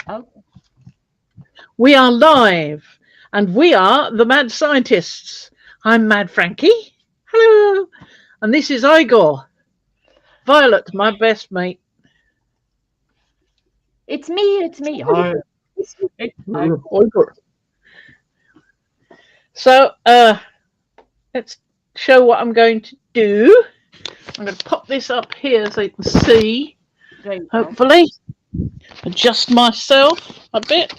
Oh, We are live, and we are the Mad Scientists. I'm Mad Frankie. Hello. And this is Igor. Violet, my best mate. it's me. It's me. Hi. I, Igor. So, let's show what I'm going to do. I'm going to pop this up here so you can see, there you go. hopefully. Adjust myself a bit.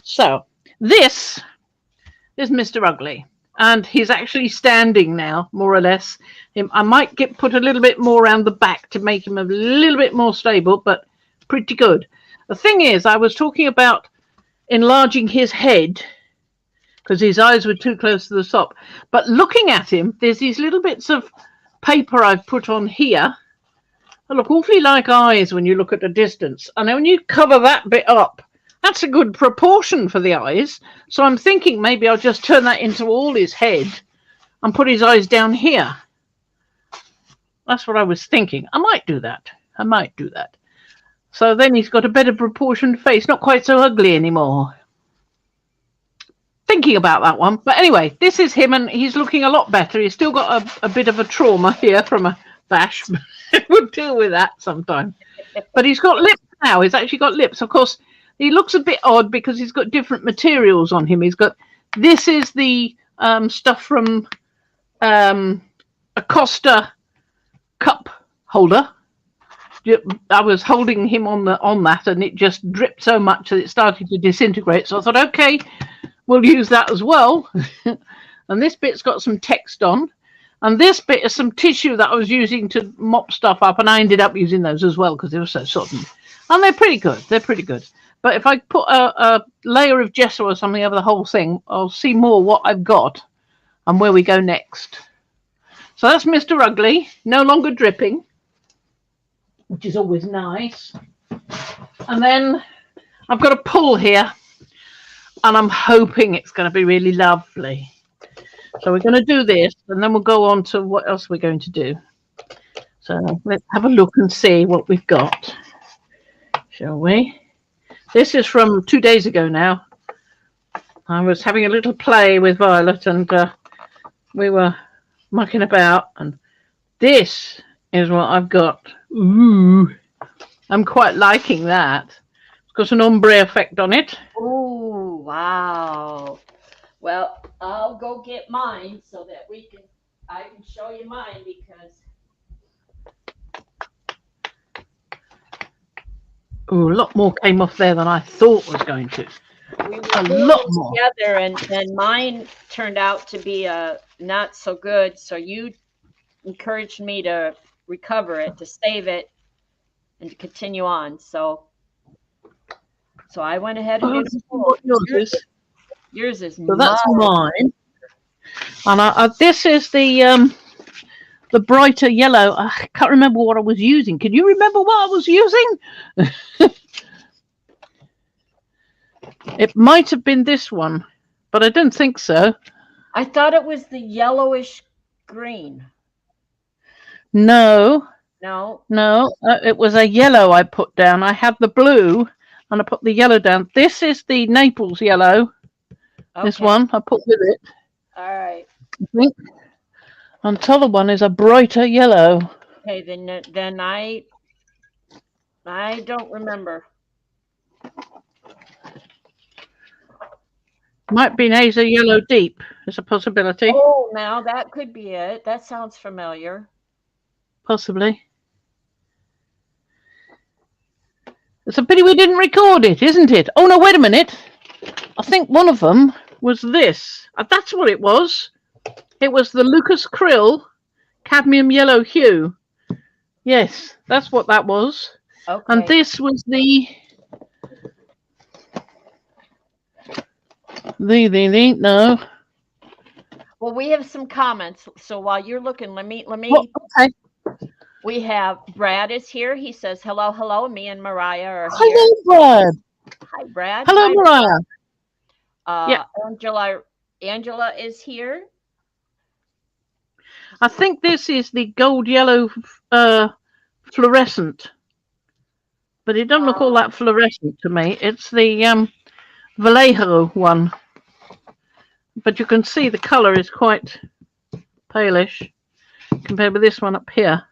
So, this is Mr. Ugly. And he's actually standing now, more or less. I might put a little bit more around the back to make him a little bit more stable, but pretty good. The thing is, I was talking about enlarging his head because his eyes were too close to the top. But looking at him, there's these little bits of paper I've put on here. They look awfully like eyes when you look at a distance. And then when you cover that bit up, that's a good proportion for the eyes. So I'm thinking maybe I'll just turn that into all his head and put his eyes down here. That's what I was thinking. I might do that. So then he's got a better proportioned face, not quite so ugly anymore. Thinking about that one. But anyway, this is him, and he's looking a lot better. He's still got a bit of a trauma here from a bash. We'll deal with that sometime. But he's got lips now. He's actually got lips. Of course, he looks a bit odd because he's got different materials on him. This is the stuff from a Costa cup holder. I was holding him on that, and it just dripped so much that it started to disintegrate. So I thought, okay, we'll use that as well. And this bit's got some text on. And this bit is some tissue that I was using to mop stuff up, and I ended up using those as well because they were so sodden. And they're pretty good. But if I put a layer of gesso or something over the whole thing, I'll see more what I've got and where we go next. So that's Mr. Ugly, no longer dripping, which is always nice. And then I've got a pull here, and I'm hoping it's going to be really lovely. So we're going to do this, and then we'll go on to what else we're going to do. So let's have a look and see what we've got, shall we? This is from 2 days ago now. I was having a little play with Violet, and we were mucking about, and this is what I've got. Ooh, I'm quite liking that. It's got an ombre effect on it. Oh, wow. Well, I'll go get mine so that I can show you mine because. Ooh, a lot more came off there than I thought was going to. We A were lot more together, and mine turned out to be not so good. So you encouraged me to recover it, to save it, and to continue on. So I went ahead and did what yours is. Yours is So that's mine, and this is the brighter yellow. I can't remember what I was using. Can you remember what I was using? It might have been this one, but I don't think so. I thought it was the yellowish green. No, No. it was a yellow I put down. I had the blue, and I put the yellow down. This is the Naples Yellow. Okay. This one I put with it. All right. I think. And the other one is a brighter yellow. Okay, then I don't remember. Might be an Aza Yellow Deep. It's a possibility. Oh, now that could be it. That sounds familiar. Possibly. It's a pity we didn't record it, isn't it? Oh, no, wait a minute. I think one of them was this. That's what it was. It was the Lucas Krill cadmium yellow hue. Yes, that's what that was. Okay. And this was the no. Well, we have some comments. So while you're looking, let me. Well, okay. We have Brad is here. He says hello, hello. Me and Mariah are here. Hello, Brad. Hi, Brad. Hello, Mariah. Yeah. Angela is here. I think this is the gold yellow fluorescent. but it doesn't look all that fluorescent to me. It's the Vallejo one, but you can see the colour is quite palish compared with this one up here.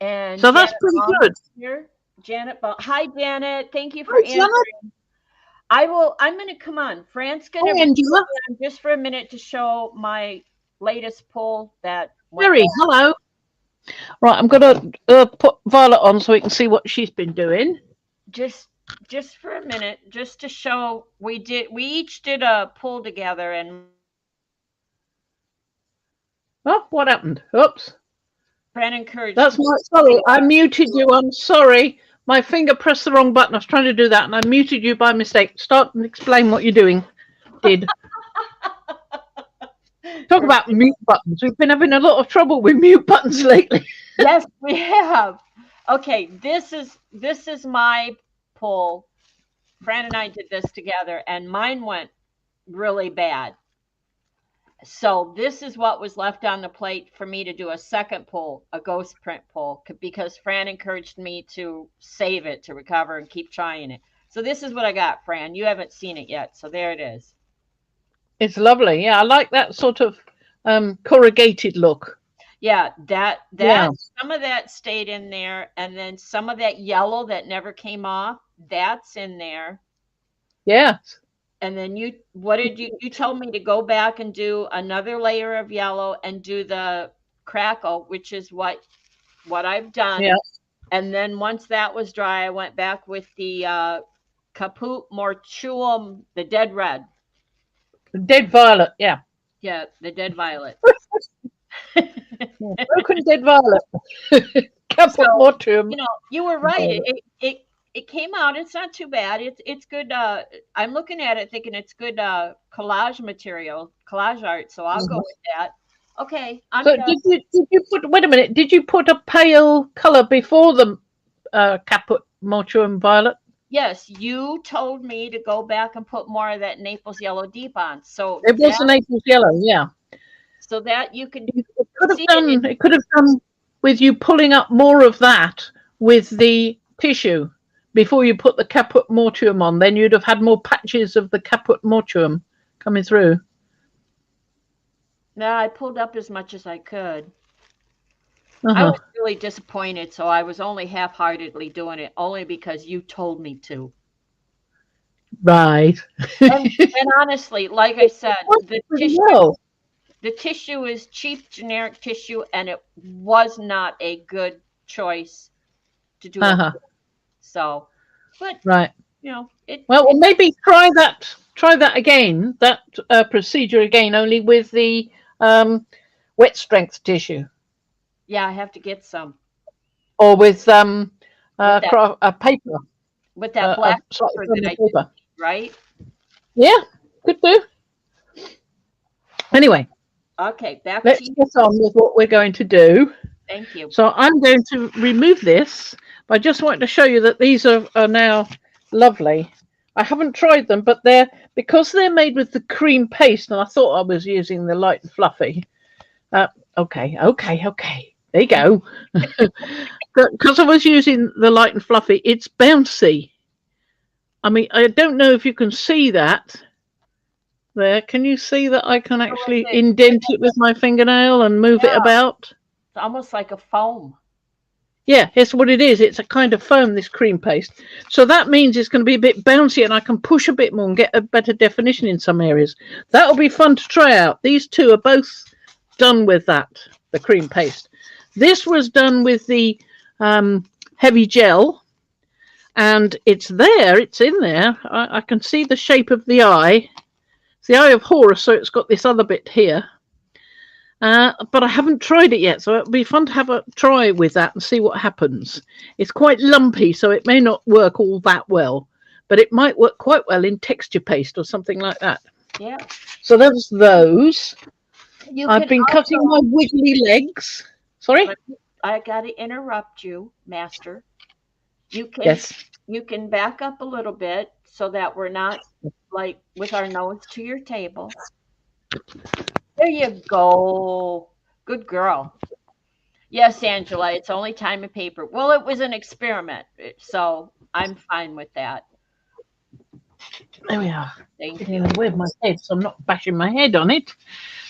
And So that's Janet pretty Baum good. is here. Janet Baum. Hi, Janet. Thank you for Hi, answering. Janet. I'm going to come on. Fran's going to Hi, Angela. just for a minute to show my latest poll that went. Mary, hello. Right, I'm going to put Violet on so we can see what she's been doing. Just for a minute, just to show we each did a pull together, and Oh, what happened? Oops. Fran encouraged. That's my sorry. I muted you. I'm sorry. My finger pressed the wrong button. I was trying to do that, and I muted you by mistake. Start and explain what you're doing. Did talk about mute buttons. We've been having a lot of trouble with mute buttons lately. Yes, we have. Okay, this is my pull. Fran and I did this together, and mine went really bad. So this is what was left on the plate for me to do a second pull, a ghost print pull, because Fran encouraged me to save it, to recover, and keep trying it. So this is what I got, Fran. You haven't seen it yet, so there it is. It's lovely. Yeah, I like that sort of corrugated look. Yeah, some of that stayed in there, and then some of that yellow that never came off, that's in there. Yeah. And then you told me to go back and do another layer of yellow and do the crackle, which is what I've done. Yeah. And then once that was dry, I went back with the Caput Mortuum, the dead red. The dead violet, yeah. Yeah, the dead violet. Broken dead violet. Caput Mortuum. You know, you were right. It came out. It's not too bad. It's good. I'm looking at it thinking it's good collage material, collage art. So I'll go with that. Okay. So did you put? Wait a minute. Did you put a pale color before the Caput Mortuum violet? Yes, you told me to go back and put more of that Naples Yellow deep on. So it was a Naples Yellow, yeah. So that you could. It could have done with you pulling up more of that with the tissue before you put the Caput Mortuum on. Then you'd have had more patches of the Caput Mortuum coming through. No, I pulled up as much as I could. I was really disappointed, so I was only half-heartedly doing it, only because you told me to. Right. And honestly, like I said, the tissue is cheap, generic tissue, and it was not a good choice to do it. So, but right, you know, well, maybe try that again, that procedure again, only with the wet strength tissue. Yeah, I have to get some. Or with a paper. With that black paper that I did, right? Yeah, could do. Anyway. Okay, let's get on with what we're going to do. Thank you. So I'm going to remove this, but I just wanted to show you that these are now lovely. I haven't tried them, but because they're made with the cream paste, and I thought I was using the light and fluffy. Okay. There you go. Because I was using the light and fluffy, it's bouncy. I mean, I don't know if you can see that. There, can you see that I can actually indent it with my fingernail and move it about? It's almost like a foam. Yeah, it's what it is. It's a kind of foam, this cream paste. So that means it's going to be a bit bouncy and I can push a bit more and get a better definition in some areas. That'll be fun to try out. These two are both done with that, the cream paste. This was done with the heavy gel, and it's there. It's in there. I can see the shape of the eye. It's the eye of Horus, so it's got this other bit here. But I haven't tried it yet, so it'll be fun to have a try with that and see what happens. It's quite lumpy, so it may not work all that well, but it might work quite well in texture paste or something like that. Yeah. So there's those. I've been cutting my wiggly legs. Sorry? I got to interrupt you, Master. You can back up a little bit so that we're not like with our nose to your table. There you go. Good girl. Yes, Angela, it's only time and paper. Well, it was an experiment, so I'm fine with that. There we are. Thank Getting you. in the way of my head, so I'm not bashing my head on it.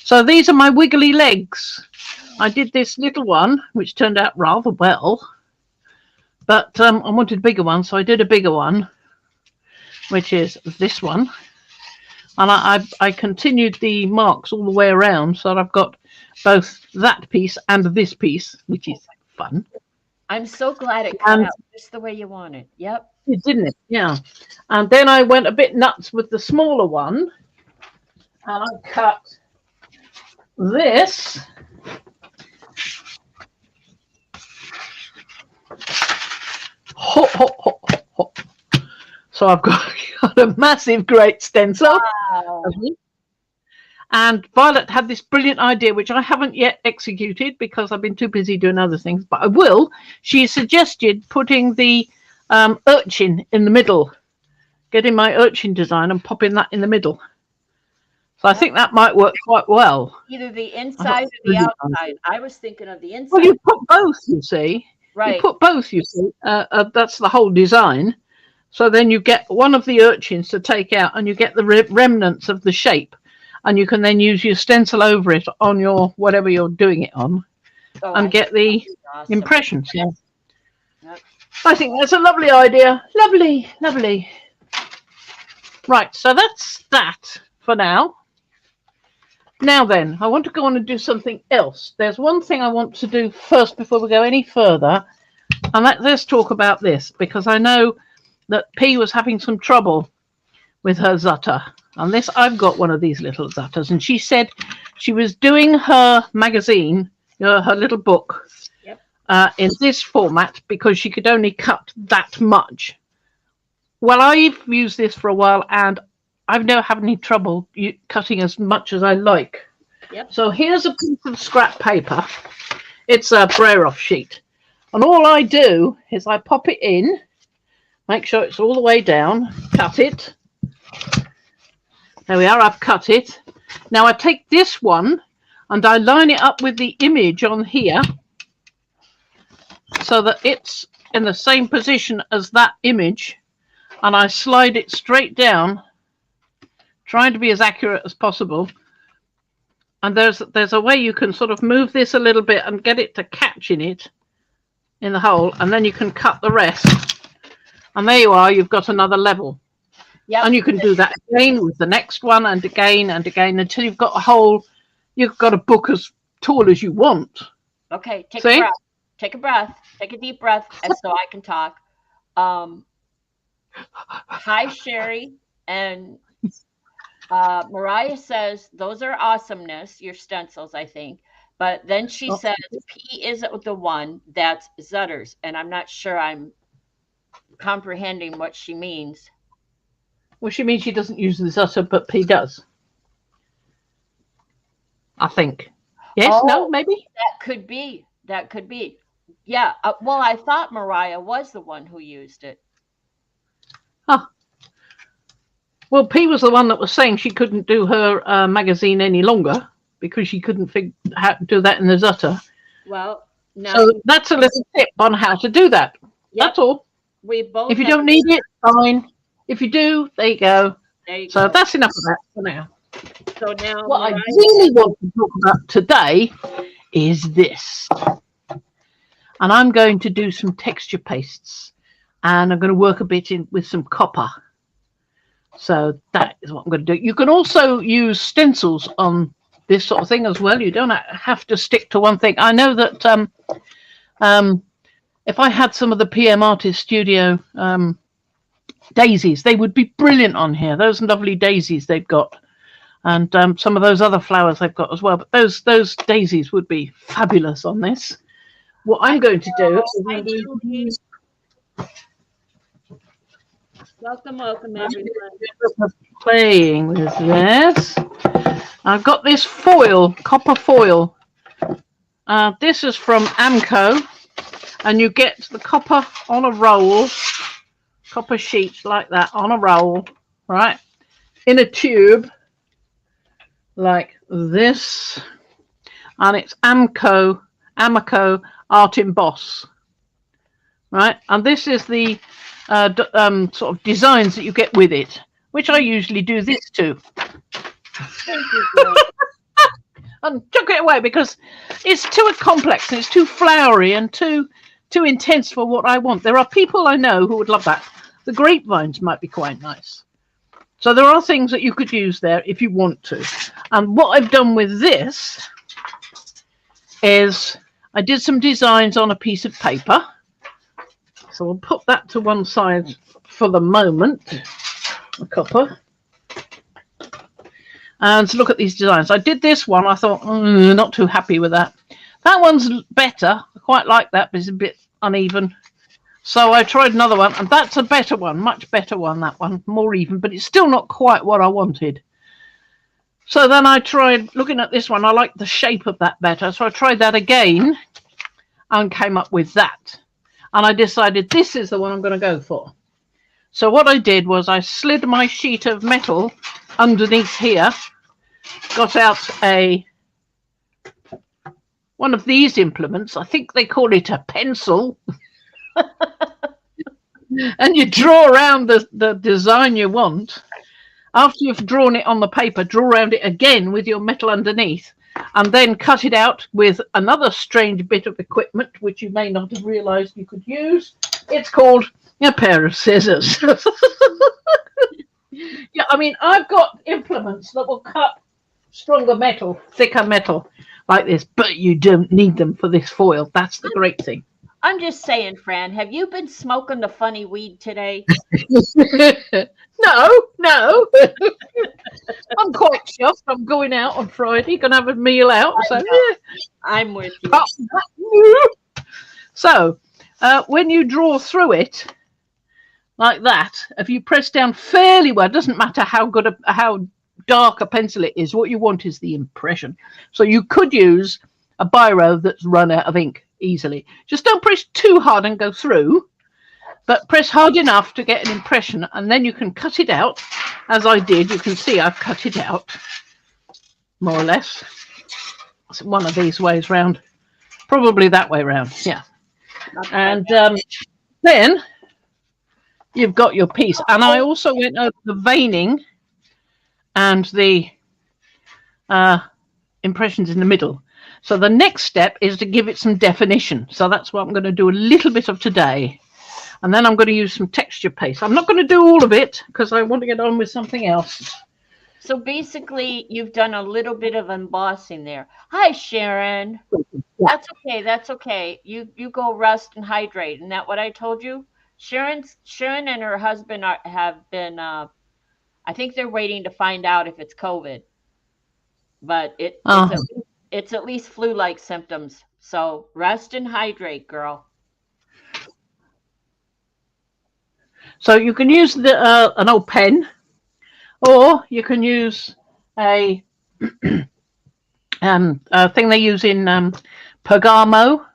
So these are my wiggly legs. I did this little one, which turned out rather well, but I wanted a bigger one, so I did a bigger one, which is this one. And I continued the marks all the way around, so that I've got both that piece and this piece, which is fun. I'm so glad it cut And out just the way you wanted. Yep. it didn't it? Yeah. And then I went a bit nuts with the smaller one, and I cut this. Hop, hop, hop, hop, hop. So I've got a massive great stencil. Wow. And Violet had this brilliant idea, which I haven't yet executed because I've been too busy doing other things, but I will. She suggested putting the urchin in the middle, getting my urchin design and popping that in the middle. So I think that might work quite well. Either the inside or the outside. I was thinking of the inside. Well, you put both, you see. Right. You put both, you see. That's the whole design. So then you get one of the urchins to take out and you get the remnants of the shape. And you can then use your stencil over it on your whatever you're doing it on and get the impressions. Yeah. Yep. I think that's a lovely idea. Lovely, lovely. Right, so that's that for now. Now then, I want to go on and do something else. There's one thing I want to do first before we go any further, and let's talk about this, because I know that P was having some trouble with her Zutter. And this, I've got one of these little Zutters, and she said she was doing her magazine, her little book, in this format because she could only cut that much. Well, I've used this for a while, and I've never had any trouble cutting as much as I like. Yep. So here's a piece of scrap paper. It's a Braille-off sheet. And all I do is I pop it in, make sure it's all the way down, cut it. There we are, I've cut it. Now I take this one and I line it up with the image on here so that it's in the same position as that image, and I slide it straight down, trying to be as accurate as possible. And there's a way you can sort of move this a little bit and get it to catch in the hole, and then you can cut the rest. And there you are, you've got another level. Yep. And you can do that again with the next one and again until you've got a whole, you've got a book as tall as you want. Okay, take a breath. Take a breath. Take a deep breath, and so I can talk. Hi, Sherry. And Mariah says, those are awesomeness, your stencils, I think. But then she says, P is the one that's Zutter's. And I'm not sure I'm comprehending what she means. Well, she means she doesn't use the Zutter, but P does. I think. Yes, no, maybe? That could be. That could be. Yeah. Well, I thought Mariah was the one who used it. Oh. Well, P was the one that was saying she couldn't do her magazine any longer because she couldn't figure how to do that in the Zutter. Well, no. So that's a little tip on how to do that. Yep. That's all. We both. If you don't need it, fine. If you do, there you go. So that's enough of that for now. So now what I really want to talk about today is this. And I'm going to do some texture pastes. And I'm going to work a bit with some copper. So that is what I'm going to do. You can also use stencils on this sort of thing as well. You don't have to stick to one thing. I know that if I had some of the PM Artist Studio daisies, they would be brilliant on here. Those lovely daisies they've got, and some of those other flowers they've got as well. But those daisies would be fabulous on this. What I'm going to do is welcome, everyone. Playing with this. I've got this foil, copper foil. This is from Amco, and you get the copper on a roll. Copper sheets like that on a roll, right, in a tube like this, and it's Amco Amico Art Emboss. Right, and this is the sort of designs that you get with it, which I usually do this to. Thank you, girl. And chuck it away because it's too complex and it's too flowery and too intense for what I want. There are people I know who would love that. The grapevines might be quite nice. So there are things that you could use there if you want to. And what I've done with this is I did some designs on a piece of paper. So we'll put that to one side for the moment. A copper. And to look at these designs. I did this one. I thought, not too happy with that. That one's better. I quite like that, but it's a bit uneven. So I tried another one, and that's a better one, much better one, that one, more even, but it's still not quite what I wanted. So then I tried looking at this one. I like the shape of that better. So I tried that again and came up with that. And I decided this is the one I'm going to go for. So what I did was I slid my sheet of metal underneath here, got out one of these implements. I think they call it a pencil. And you draw around the design you want. After you've drawn it on the paper, draw around it again with your metal underneath, and then cut it out with another strange bit of equipment, which you may not have realized you could use. It's called a pair of scissors. Yeah, I mean, I've got implements that will cut stronger metal, thicker metal like this, but you don't need them for this foil. That's the great thing. I'm just saying, Fran, have you been smoking the funny weed today? No. I'm quite chuffed. I'm going out on Friday, going to have a meal out. So yeah. I'm with you. So when you draw through it like that, if you press down fairly well, it doesn't matter how dark a pencil it is. What you want is the impression. So you could use a biro that's run out of ink easily. Just don't press too hard and go through, but press hard enough to get an impression, and then you can cut it out as I did. You can see I've cut it out more or less. It's one of these ways round, probably that way round. Yeah. And then you've got your piece. And I also went over the veining and the impressions in the middle. So the next step is to give it some definition. So that's what I'm going to do a little bit of today. And then I'm going to use some texture paste. I'm not going to do all of it because I want to get on with something else. So basically, you've done a little bit of embossing there. Hi, Sharon. That's okay. That's okay. You go rest and hydrate. Isn't that what I told you? Sharon and her husband have been, I think they're waiting to find out if it's COVID. But it's at least flu-like symptoms. So rest and hydrate, girl. So you can use an old pen, or you can use a thing they use in Pergamo.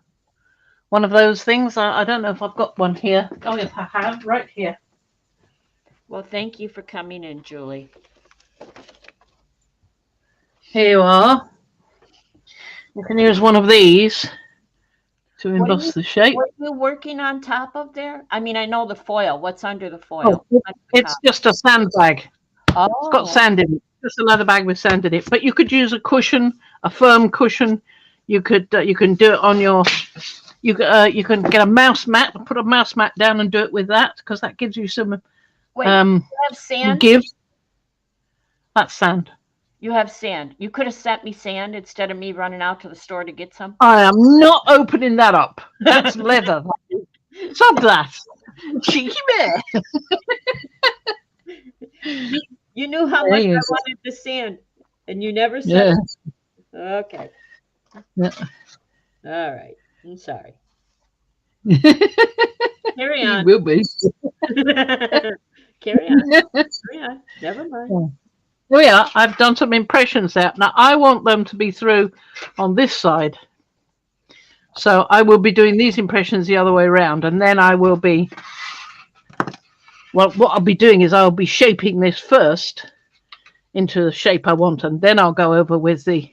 One of those things. I don't know if I've got one here. Oh, yes, I have, right here. Well, thank you for coming in, Julie. Here you are. You can use one of these to emboss the shape. What are you working on top of there? I mean, I know the foil. What's under the foil? It's just a sandbag. Oh. It's got sand in it. Just a leather bag with sand in it. But you could use a cushion, a firm cushion. You can do it on your. You can get a mouse mat and put a mouse mat down and do it with that, because that gives you some. Wait, you have sand? Give. That's sand. You have sand. You could have sent me sand instead of me running out to the store to get some. I am not opening that up. That's leather. Stop that. Cheeky bear. You knew how much I wanted the sand, and you never said it. Okay. Yeah. All right. I'm sorry. Carry on. You will be. Carry on. Never mind. Oh yeah, I've done some impressions there. Now I want them to be through on this side. So I will be doing these impressions the other way around, and then I will be, well, what I'll be doing is I'll be shaping this first into the shape I want, and then I'll go over with the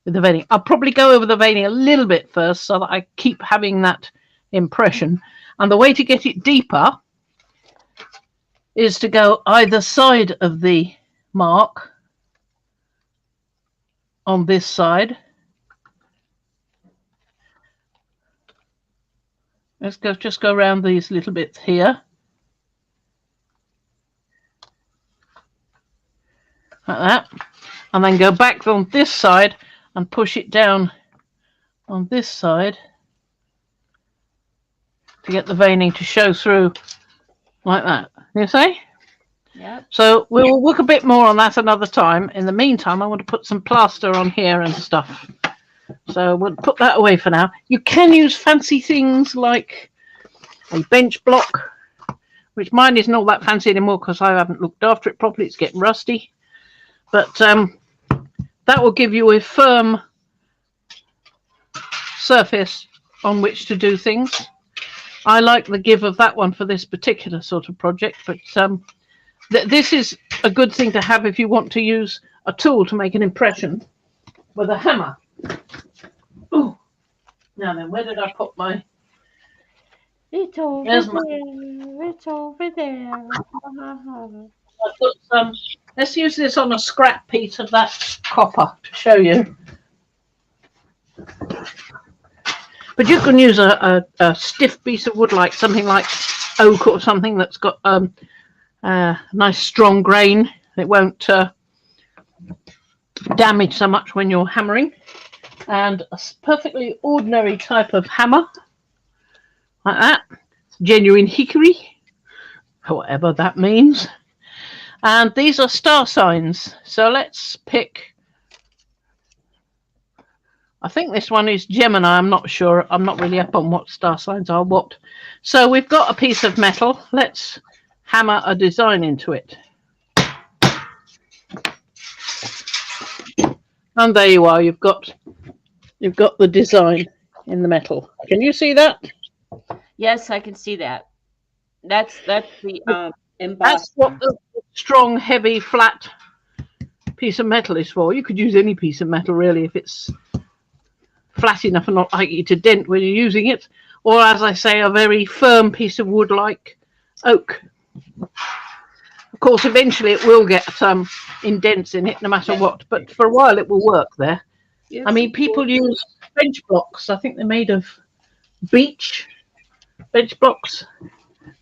with the veining. I'll probably go over the veining a little bit first so that I keep having that impression. And the way to get it deeper is to go either side of the mark on this side. Let's just go around these little bits here. Like that. And then go back on this side and push it down on this side to get the veining to show through like that. You see? Yep. So we'll look a bit more on that another time. In the meantime, I want to put some plaster on here and stuff. So we'll put that away for now. You can use fancy things like a bench block, which mine isn't all that fancy anymore because I haven't looked after it properly. It's getting rusty. But that will give you a firm surface on which to do things. I like the give of that one for this particular sort of project, but this is a good thing to have if you want to use a tool to make an impression with a hammer. Ooh. Now then, where did I put my... It's over there. It's over there. I've got some... Let's use this on a scrap piece of that copper to show you. But you can use a stiff piece of wood, like something like oak or something that's got a nice strong grain. It won't damage so much when you're hammering. And a perfectly ordinary type of hammer, like that. Genuine hickory, whatever that means. And these are star signs. So let's pick... I think this one is Gemini. I'm not sure. I'm not really up on what star signs are what. So we've got a piece of metal. Let's hammer a design into it. And there you are. You've got the design in the metal. Can you see that? Yes, I can see that. That's the embossed. That's what the strong, heavy, flat piece of metal is for. You could use any piece of metal really if it's flat enough and not likely to dent when you're using it, or as I say, a very firm piece of wood like oak. Of course, eventually it will get some indents in it no matter what, but for a while it will work there. Yes, I mean, people use bench blocks. I think they're made of beech bench blocks.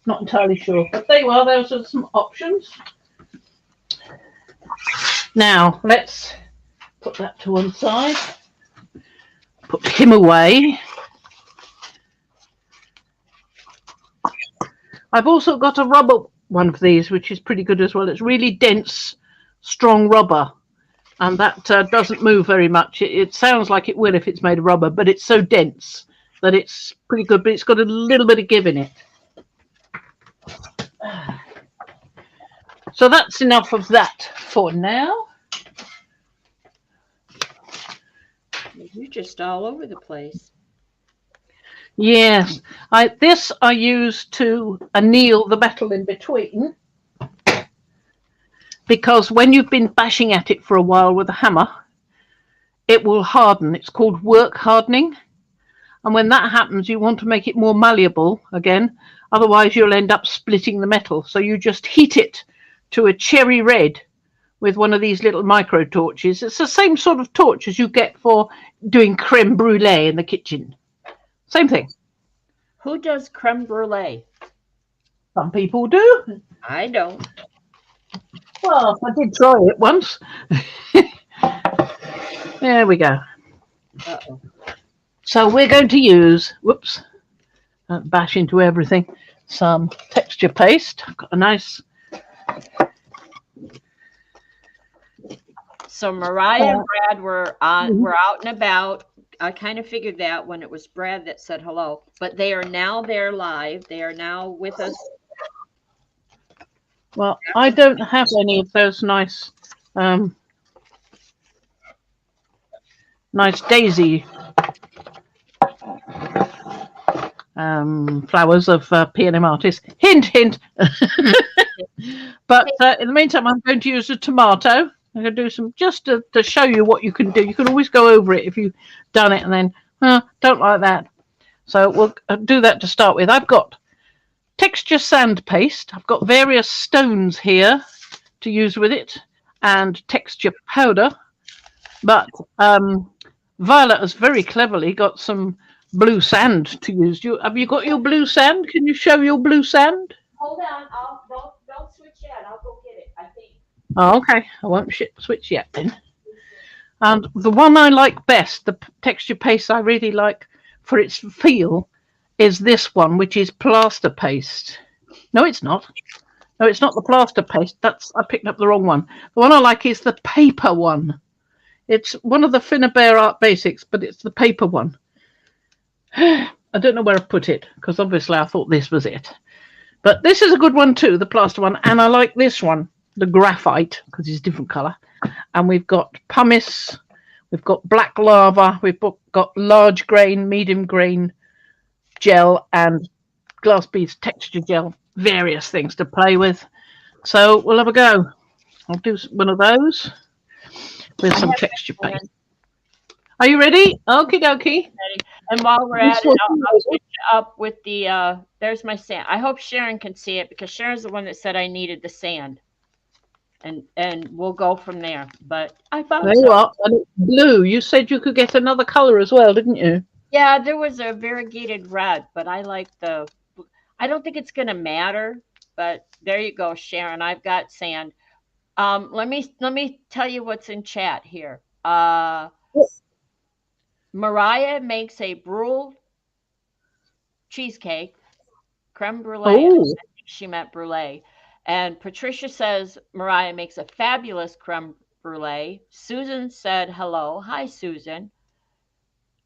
Not entirely sure, but there you are. Those are some options. Now let's put that to one side. Put him away. I've also got a rubber one of these, which is pretty good as well. It's really dense, strong rubber, and that doesn't move very much. It sounds like it will if it's made of rubber, but it's so dense that it's pretty good, but it's got a little bit of give in it. So that's enough of that for now. You're just all over the place. Yes, this I use to anneal the metal in between, because when you've been bashing at it for a while with a hammer, it will harden. It's called work hardening. And when that happens, you want to make it more malleable again. Otherwise, you'll end up splitting the metal. So you just heat it to a cherry red with one of these little micro torches. It's the same sort of torch as you get for doing creme brulee in the kitchen. Same thing. Who does creme brulee? Some people do. I don't. Well, I did try it once. There we go. Uh-oh. So we're going to use, whoops, bash into everything, some texture paste. I've got a nice... So Mariah and Brad were out and about. I kind of figured that when it was Brad that said hello, but they are now there live. They are now with us. Well, I don't have any of those nice daisy flowers of P&M artists. Hint, hint. But in the meantime, I'm going to use a tomato. I'm going to do some just to show you what you can do. You can always go over it if you've done it and then, don't like that. So we'll do that to start with. I've got texture sand paste. I've got various stones here to use with it and texture powder. But Violet has very cleverly got some blue sand to use. Have you got your blue sand? Can you show your blue sand? Hold on. Don't switch yet. I'll go get it. I think. Oh, okay. I won't switch yet then. And the one I like best, the texture paste I really like for its feel, is this one, which is plaster paste. No, it's not. No, it's not the plaster paste. I picked up the wrong one. The one I like is the paper one. It's one of the Finnabair Art Basics, but it's the paper one. I don't know where I put it, because obviously I thought this was it. But this is a good one too, the plaster one. And I like this one, the graphite, because it's a different colour. And we've got pumice, we've got black lava, we've got large grain, medium grain gel, and glass beads texture gel. Various things to play with. So we'll have a go. I'll do one of those with some texture paste. Are you ready? Okie dokie. And while we're at it, I'll switch up with the, there's my sand. I hope Sharon can see it because Sharon's the one that said I needed the sand. And we'll go from there. But I found there you are. And it's blue. You said you could get another color as well, didn't you? Yeah, there was a variegated red, but I like the, I don't think it's going to matter, but there you go, Sharon. I've got sand. Let me tell you what's in chat here. Mariah makes a brulee cheesecake, creme brulee. I think she meant brulee. And Patricia says Mariah makes a fabulous creme brulee. Susan said hello. Hi, Susan.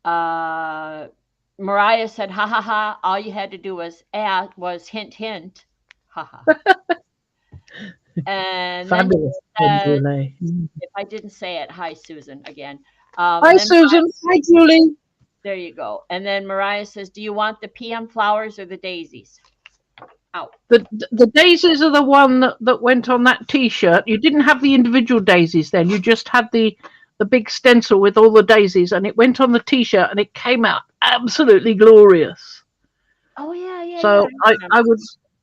Mariah said, ha ha ha. All you had to do was hint hint. Ha ha. And fabulous then if I didn't say it, hi Susan again. Hi Susan. Hi Julie. There you go. And then Mariah says, do you want the PM flowers or the daisies? Out. The daisies are the one that went on that T-shirt. You didn't have the individual daisies then. You just had the big stencil with all the daisies, and it went on the T-shirt, and it came out absolutely glorious. Oh yeah. So yeah, I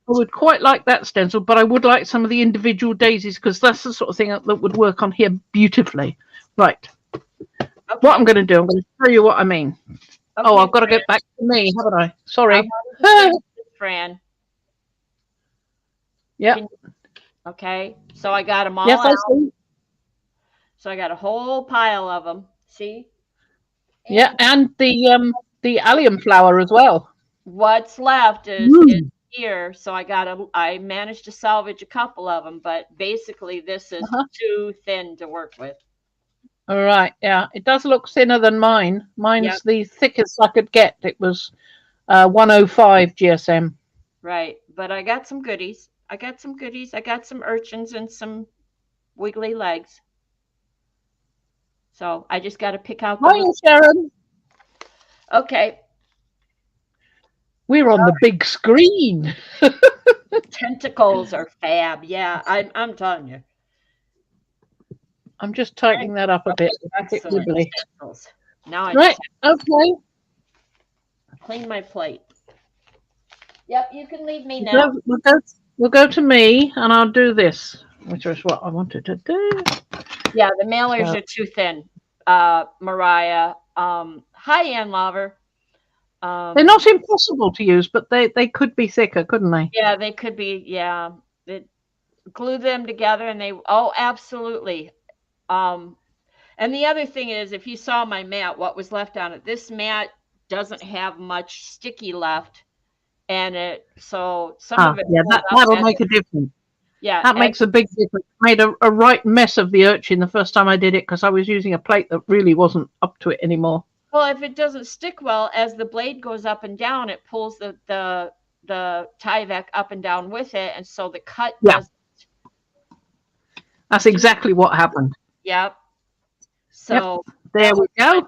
would quite like that stencil, but I would like some of the individual daisies because that's the sort of thing that would work on here beautifully. Right. Okay. What I'm going to do, I'm going to show you what I mean. Okay, I've got to get back to me, haven't I? Sorry. Fran. Yeah. Okay. So I got them all out. So I got a whole pile of them. See? Yeah, and the allium flower as well. What's left is here. So I managed to salvage a couple of them, but basically this is too thin to work with. All right. Yeah, it does look thinner than mine. Mine's the thickest I could get. It was 105 GSM. Right. But I got some goodies. I got some urchins and some wiggly legs. So I just got to pick out the. Hi, Sharon. Okay. We're on the big screen. Tentacles are fab. Yeah, I'm telling you. I'm just tightening that up a bit. Now right. Okay. Clean my plate. Yep, you can leave me now. We'll go to me, and I'll do this, which is what I wanted to do. Yeah, the mailers are too thin. Mariah. Hi, Ann Lover. They're not impossible to use, but they could be thicker, couldn't they? Yeah, they could be. Yeah, glue them together, and absolutely. And the other thing is, if you saw my mat, what was left on it, this mat doesn't have much sticky left, and some of it. Yeah, that'll make a difference. Yeah, that makes a big difference. Made a right mess of the urchin the first time I did it because I was using a plate that really wasn't up to it anymore. Well, if it doesn't stick well, as the blade goes up and down, it pulls the Tyvek up and down with it, and so the cut doesn't. That's exactly what happened. Yep. So there we go.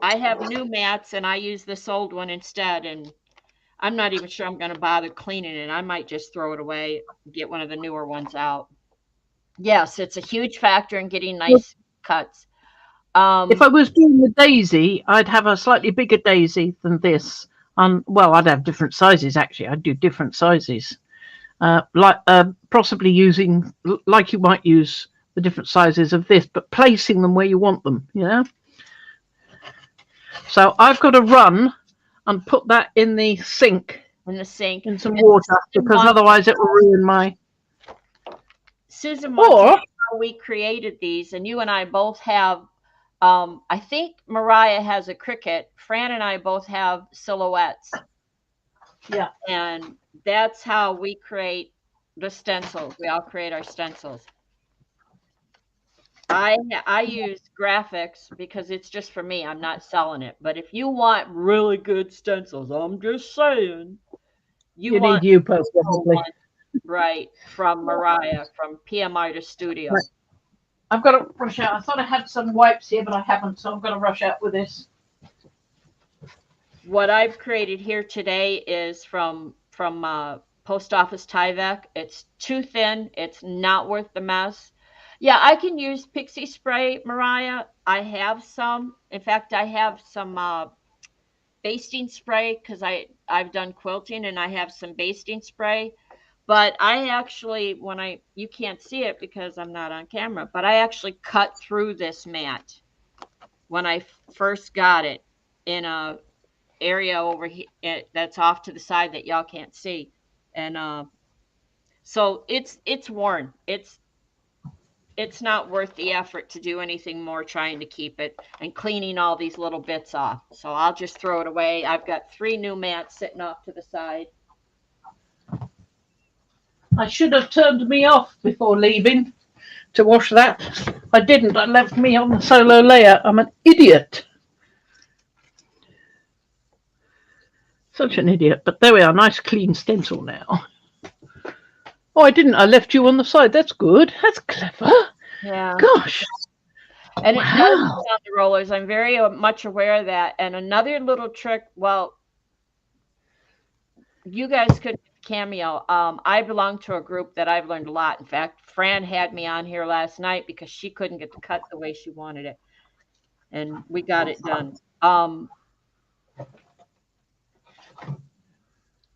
I have new mats, and I use this old one instead, and I'm not even sure I'm going to bother cleaning it. I might just throw it away and get one of the newer ones out. Yes, it's a huge factor in getting nice cuts. If I was doing the daisy, I'd have a slightly bigger daisy than this. Well, I'd have different sizes actually. I'd do different sizes, possibly using like you might use the different sizes of this, but placing them where you want them. You know. So I've got to run and put that in the sink in some water because otherwise it will ruin my. Susan wants to know how we created these, and you and I both have. I think Mariah has a Cricut. Fran and I both have silhouettes. Yeah. And that's how we create the stencils. We all create our stencils. I use graphics because it's just for me. I'm not selling it. But if you want really good stencils, I'm just saying, you want need you personally. Right, from Mariah, from PM Artist Studio. Right. I've got to rush out. I thought I had some wipes here, but I haven't, so I'm going to rush out with this. What I've created here today is from Post Office Tyvek. It's too thin. It's not worth the mess. Yeah, I can use pixie spray, Mariah. I have some. In fact, I have some basting spray because I've done quilting and I have some basting spray. But I actually, you can't see it because I'm not on camera, but I actually cut through this mat when I first got it in a area over here that's off to the side that y'all can't see. And so it's worn. It's not worth the effort to do anything more trying to keep it and cleaning all these little bits off. So I'll just throw it away. I've got 3 new mats sitting off to the side. I should have turned me off before leaving to wash that. I didn't. I left me on the solo layer. I'm an idiot. Such an idiot. But there we are. Nice clean stencil now. Oh, I didn't. I left you on the side. That's good. That's clever. Yeah. Gosh. And it does on the rollers. I'm very much aware of that. And another little trick, well, you guys could cameo. I belong to a group that I've learned a lot. In fact, Fran had me on here last night because she couldn't get the cut the way she wanted it. And we got it done.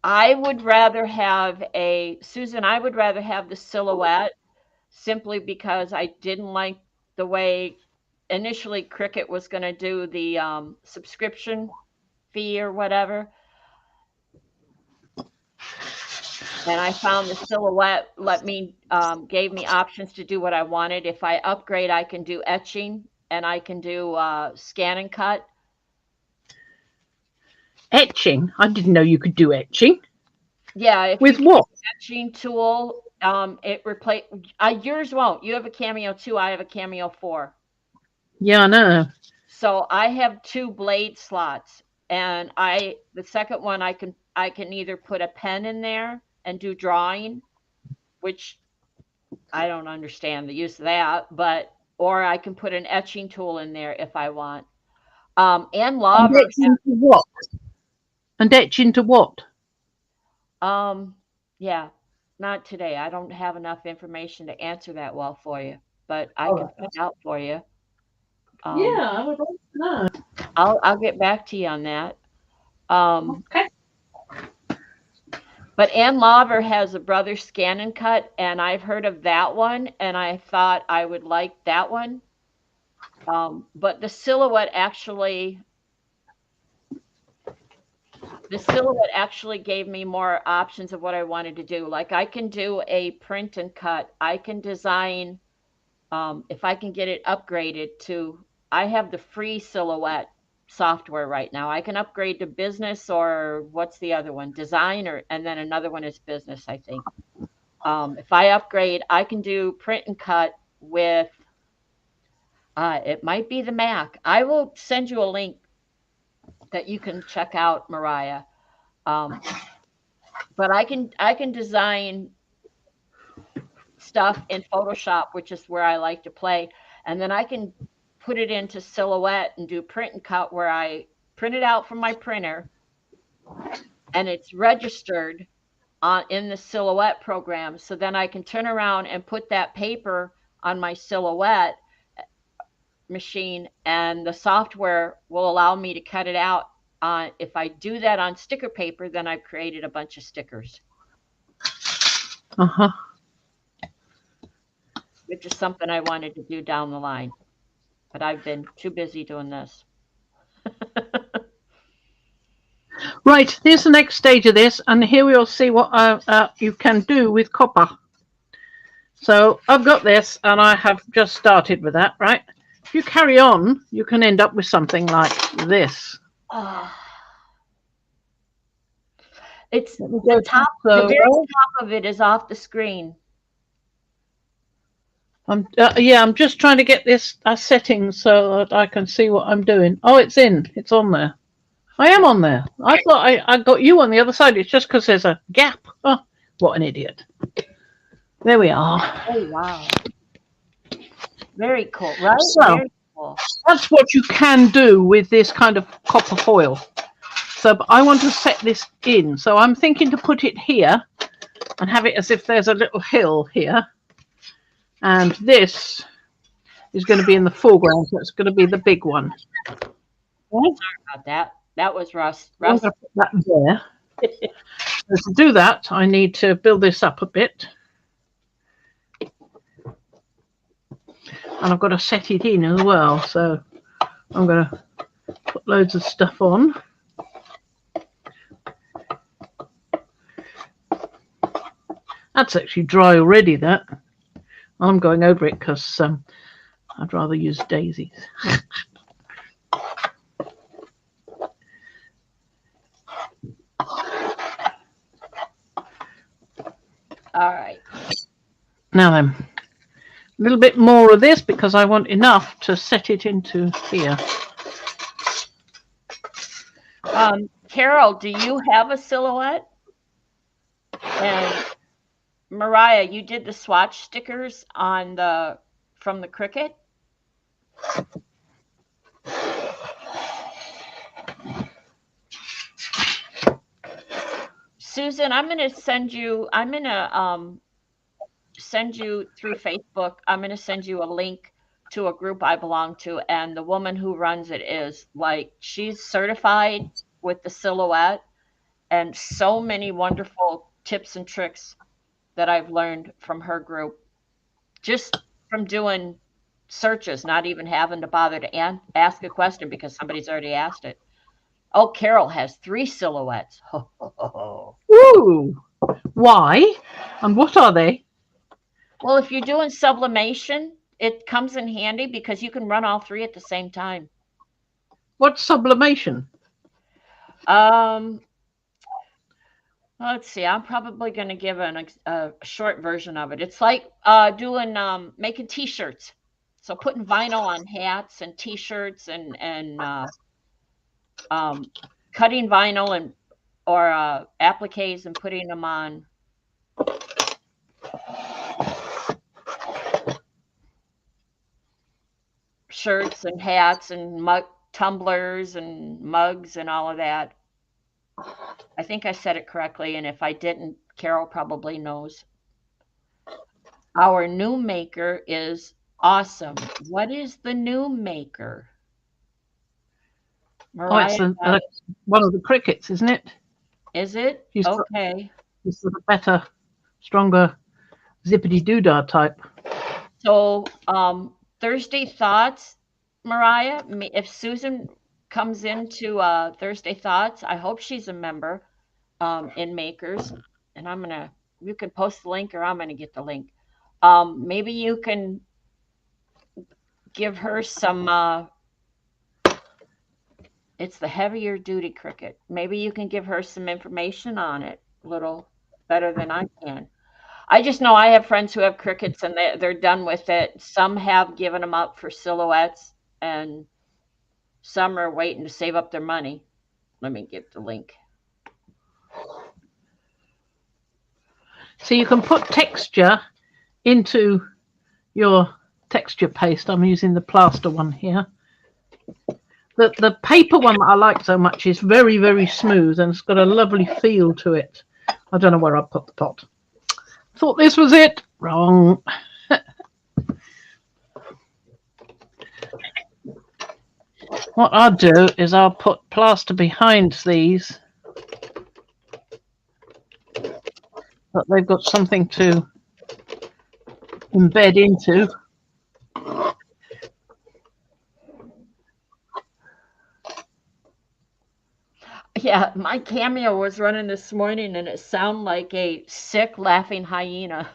I would rather have Susan, I would rather have the silhouette simply because I didn't like the way initially Cricut was going to do the subscription fee or whatever. And I found the silhouette gave me options to do what I wanted. If I upgrade, I can do etching and I can do scan and cut. Etching? I didn't know you could do etching. Yeah. With what? Etching tool. It replace yours won't. You have a Cameo 2. I have a Cameo 4. Yeah, I know. So I have 2 blade slots, and the second one I can either put a pen in there and do drawing, which I don't understand the use of that, or I can put an etching tool in there if I want. And lava. And etch into what? And etch into what? Yeah, not today. I don't have enough information to answer that well for you, but I can find out for you. Yeah, I would like to know. I'll get back to you on that. Okay. But Ann Lauver has a Brother Scan and Cut, and I've heard of that one, and I thought I would like that one. But the silhouette actually gave me more options of what I wanted to do. Like I can do a print and cut. I can design, if I can get it upgraded to, I have the free silhouette software right now. I can upgrade to business, or what's the other one? Design, and then another one is business, I think. If I upgrade, I can do print and cut with, it might be the Mac. I will send you a link that you can check out, Mariah. But I can design stuff in Photoshop, which is where I like to play, and then I can put it into Silhouette and do print and cut, where I print it out from my printer and it's registered in the silhouette program. So then I can turn around and put that paper on my silhouette machine, and the software will allow me to cut it out. If I do that on sticker paper, then I've created a bunch of stickers. Uh-huh. Which is something I wanted to do down the line. But I've been too busy doing this. Right, here's the next stage of this, and here we'll see what you can do with copper. So I've got this, and I have just started with that, right? If you carry on, you can end up with something like this. It's the top, the very top of it is off the screen. Yeah, I'm just trying to get this settings so that I can see what I'm doing. Oh, it's on there. I am on there. I thought I got you on the other side. It's just because there's a gap. Oh, what an idiot. There we are. Oh, wow. Very cool, right? So, very cool. That's what you can do with this kind of copper foil. So I want to set this in. So I'm thinking to put it here and have it as if there's a little hill here. And this is going to be in the foreground. So it's going to be the big one. Sorry about that. That was Russ. I'm going to put that there. So to do that, I need to build this up a bit. And I've got to set it in as well. So I'm going to put loads of stuff on. That's actually dry already, that. I'm going over it because I'd rather use daisies. All right. Now then, a little bit more of this because I want enough to set it into here. Carol, do you have a silhouette? And Mariah, you did the swatch stickers on from the Cricut? Susan, I'm going to send you through Facebook. I'm going to send you a link to a group I belong to, and the woman who runs it is she's certified with the silhouette, and so many wonderful tips and tricks that I've learned from her group just from doing searches, not even having to bother to ask a question because somebody's already asked it. Oh, Carol has 3 silhouettes. Ooh, why? And what are they? Well, if you're doing sublimation, it comes in handy because you can run all 3 at the same time. What's sublimation? Let's see. I'm probably going to give a short version of it. It's like making T-shirts. So putting vinyl on hats and T-shirts and cutting vinyl or appliques and putting them on shirts and hats and tumblers and mugs and all of that. I think I said it correctly, and if I didn't, Carol probably knows. Our new maker is awesome. What is the new maker? Mariah, it's one of the Cricuts, isn't it? Is it? Okay. It's a better, stronger zippity-doo-dah type. So Thursday Thoughts, Mariah, if Susan comes into Thursday Thoughts, I hope she's a member in Makers, and you can post the link or I'm going to get the link. Maybe you can give her some, it's the heavier duty Cricut. Maybe you can give her some information on it a little better than I can. I just know I have friends who have Cricuts and they're done with it. Some have given them up for silhouettes and some are waiting to save up their money. Let me get the link. So you can put texture into your texture paste. I'm using the plaster one here. The paper one that I like so much is very, very smooth and it's got a lovely feel to it. I don't know where I put the pot. Thought this was it. Wrong. What I'll do is I'll put plaster behind these, but they've got something to embed into. Yeah, my Cameo was running this morning and it sounded like a sick laughing hyena.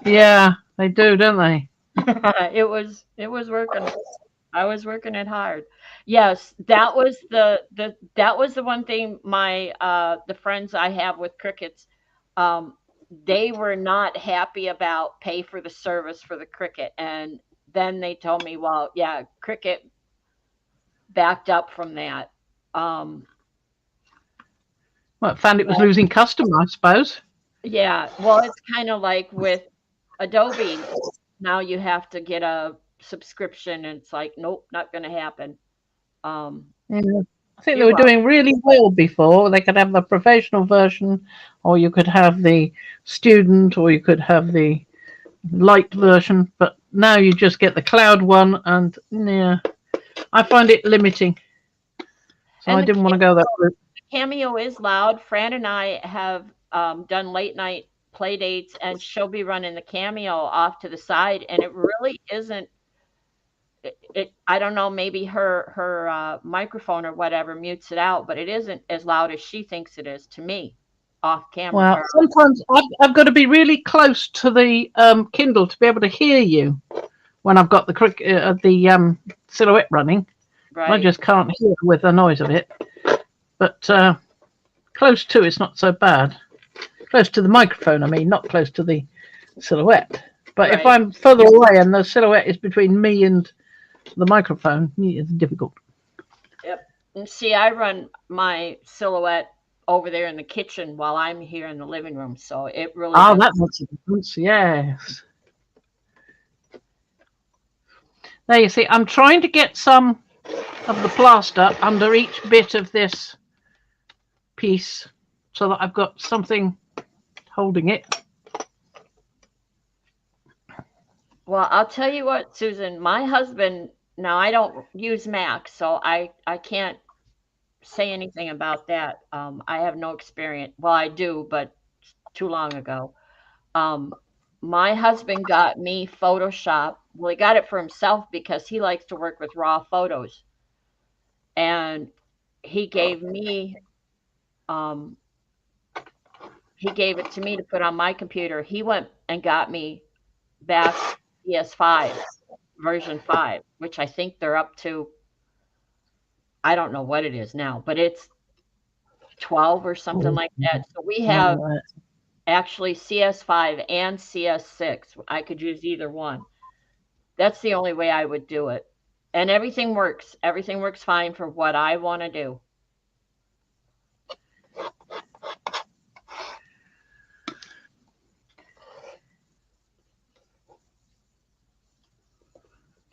Yeah, they do, don't they? It was working. I was working it hard. Yes, that was the one thing my the friends I have with crickets, um, they were not happy about pay for the service for the cricket. And then they told me, well, yeah, cricket backed up from that. Um, Well, I found it was but losing customer, I suppose. yeah, well, it's kind of like with Adobe. Now you have to get a subscription, and it's like, nope, not going to happen. Um, Yeah. I think they you're were welcome. doing really well before. They could have the professional version, or you could have the student, or you could have the light version. But now you just get the cloud one, and yeah, I find it limiting. So I And the didn't want to go that route. Cameo is loud. Fran and I have done late night play dates, and she'll be running the Cameo off to the side, and it really isn't. I don't know. Maybe her microphone or whatever mutes it out, but it isn't as loud as she thinks it is to me, off camera. Well, Or, sometimes I've got to be really close to the Kindle to be able to hear you when I've got the silhouette running. I right, just can't hear with the noise of it. But close to it's not so bad. Close to the microphone, I mean, not close to the silhouette. But if right. I'm further away and the silhouette is between me and the microphone, it's difficult. Yep. And see, I run my silhouette over there in the kitchen while I'm here in the living room, so it really Oh, does. that makes a difference. Yes. There you see, I'm trying to get some of the plaster under each bit of this piece so that I've got something holding it. Well, I'll tell you what, Susan, my husband, now I don't use Mac, so I can't say anything about that. I have no experience. Well, I do, but too long ago. Um, my husband got me Photoshop. Well, he got it for himself because he likes to work with raw photos, and he gave me um, he gave it to me to put on my computer. He went and got me back PS5 version 5, which I think they're up to. I don't know what it is now, but it's 12 or something like that. So we have actually CS5 and CS6. I could use either one. That's the only way I would do it. And everything works. Everything works fine for what I want to do.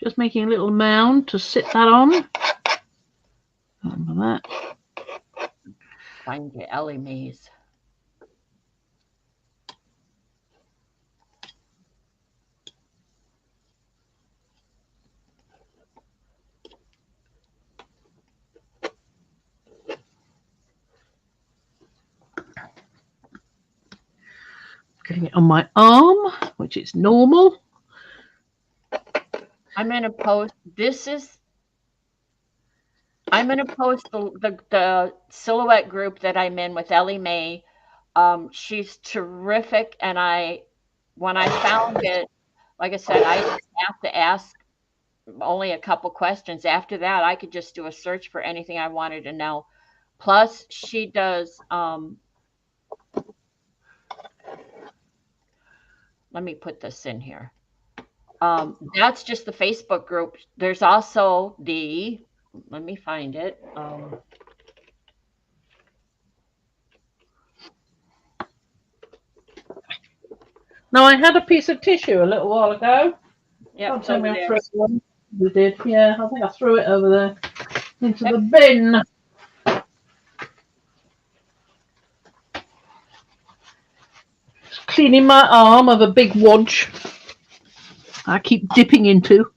Just making a little mound to sit that on. Remember that. Find your Ellie maze. Getting it on my arm, which is normal. I'm going to post. I'm going to post the silhouette group that I'm in with Ellie Mae. She's terrific, and when I found it, like I said, I didn't have to ask only a couple questions. After that, I could just do a search for anything I wanted to know. Plus, she does. Let me put this in here. That's just the Facebook group. There's also the. Let me find it. Now, I had a piece of tissue a little while ago. Yep, Don't it's tell over me I there. threw it away. You did, yeah. I think I threw it over there into the bin. seen in my arm of a big wodge I keep dipping into.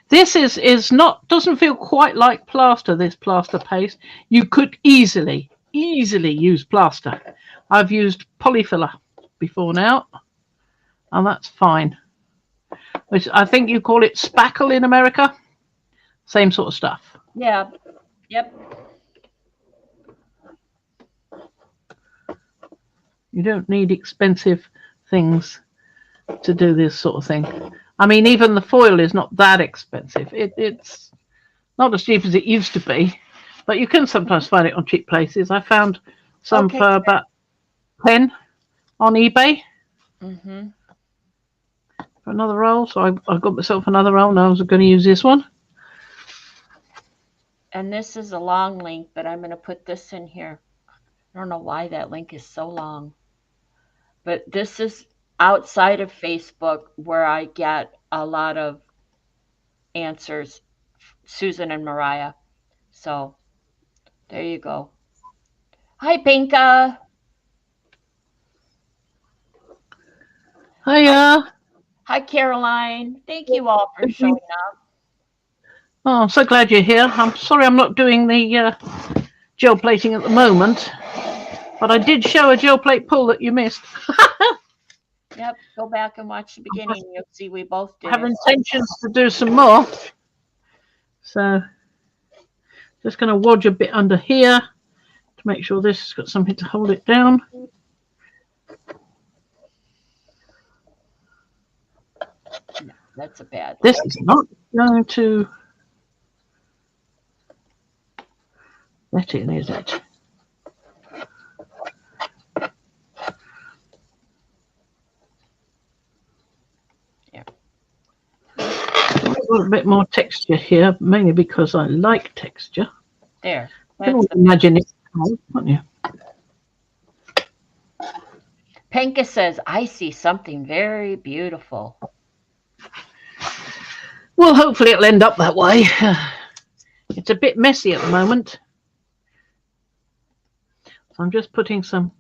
This is not, doesn't feel quite like plaster, this plaster paste. You could easily use plaster. I've used polyfiller before now, and that's fine. Which I think you call it spackle in America. Same sort of stuff. Yeah. Yep. You don't need expensive things to do this sort of thing. I mean, even the foil is not that expensive. It's not as cheap as it used to be, but you can sometimes find it on cheap places. I found some for about 10 on eBay for another roll. So I got myself another roll. Now I was going to use this one. And this is a long link, but I'm going to put this in here. I don't know why that link is so long. But this is outside of Facebook where I get a lot of answers, Susan and Mariah. So there you go. Hi, Pinka. Hiya. Hi, Caroline. Thank you all for showing up. Oh, I'm so glad you're here. I'm sorry I'm not doing the gel plating at the moment, but I did show a gel plate pull that you missed. Yep, go back and watch the beginning. You'll see we both did. I have intentions to do some more. So just going to wodge a bit under here to make sure this has got something to hold it down. No, that's a bad. This is not going to let in, is it? Yeah. I've got a bit more texture here, mainly because I like texture. There. You can imagine it, can't you? Penka says, I see something very beautiful. Well, hopefully it'll end up that way. It's a bit messy at the moment. So I'm just putting some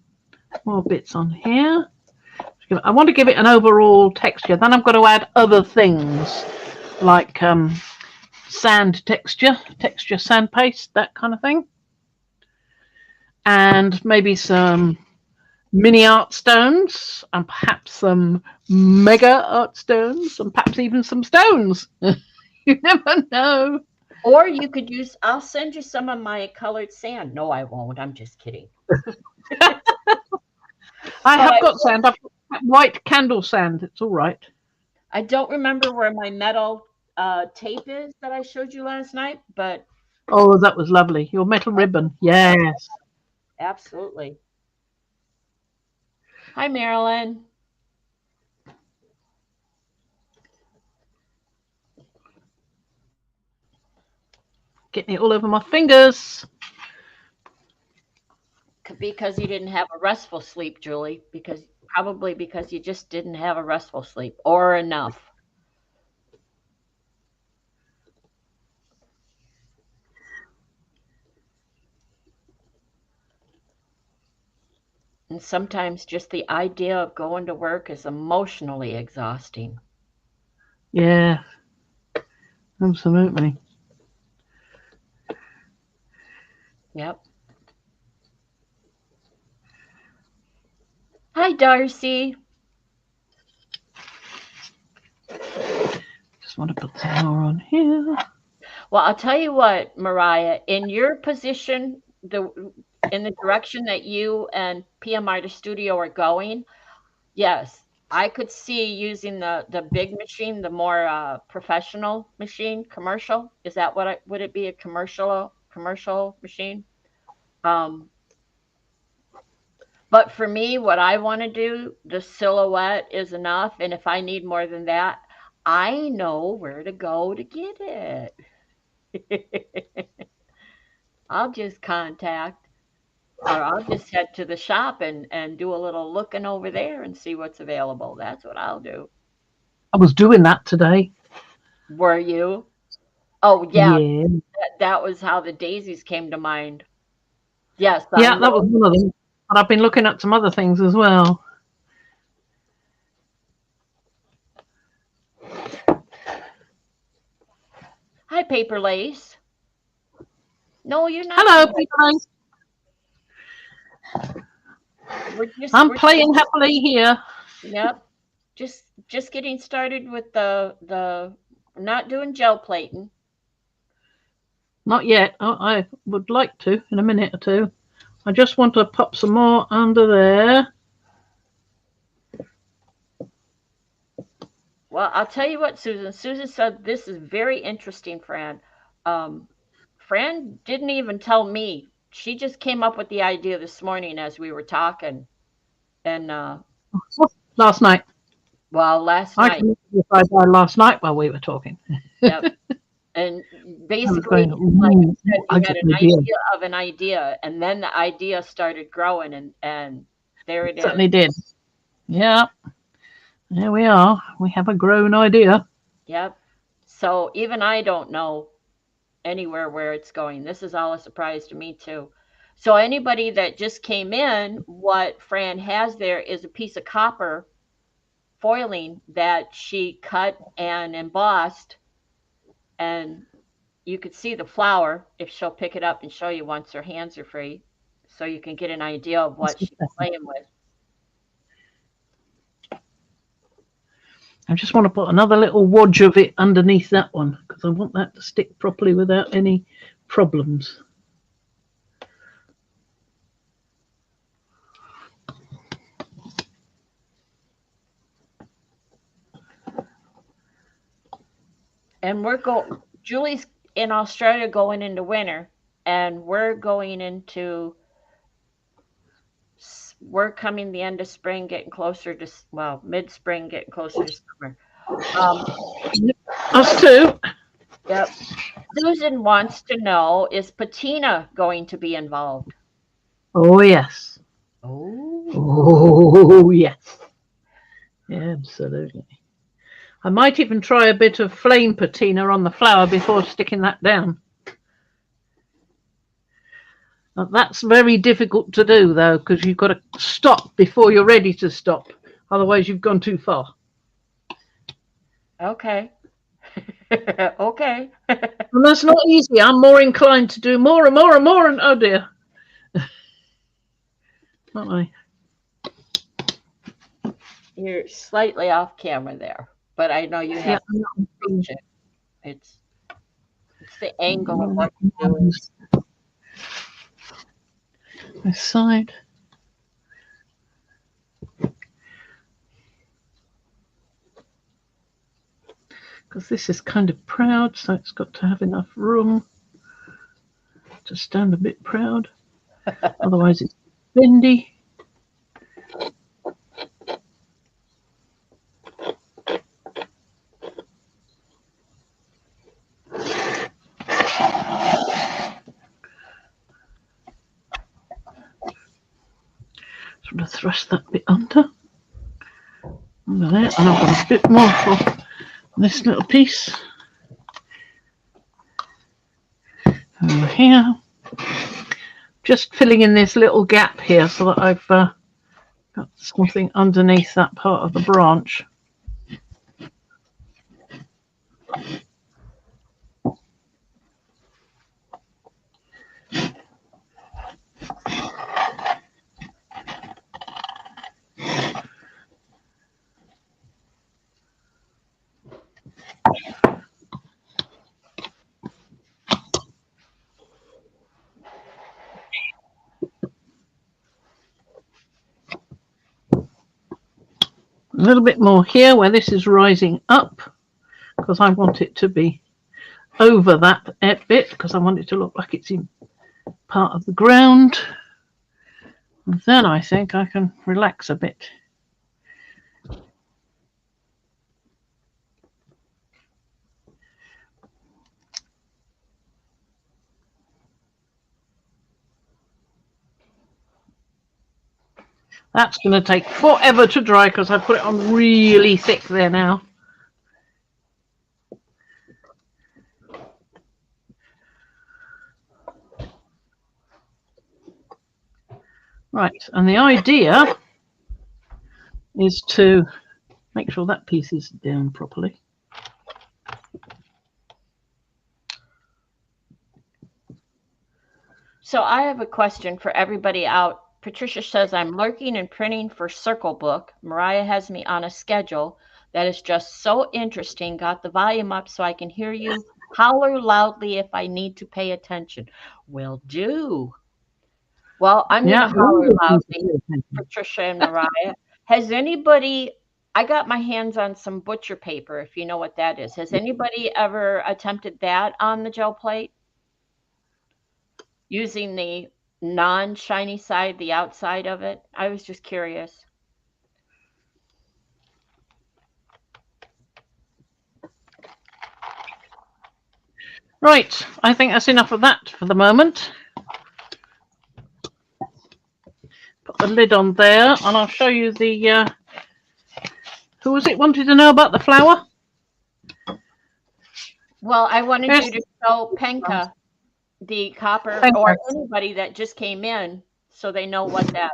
more bits on here. I want to give it an overall texture. Then I've got to add other things like sand texture sand paste, that kind of thing. And maybe some mini art stones and perhaps some mega art stones and perhaps even some stones. You never know. Or you could use, I'll send you some of my colored sand. No, I won't. I'm just kidding. I have got sand. I've got white candle sand. It's all right. I don't remember where my metal tape is that I showed you last night, but. Oh, that was lovely. Your metal ribbon. Yes. Absolutely. Hi, Marilyn. Getting it all over my fingers. Because you didn't have a restful sleep, Julie. Probably because you just didn't have a restful sleep or enough. And sometimes just the idea of going to work is emotionally exhausting. Yeah, absolutely. Yep. Hi, Darcy. Just want to put some more on here. Well, I'll tell you what, Mariah, in your position, in the direction that you and PM Artist Studio are going, yes, I could see using the big machine, the more professional machine, commercial. Is that would it be a commercial machine? But for me, what I want to do, the silhouette is enough. And if I need more than that, I know where to go to get it. I'll just contact, or I'll just head to the shop and do a little looking over there and see what's available. That's what I'll do. I was doing that today. Were you? Oh, yeah. Yeah. That was how the daisies came to mind. Yes, Yeah, on that was those. one of them. But I've been looking at some other things as well. Hi, Paper Lace. No, you're not Hello, too people. late. I'm playing happily here. Yep. Just getting started with the not doing gel plating. Not yet. Oh, I would like to in a minute or two. I just want to pop some more under there. Well, I'll tell you what, Susan. Susan said this is very interesting, Fran. Fran didn't even tell me. She just came up with the idea this morning as we were talking. And Last night. well, last I night. can if I died last night while we were talking. Yep. And I was basically, going, like ooh, you said, I you had got an an idea. idea of an idea, and then the idea started growing, and there it is. Certainly did. Yeah. There we are. We have a grown idea. Yep. So even I don't know anywhere where it's going. This is all a surprise to me too. So anybody that just came in, what Fran has there is a piece of copper foiling that she cut and embossed, and you could see the flower if she'll pick it up and show you once her hands are free, so you can get an idea of what she's playing with. I just want to put another little wodge of it underneath that one because I want that to stick properly without any problems. And Julie's in Australia going into winter, and we're coming the end of spring, getting closer to, well, mid-spring, getting closer to summer. Us too. Yep. Susan wants to know, is patina going to be involved? Oh, yes. Oh. Oh, yes. Yeah, absolutely. I might even try a bit of flame patina on the flower before sticking that down. That's very difficult to do, though, because you've got to stop before you're ready to stop. Otherwise, you've gone too far. Okay. Okay. And that's not easy. I'm more inclined to do more and more and more. And oh dear. Aren't I? You're slightly off camera there, but I know you have to approach it. It's the angle of what you're doing. This side. Because this is kind of proud, so it's got to have enough room to stand a bit proud. Otherwise, it's bendy. Sort of thrust that bit under there, and I've got a bit more for this little piece over here. Just filling in this little gap here so that I've got something underneath that part of the branch. A little bit more here where this is rising up because I want it to be over that bit because I want it to look like it's in part of the ground. And then I think I can relax a bit. That's going to take forever to dry because I put it on really thick there now. Right, and the idea is to make sure that piece is down properly. So I have a question for everybody out. Patricia says, I'm lurking and printing for Circle Book. Mariah has me on a schedule that is just so interesting. Got the volume up so I can hear you. Holler loudly if I need to pay attention. Will do. Well, I'm going to holler loudly, Patricia and Mariah. Has anybody, I got my hands on some butcher paper, if you know what that is. Has anybody ever attempted that on the gel plate? Using the non-shiny side, the outside of it? I was just curious. Right, I think that's enough of that for the moment. Put the lid on there, and I'll show you the... who was it wanted to know about the flower? Well, I wanted you to show Penka the copper, or anybody that just came in, so they know what that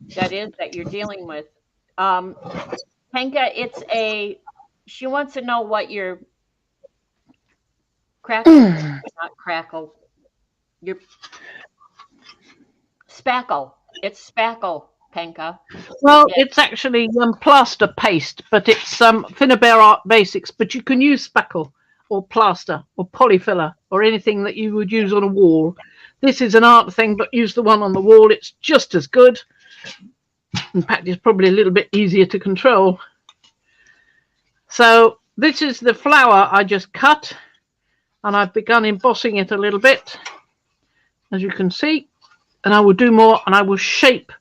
is that you're dealing with. Penka, she wants to know what your not crackle, your spackle. It's spackle, Penka. Well, it's actually plaster paste, but it's Finnabair Art Basics, but you can use spackle or plaster or polyfiller or anything that you would use on a wall. This is an art thing, but use the one on the wall. It's just as good. In fact, it's probably a little bit easier to control. So this is the flower I just cut, and I've begun embossing it a little bit, as you can see. And I will do more, and I will shape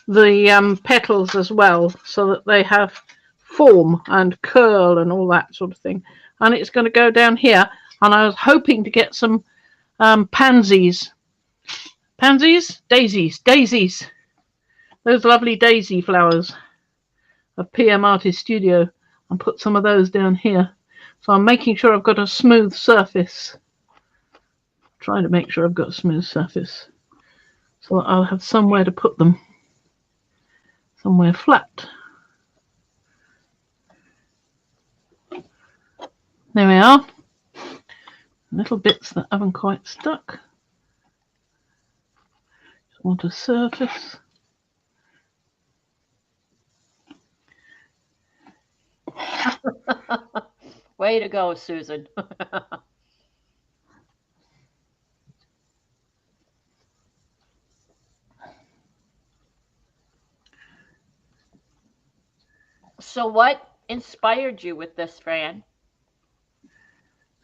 the petals as well so that they have form and curl and all that sort of thing. And it's going to go down here, and I was hoping to get some daisies, those lovely daisy flowers of PM Artist Studio, and put some of those down here. So I'm making sure I've got a smooth surface. Trying to make sure I've got a smooth surface so that I'll have somewhere to put them, somewhere flat. There we are. Little bits that haven't quite stuck. Just want a surface. Way to go, Susan. So what inspired you with this, Fran?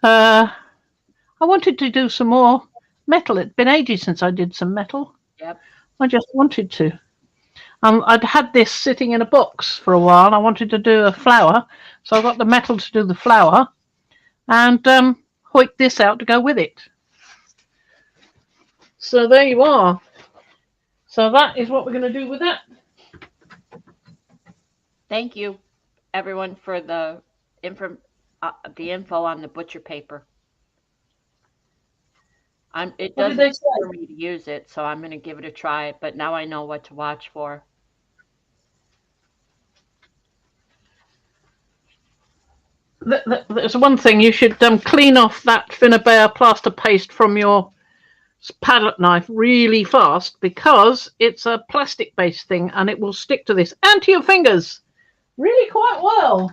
I wanted to do some more metal. It'd been ages since I did some metal. Yep. I just wanted to. I'd had this sitting in a box for a while, and I wanted to do a flower, so I got the metal to do the flower, and hoiked this out to go with it. So there you are. So that is what we're going to do with that. Thank you, everyone, for the info on the butcher paper. It doesn't for me to use it, so I'm going to give it a try. But now I know what to watch for. There's one thing, you should clean off that Finnabair plaster paste from your palette knife really fast, because it's a plastic based thing and it will stick to this and to your fingers really quite well.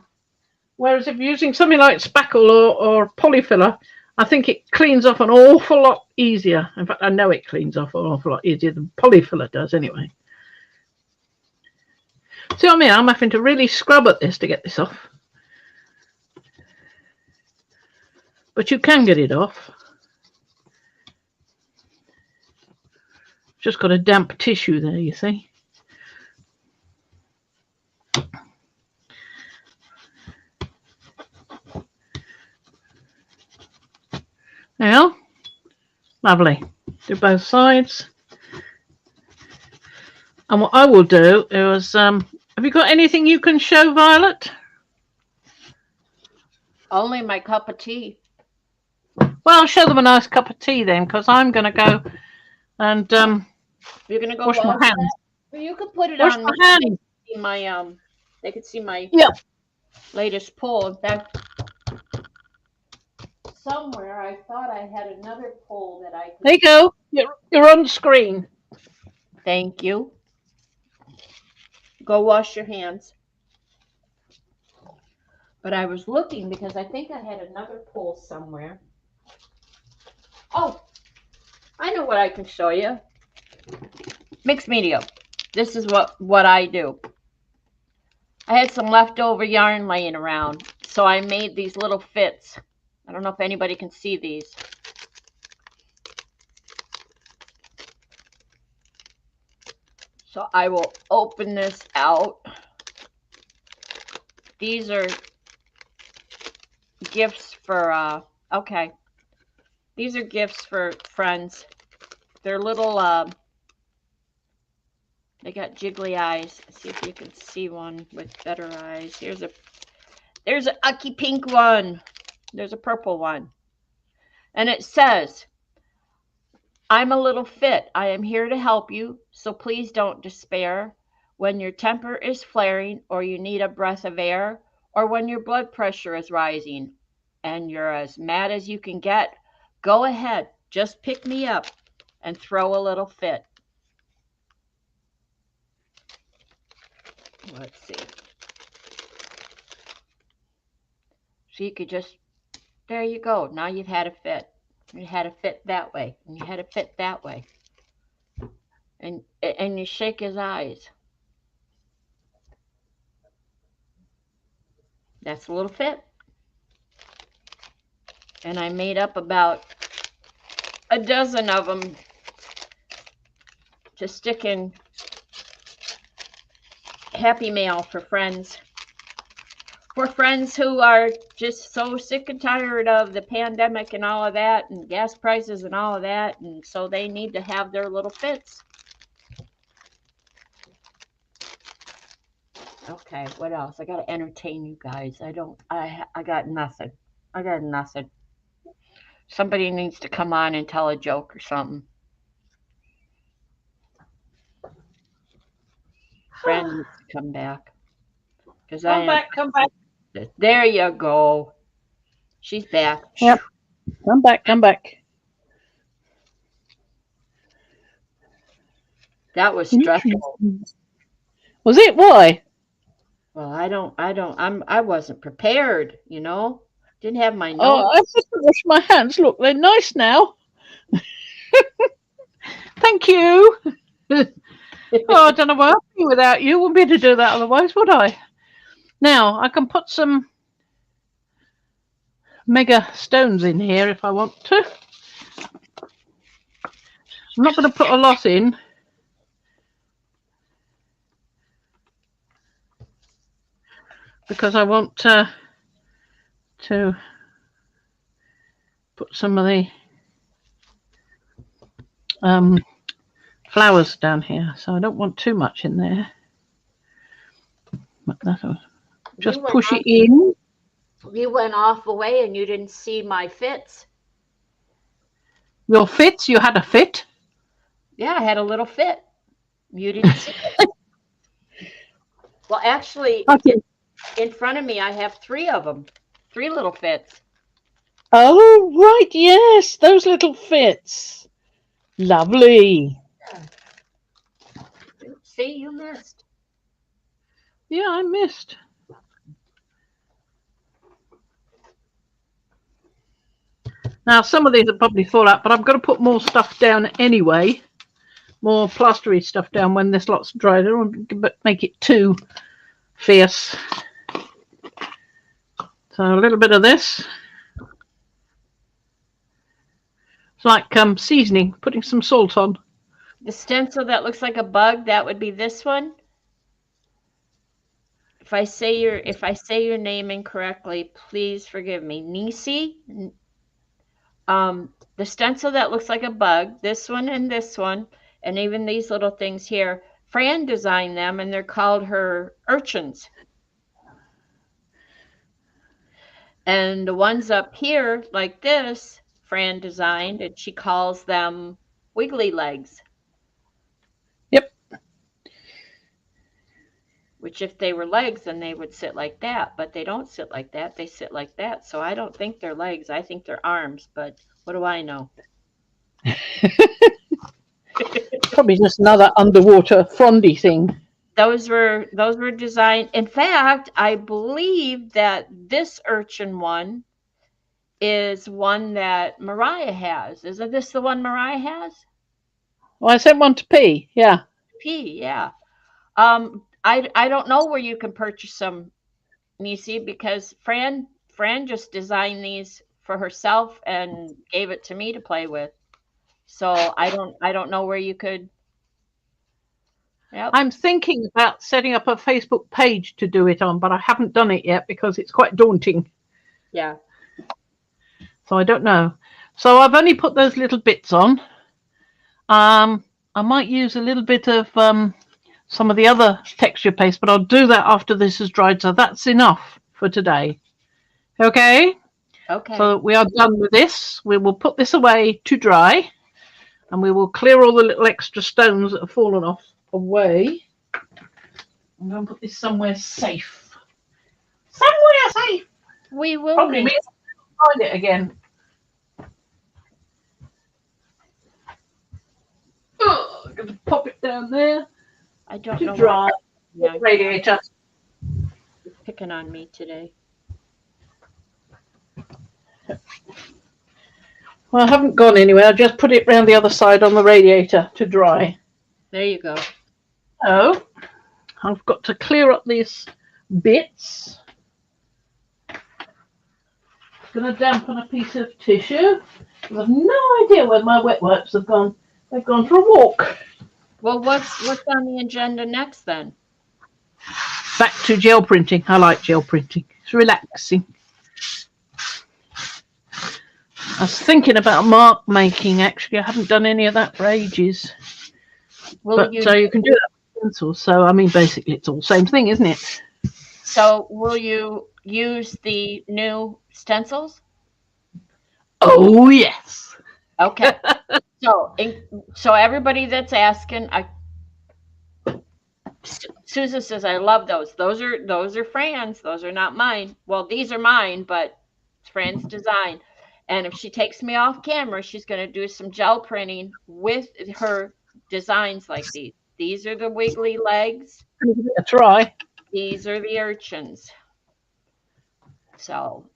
Whereas if you're using something like spackle or polyfiller, I think it cleans off an awful lot easier. In fact, I know it cleans off an awful lot easier than polyfiller does anyway. See what I mean? I'm having to really scrub at this to get this off. But you can get it off. Just got a damp tissue there, you see. Now, lovely. Do both sides. And what I will do is, have you got anything you can show, Violet? Only my cup of tea. Well, I'll show them a nice cup of tea then, because I'm going to go and You're gonna go Wash my wash hands. that? Or you could put it Wash on me. my hands. See my they could see my Yeah. latest poll. In fact, somewhere I thought I had another poll that I There could. you go. You're on screen. Thank you. Go wash your hands. But I was looking because I think I had another poll somewhere. Oh, I know what I can show you. Mixed media. This is what I do. I had some leftover yarn laying around, so I made these little fits. I don't know if anybody can see these. So I will open this out. These are gifts for, okay. These are gifts for friends. They're little, they got jiggly eyes. Let's see if you can see one with better eyes. There's an Ucky pink one. There's a purple one. And it says, I'm a little fit. I am here to help you, so please don't despair. When your temper is flaring, or you need a breath of air, or when your blood pressure is rising and you're as mad as you can get, go ahead, just pick me up and throw a little fit. Let's see. So you could just, there you go. Now you've had a fit. You had a fit that way, and you had a fit that way. And you shake his eyes. That's a little fit. And I made up about a dozen of them to stick in Happy Mail for friends. For friends who are just so sick and tired of the pandemic and all of that, and gas prices and all of that, and so they need to have their little fits. Okay, what else? I gotta entertain you guys. I got nothing. I got nothing. Somebody needs to come on and tell a joke or something. Friend needs to come back. Because I am. Come back. There you go. She's back. Yep. Come back. That was stressful. Was it? Why? Well, I wasn't prepared, you know? Didn't have my Oh, notes. I have to wash my hands. Look, they're nice now. Thank you. Oh, I don't know what I'd be without you. Wouldn't be able to do that otherwise, would I? Now, I can put some mega stones in here if I want to. I'm not going to put a lot in. Because I want to put some of the flowers down here, so I don't want too much in there. But that'll just push it in. You went off away and you didn't see my fits. Your fits? You had a fit? Yeah, I had a little fit. You didn't see it. Well, actually, in front of me, I have 3 of them. 3 little fits. Oh, right, yes, those little fits. Lovely. See, you missed. Yeah, I missed. Now, some of these will probably fall out, but I'm going to put more stuff down anyway. More plastery stuff down when this lot's dried. I don't want to make it too fierce. So a little bit of this. It's like seasoning, putting some salt on. The stencil that looks like a bug, that would be this one. If I say your name incorrectly, please forgive me. Nisi. The stencil that looks like a bug, this one, and even these little things here. Fran designed them, and they're called her urchins. And the ones up here, like this, Fran designed, and she calls them wiggly legs. which if they were legs, then they would sit like that, but they don't sit like that. They sit like that. So I don't think they're legs. I think they're arms, but what do I know? Probably just another underwater frondy thing. Those were designed. In fact, I believe that this urchin one is one that Mariah has. Isn't this the one Mariah has? Well, I sent one to P. Yeah. P, yeah. I don't know where you can purchase them, Nisi, because Fran just designed these for herself and gave it to me to play with. So I don't know where you could. Yep. I'm thinking about setting up a Facebook page to do it on, but I haven't done it yet because it's quite daunting. Yeah. So I don't know. So I've only put those little bits on. I might use a little bit of some of the other texture paste, but I'll do that after this is dried. So that's enough for today. Okay? Okay. So we are done with this. We will put this away to dry, and we will clear all the little extra stones that have fallen off away. I'm going to put this somewhere safe. Somewhere safe. We will Probably need to find it again. Oh, I'm going to pop it down there. I don't to know. Dry. Yeah, Radiator. you're picking on me today. Well, I haven't gone anywhere. I just put it round the other side on the radiator to dry. There you go. Oh, I've got to clear up these bits. I'm going to dampen a piece of tissue. I have no idea where my wet wipes have gone. They've gone for a walk. Well, what's on the agenda next then? Back to gel printing. I like gel printing. It's relaxing. I was thinking about mark making, actually. I haven't done any of that for ages. So you can do that with pencils. So, I mean, basically, it's all the same thing, isn't it? So will you use the new stencils? Oh, yes. Okay. So everybody that's asking, Susan says, I love those. Those are Fran's. Those are not mine. Well, these are mine, but it's Fran's design. And if she takes me off camera, she's going to do some gel printing with her designs like these. These are the wiggly legs. That's right. These are the urchins. So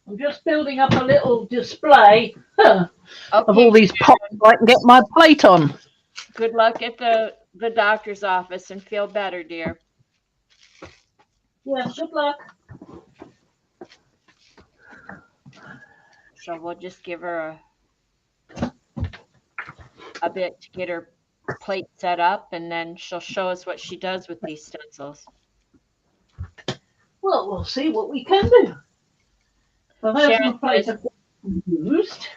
I'm just building up a little display of okay, all these pots so I can get my plate on. Good luck at the doctor's office and feel better, dear. Yeah, good luck. So we'll just give her a bit to get her plate set up, and then she'll show us what she does with these stencils. Well, we'll see what we can do. So there's Sharon my plate I've used.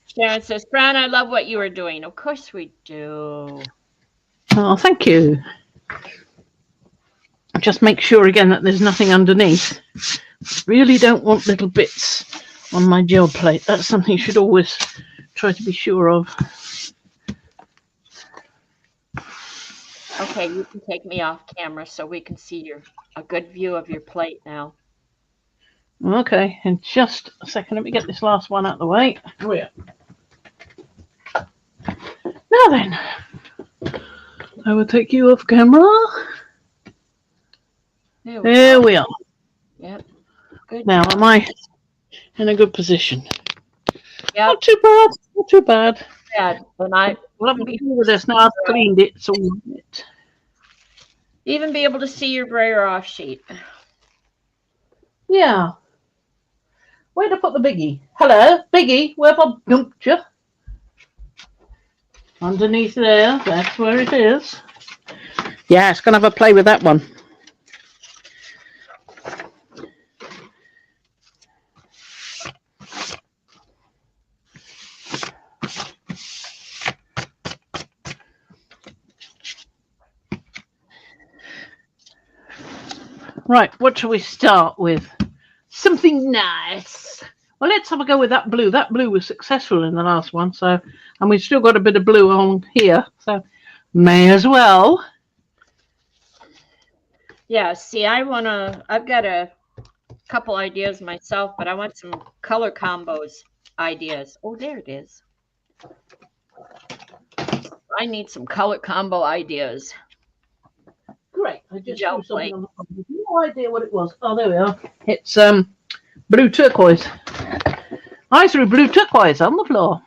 Sharon says, Fran, I love what you are doing. Of course we do. Oh, thank you. Just make sure again that there's nothing underneath. Really don't want little bits on my gel plate. That's something you should always try to be sure of. Okay, you can take me off camera so we can see a good view of your plate now. Okay, in just a second, let me get this last one out of the way. Oh, yeah. Now then, I will take you off camera. There we are. Yep. Good. Now, am I in a good position? Yeah. Not too bad. Not too bad. Yeah. And I will have to deal with this now. I've cleaned it. So even be able to see your brayer off sheet. Yeah. Where to put the biggie? Hello, biggie. Where have I dumped you? Underneath there. That's where it is. Yeah, it's going to have a play with that one. Right, what shall we start with? Something nice. Well, let's have a go with that blue. That blue was successful in the last one, so, and we've still got a bit of blue on here, so may as well. Yeah, see, I've got a couple ideas myself, but I want some color combos ideas. Oh, there it is. I need some color combo ideas. Great. I just Gel threw something plate. on the phone. No idea what it was. Oh, there we are. It's blue turquoise. I threw blue turquoise on the floor.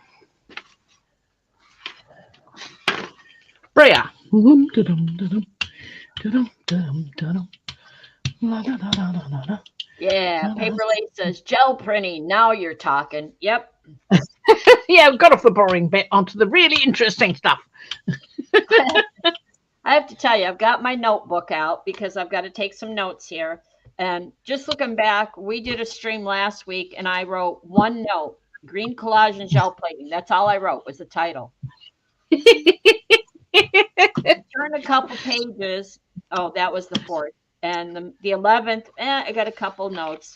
Bria. Yeah, Paper Lady says gel printing. Now you're talking. Yep. Yeah, we got off the boring bit onto the really interesting stuff. I have to tell you, I've got my notebook out because I've got to take some notes here. And just looking back, we did a stream last week and I wrote one note, green collage and gel plating. That's all I wrote was the title. Turn a couple pages. Oh, that was the 4th. And the 11th, I got a couple notes.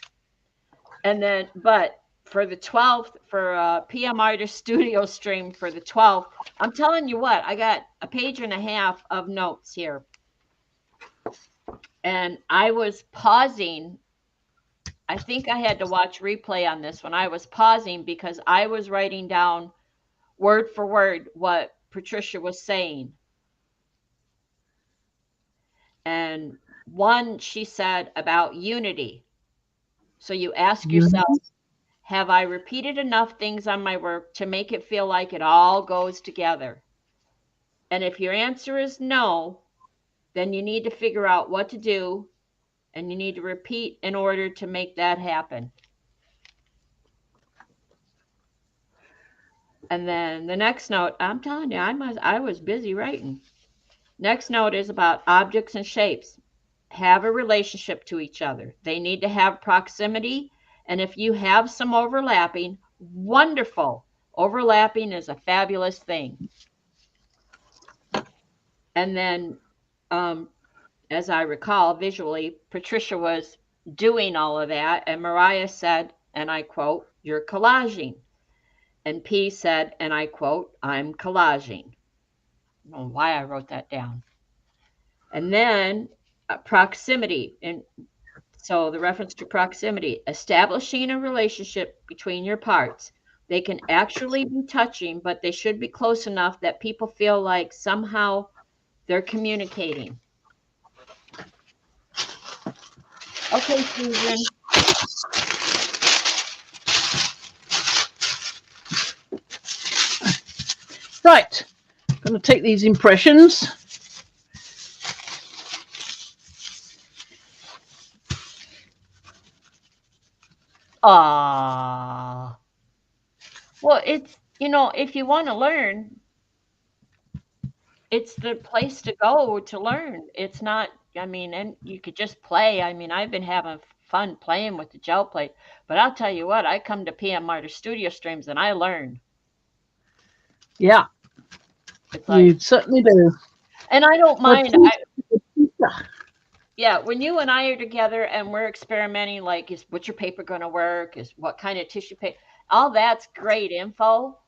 And then, but for the 12th, for PM Artist Studio stream for the 12th, I'm telling you what, I got a page and a half of notes here. And I was pausing. I think I had to watch replay on this one. I was pausing because I was writing down word for word what Patricia was saying. And one, she said about unity. So you ask yourself, have I repeated enough things on my work to make it feel like it all goes together? And if your answer is no, then you need to figure out what to do and you need to repeat in order to make that happen. And then the next note, I'm telling you, I was busy writing. Next note is about objects and shapes. Have a relationship to each other. They need to have proximity. And if you have some overlapping, wonderful. Overlapping is a fabulous thing. And then, as I recall visually, Patricia was doing all of that. And Mariah said, and I quote, "You're collaging." And P said, and I quote, "I'm collaging." I don't know why I wrote that down. And then proximity. And so the reference to proximity, establishing a relationship between your parts. They can actually be touching, but they should be close enough that people feel like somehow they're communicating. Okay, Susan. Right. I'm going to take these impressions. Well, it's, if you want to learn, it's the place to go to learn. It's not, and you could just play. I've been having fun playing with the gel plate, but I'll tell you what, I come to PM Artist Studio streams and I learn. Yeah. It's like, you certainly do. And I don't mind. Yeah, when you and I are together and we're experimenting, like, is what's your paper going to work? Is what kind of tissue paper? All that's great info.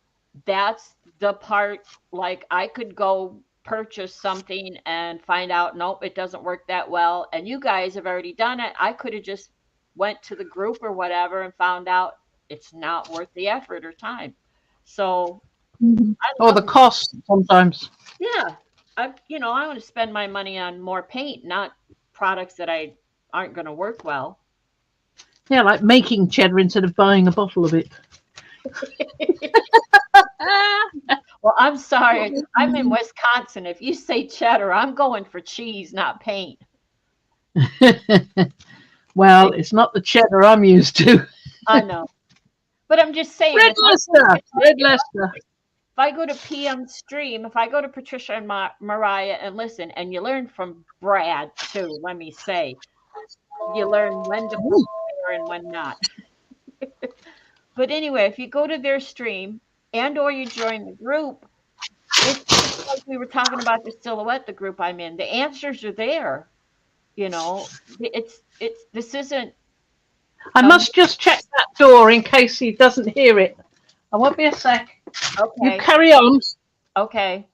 That's the part, like, I could go purchase something and find out, nope, it doesn't work that well. And you guys have already done it. I could have just went to the group or whatever and found out it's not worth the effort or time. So, or the cost sometimes. Yeah, I want to spend my money on more paint, not products that aren't going to work well. Yeah, like making cheddar instead of buying a bottle of it. Well, I'm sorry. I'm in Wisconsin. If you say cheddar, I'm going for cheese, not paint. Well, it's not the cheddar I'm used to. I know. But I'm just saying. Red Leicester. Red Leicester. If I go to PM stream, if I go to Patricia and Mariah and listen, and you learn from Brad too, let me say, you learn when to prepare and when not. But anyway, if you go to their stream and or you join the group, it's like we were talking about the silhouette, the group I'm in. The answers are there. This isn't. I must just check that door in case he doesn't hear it. I won't be a sec. Okay. You carry on. Okay.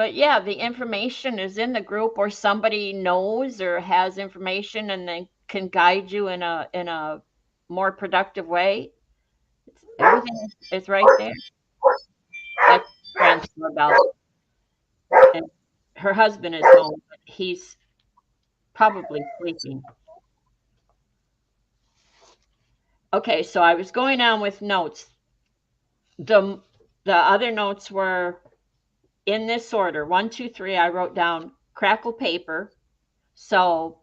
But yeah, the information is in the group, or somebody knows or has information and then can guide you in a more productive way. Everything is right there. That's Fran's doorbell. And her husband is home, but he's probably sleeping. Okay, so I was going on with notes. The other notes were in this order. 1, 2, 3. I wrote down crackle paper. So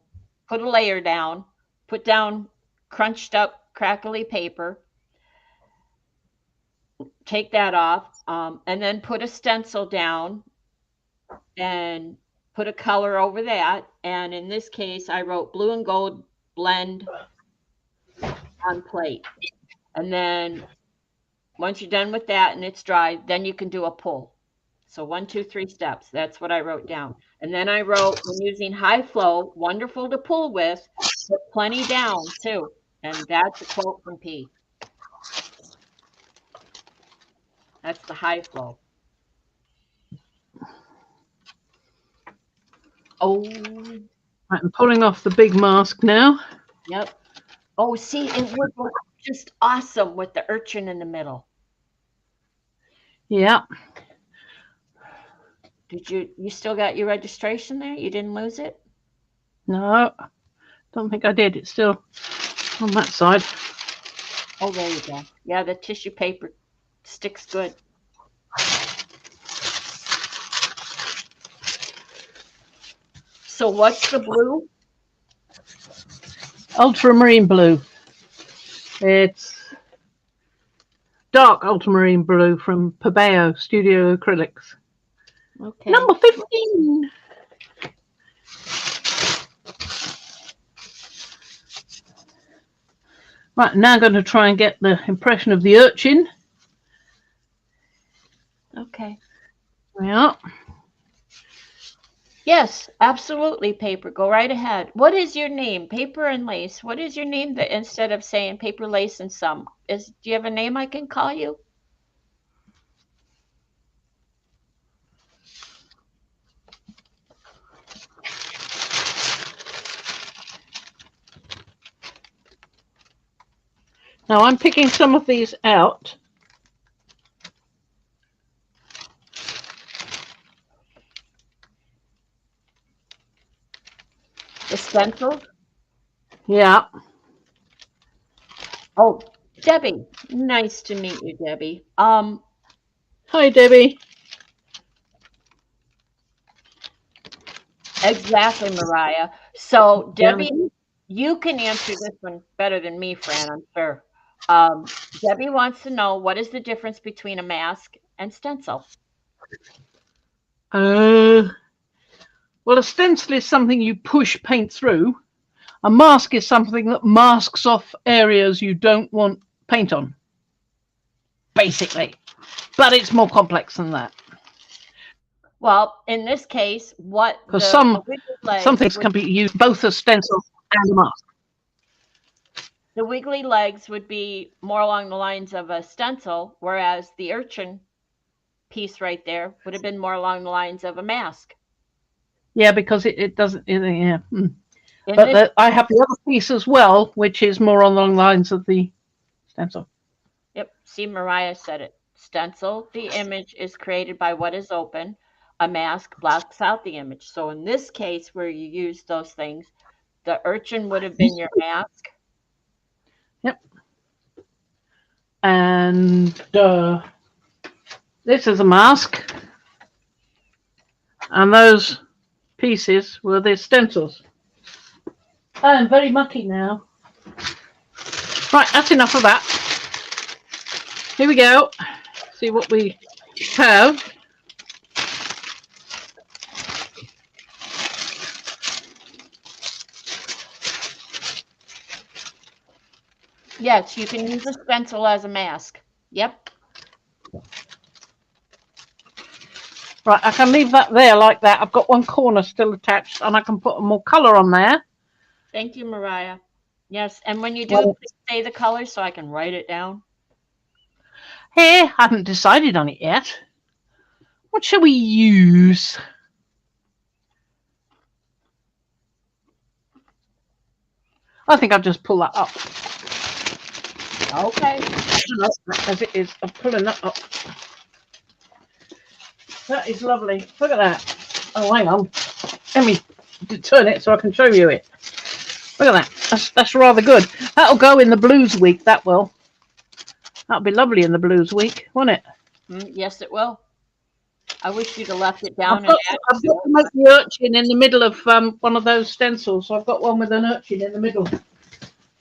put a layer down, put down crunched up crackly paper, take that off, and then put a stencil down and put a color over that. And in this case, I wrote blue and gold blend on plate. And then once you're done with that and it's dry, then you can do a pull. So 1, 2, 3 steps. That's what I wrote down. And then I wrote, when using high flow, wonderful to pull with, put plenty down too. And that's a quote from P. That's the high flow. Oh. I'm pulling off the big mask now. Yep. Oh, see, it would look just awesome with the urchin in the middle. Yeah. Did you still got your registration there? You didn't lose it? No, don't think I did. It's still on that side. Oh, there you go. Yeah, the tissue paper sticks good. So what's the blue? Ultramarine blue. It's dark ultramarine blue from Pabeo Studio Acrylics. Okay. Number 15. Right, now I'm going to try and get the impression of the urchin. Okay. Yeah. Yes, absolutely, Paper. Go right ahead. What is your name? Paper and Lace. What is your name that instead of saying Paper, Lace, and Some? Do you have a name I can call you? Now I'm picking some of these out. The stencil? Yeah. Oh, Debbie. Nice to meet you, Debbie. Hi, Debbie. Exactly, Mariah. So, Debbie, you can answer this one better than me, Fran, I'm sure. Debbie wants to know, what is the difference between a mask and stencil? Well, a stencil is something you push paint through. A mask is something that masks off areas you don't want paint on, basically. But it's more complex than that. Well, in this case, what Because the some things can be used both as stencil and a mask. The wiggly legs would be more along the lines of a stencil, whereas the urchin piece right there would have been more along the lines of a mask. Yeah, because it doesn't. Yeah. But I have the other piece as well, which is more along the lines of the stencil. Yep. See, Mariah said it. Stencil, the image is created by what is open. A mask blocks out the image. So in this case, where you use those things, the urchin would have been your mask. Yep. And this is a mask. And those pieces were the stencils. I'm very mucky now. Right, that's enough of that. Here we go. See what we have. Yes, you can use a stencil as a mask. Yep. Right, I can leave that there like that. I've got one corner still attached and I can put more colour on there. Thank you, Mariah. Yes, and when you do, please say the color so I can write it down. Hey, I haven't decided on it yet. What shall we use? I think I'll just pull that up. Okay. As it is, I'm pulling that up. That is lovely. Look at that. Oh, hang on. Let me turn it so I can show you it. Look at that. That's rather good. That'll go in the Blues Week, that will. That'll be lovely in the Blues Week, won't it? Yes, it will. I wish you'd have left it down. I've got to make the urchin in the middle of one of those stencils. So I've got one with an urchin in the middle.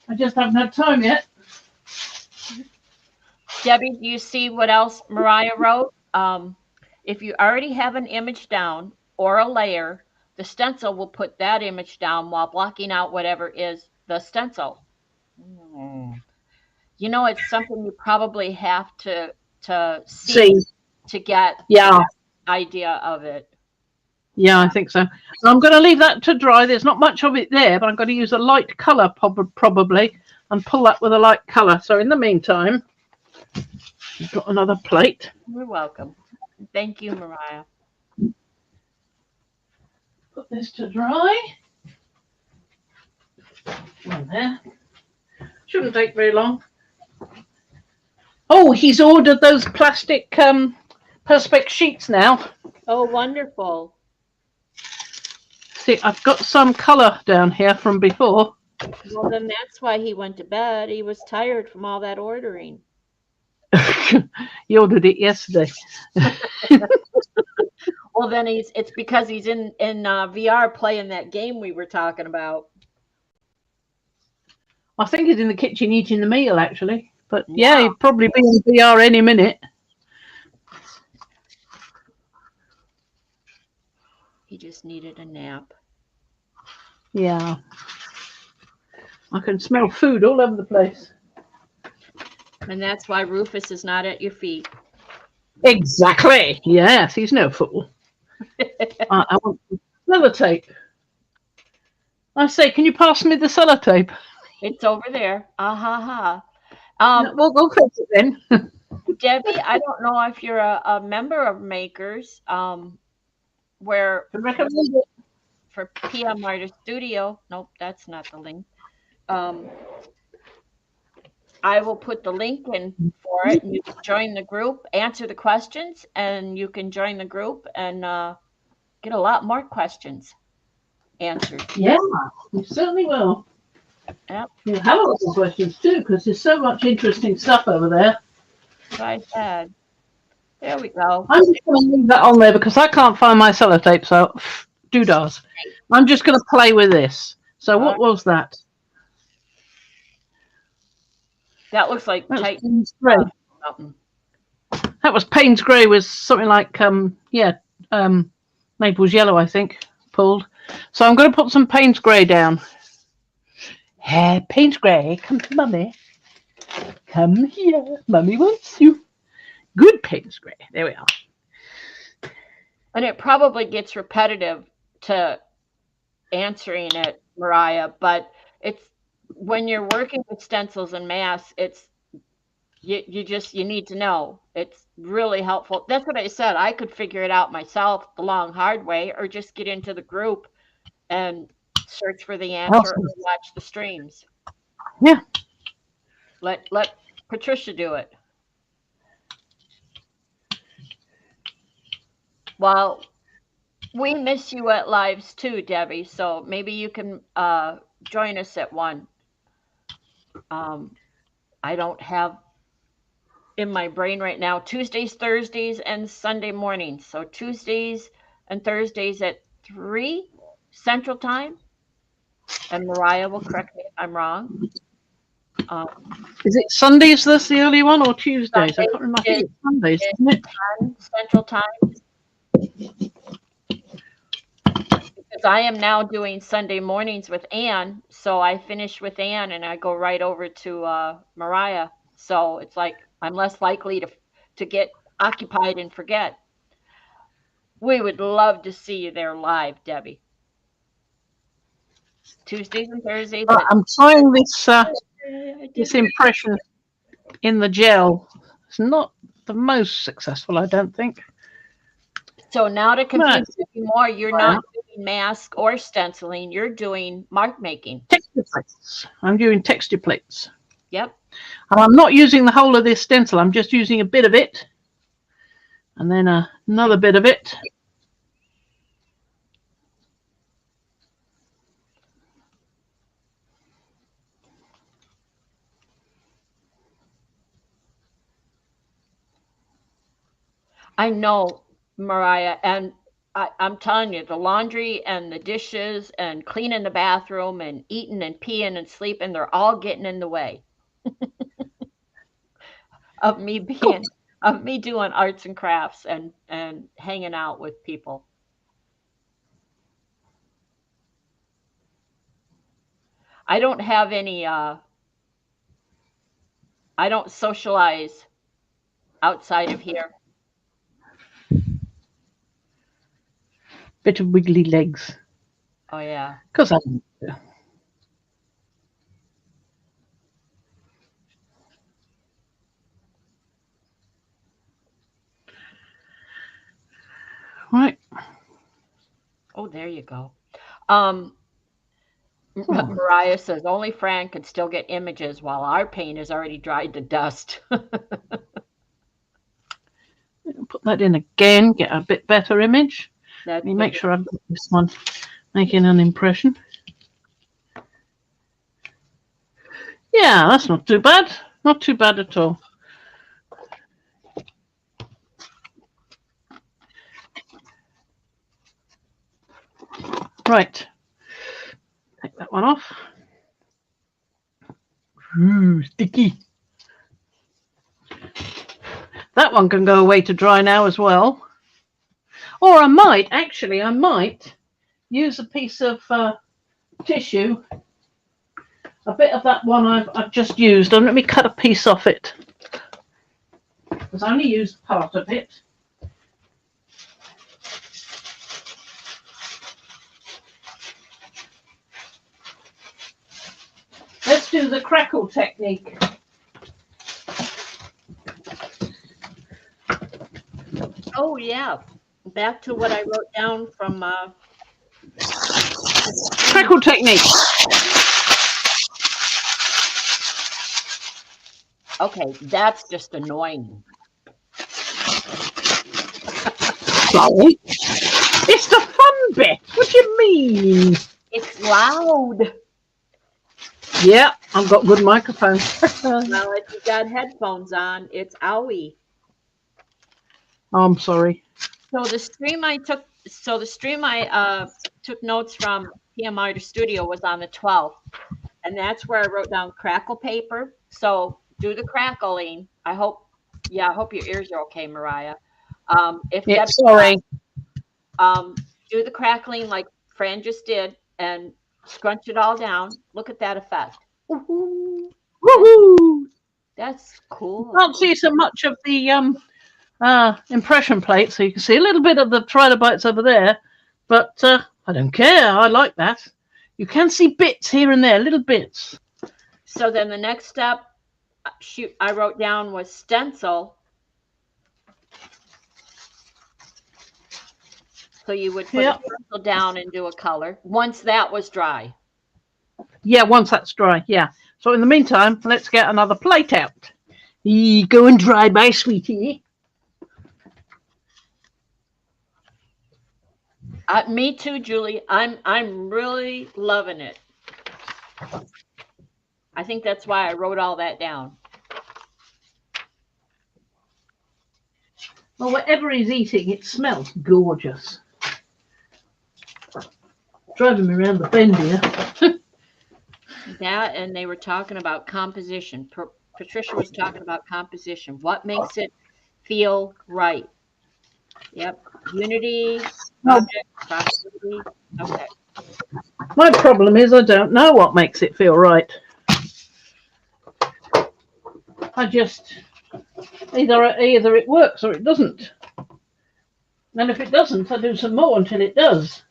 I just haven't had time yet. Debbie, do you see what else Mariah wrote? If you already have an image down or a layer, the stencil will put that image down while blocking out whatever is the stencil. You know, it's something you probably have to see to get the idea of it. Yeah, I think so. I'm going to leave that to dry. There's not much of it there, but I'm going to use a light colour probably and pull that with a light colour. So in the meantime, you've got another plate. You're welcome. Thank you, Mariah. Put this to dry. One there. Shouldn't take very long. Oh, he's ordered those plastic Perspex sheets now. Oh, wonderful. See, I've got some colour down here from before. Well, then that's why he went to bed. He was tired from all that ordering. He ordered it yesterday. Well, then it's because he's in VR playing that game we were talking about. I think he's in the kitchen eating the meal, actually. But yeah, he'd probably be in VR any minute. He just needed a nap. Yeah. I can smell food all over the place. And that's why Rufus is not at your feet. Exactly. Yes, he's no fool. I want sellotape. I say, can you pass me the sellotape? It's over there. Ha. We'll fix it then. Debbie, I don't know if you're a member of Makers, where for PM Artist Studio. Nope, that's not the link. I will put the link in for it, and you can join the group, answer the questions, and you can join the group and get a lot more questions answered. Yeah, you certainly will. Yep. You'll have a lot of questions too, because there's so much interesting stuff over there. That's what I said. There we go. I'm just going to leave that on there because I can't find my sellotape, so doodahs. I'm just going to play with this. So what was that? That looks like Payne's Grey. That was Payne's Grey with something like Naples Yellow, I think, pulled. So I'm going to put some Payne's Grey down. Hey, Payne's Grey, come to Mummy. Come here, Mummy wants you. Good Payne's Grey. There we are. And it probably gets repetitive to answering it, Mariah, but it's when you're working with stencils and masks, it's you need to know. It's really helpful. That's what I said. I could figure it out myself the long hard way, or just get into the group and search for the answer or watch the streams. Yeah. Let Patricia do it. Well, we miss you at lives too, Debbie. So maybe you can join us at one. I don't have in my brain right now Tuesdays, Thursdays, and Sunday mornings. So Tuesdays and Thursdays at 3 Central Time. And Mariah will correct me if I'm wrong. Is it Sundays that's the early one, or Tuesdays? I can't remember. I think it's Sundays, isn't it? Central Time. Because I am now doing Sunday mornings with Anne, so I finish with Anne and I go right over to Mariah. So it's like I'm less likely to get occupied and forget. We would love to see you there live, Debbie. Tuesdays and Thursdays. I'm trying this impression in the gel. It's not the most successful, I don't think. So now to confuse Right. you more, you're not doing mask or stenciling, you're doing mark making. Texture plates. I'm doing texture plates. Yep. And I'm not using the whole of this stencil. I'm just using a bit of it. And then another bit of it. I know, Mariah, and I'm telling you, the laundry and the dishes and cleaning the bathroom and eating and peeing and sleeping, they're all getting in the way of me Cool. being of me doing arts and crafts and hanging out with people. I don't have any I don't socialize outside of here. Bit of wiggly legs. Oh yeah. Because I. Right. Oh, there you go. Um Oh, Mariah says only Fran can still get images while our paint is already dried to dust. put that in again. Get a bit better image. Let That's me a make good. sure I've got this one making an impression. Yeah, that's not too bad. Not too bad at all. Right. Take that one off. Ooh, sticky. That one can go away to dry now as well. Or I might use a piece of tissue, a bit of that one I've just used, and let me cut a piece off it. Because I only used part of it. Let's do the crackle technique. Oh yeah. Back to what I wrote down from Crackle technique. okay, that's just annoying. Sorry. It's the fun bit. What do you mean? It's loud. Yeah, I've got good microphone. Well, if you got headphones on, it's owie. Oh, I'm sorry. So the stream I took notes from PM Artist Studio was on the 12th, and that's where I wrote down crackle paper. So do the crackling. I hope your ears are okay, Mariah. If Yeah, Debbie's sorry. do the crackling like Fran just did and scrunch it all down. Look at that effect. Woohoo! Woohoo! That's cool. Can't see so much of the impression plate, so you can see a little bit of the trilobites over there, but I don't care. I like that. You can see bits here and there, little bits. So then the next step, I wrote down was stencil. So you would put a stencil down and do a color once that was dry. Yeah, once that's dry, yeah. So in the meantime, let's get another plate out. Go and dry, my sweetie. Me too, Julie. I'm really loving it. I think that's why I wrote all that down. Well, whatever he's eating, it smells gorgeous. Driving me around the bend here. That, and they were talking about composition. Patricia was talking about composition. What makes it feel right? Yep. Unity, object, proximity. Okay. My problem is I don't know what makes it feel right. I just either it works or it doesn't. And if it doesn't, I do some more until it does.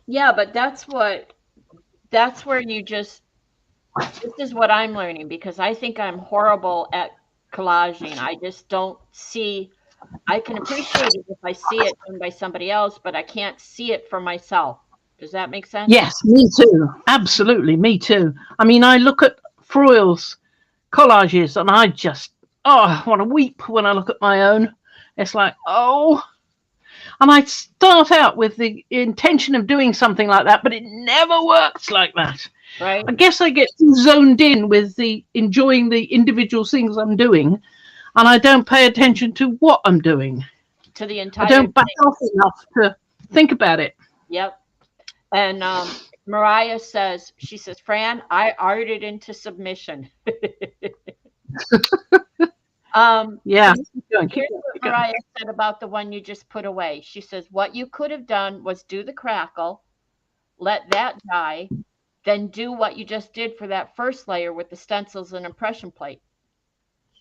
Yeah, but that's where you just, this is what I'm learning because I think I'm horrible at collaging. I just don't see. I can appreciate it if I see it done by somebody else, but I can't see it for myself. Does that make sense? Yes, me too. Absolutely, me too. I mean, I look at Freud's collages and I just, I want to weep when I look at my own. It's like, oh. And I start out with the intention of doing something like that, but it never works like that. Right. I guess I get zoned in with the enjoying the individual things I'm doing, and I don't pay attention to what I'm doing. To the entire I don't back thing. off enough to think about it. Yep. And Mariah says, she says, Fran, I arted into submission. Yeah. Here's what Mariah said about the one you just put away. She says, what you could have done was do the crackle, let that dry, then do what you just did for that first layer with the stencils and impression plate.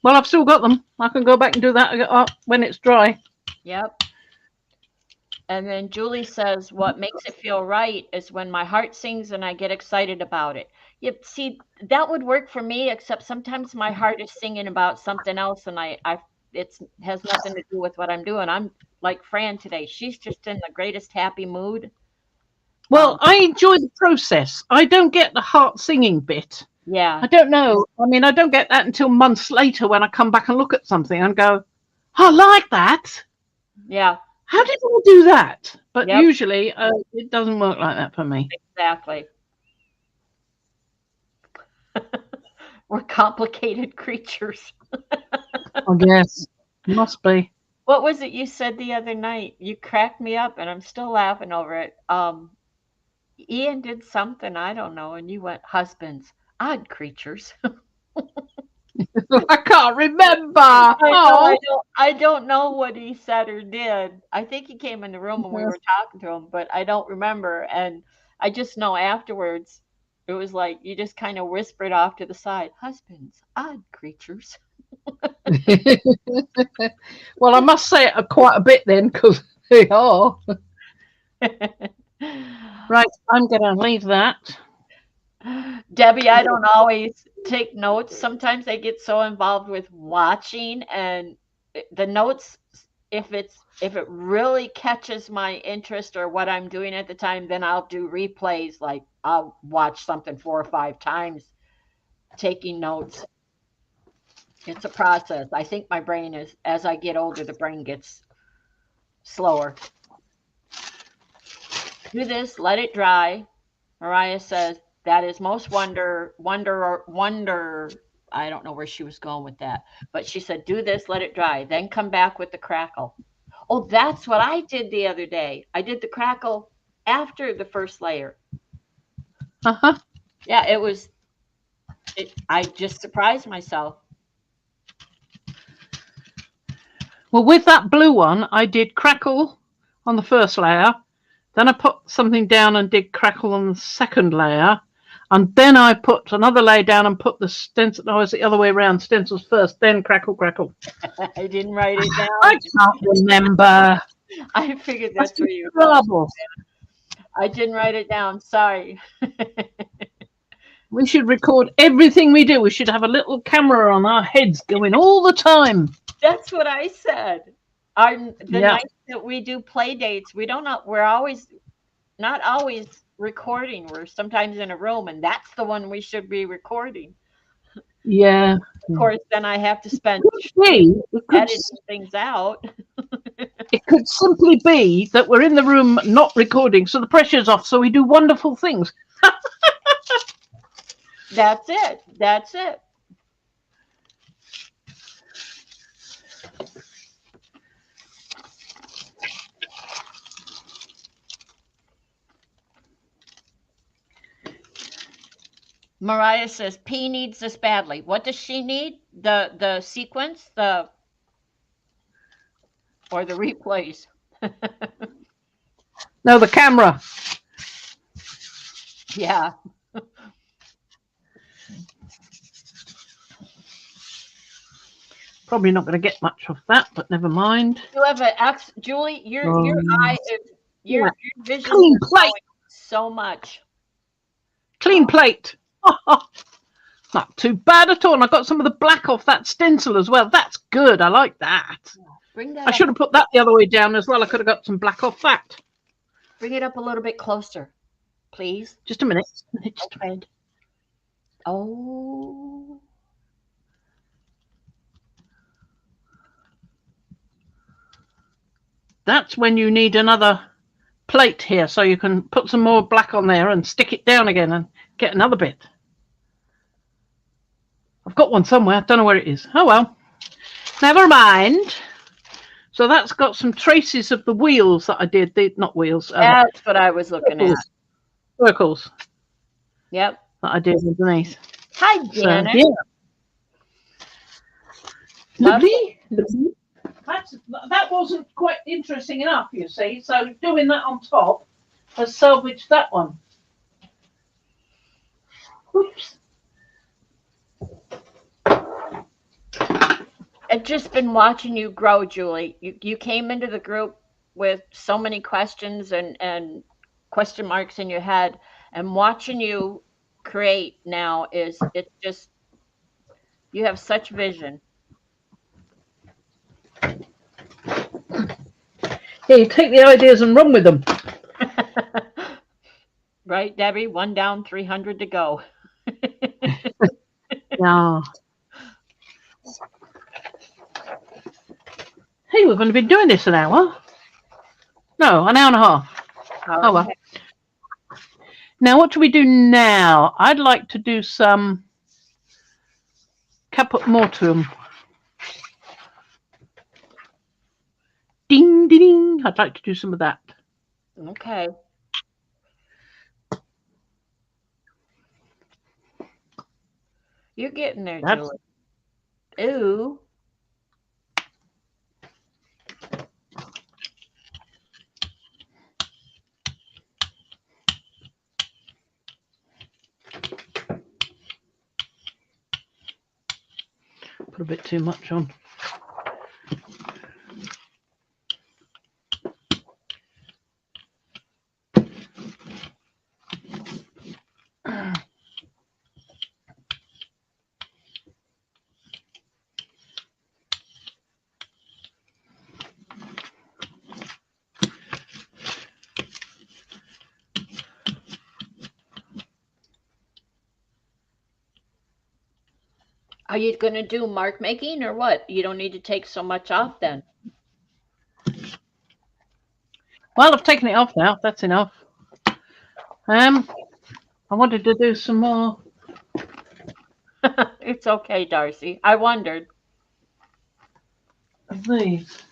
Well, I've still got them. I can go back and do that when it's dry. Yep. And then Julie says, what makes it feel right is when my heart sings and I get excited about it. Yep, see, that would work for me, except sometimes my heart is singing about something else and it has nothing to do with what I'm doing. I'm like Fran today. She's just in the greatest happy mood. Well, I enjoy the process. I don't get the heart singing bit. Yeah. I don't know. I mean, I don't get that until months later when I come back and look at something and go, I like that. Yeah. How did I do that? But usually it doesn't work like that for me. Exactly. We're complicated creatures. I guess. Must be. What was it you said the other night? You cracked me up and I'm still laughing over it. Ian did something, I don't know, and you went, husbands, odd creatures. I can't remember. I don't know what he said or did. I think he came in the room when we were talking to him, but I don't remember. And I just know afterwards, it was like you just kind of whispered off to the side, husbands, odd creatures. Well, I must say it quite a bit then, because they are. Right, I'm going to leave that. Debbie, I don't always take notes. Sometimes I get so involved with watching, and the notes, if it really catches my interest or what I'm doing at the time, then I'll do replays. Like I'll watch something 4 or 5 times, taking notes. It's a process. I think my brain is, as I get older, the brain gets slower. Do this, let it dry. Mariah says, that is most wonder. I don't know where she was going with that, but she said, do this, let it dry, then come back with the crackle. Oh, that's what I did the other day. I did the crackle after the first layer. Uh-huh. Yeah, I just surprised myself. Well, with that blue one, I did crackle on the first layer. Then I put something down and did crackle on the second layer. And then I put another layer down and put the stencil. No, it's the other way around. Stencils first, then crackle, crackle. I didn't write it down. I can't remember. I figured that's where you were. I didn't write it down. Sorry. We should record everything we do. We should have a little camera on our heads going all the time. That's what I said. Night that we do play dates, we're not always recording. We're sometimes in a room, and that's the one we should be recording. Yeah. Of course, then I have to spend editing things out. It could simply be that we're in the room not recording, so the pressure's off, so we do wonderful things. That's it. That's it. Mariah says P needs this badly. What does she need? The sequence, or the replays? No, the camera. Yeah. Probably not going to get much of that, but never mind. You have Julie, your eye, your vision Clean plate. So much. Clean plate. Not too bad at all. And I got some of the black off that stencil as well. That's good. I like that. Bring that I should have put that the other way down as well. I could have got some black off that. Bring it up a little bit closer, please. Just a minute. Just a minute. Oh. That's when you need another plate here, so you can put some more black on there and stick it down again and get another bit. I've got one somewhere. I don't know where it is. Oh well. Never mind. So that's got some traces of the wheels that I did. Not wheels. That's what I was looking at. Circles. Yep. That I did underneath. Hi, Janet. So, yeah. Lovely. That wasn't quite interesting enough, you see. So doing that on top has salvaged that one. Oops. I've just been watching you grow, Julie. You came into the group with so many questions and question marks in your head, and watching you create now it's just, you have such vision. Yeah, you take the ideas and run with them. Right, Debbie? 1 down, 300 to go. Yeah. Hey, we've only been doing this an hour. No, an hour and a half. Oh well. Now, what do we do now? I'd like to do some caput mortuum. Ding, ding, ding. I'd like to do some of that. Okay. You're getting there, Julie. Ooh. Put a bit too much on. Are you going to do mark making or what? You don't need to take so much off then. Well, I've taken it off now. That's enough. I wanted to do some more. It's okay, Darcy. I wondered. Of these.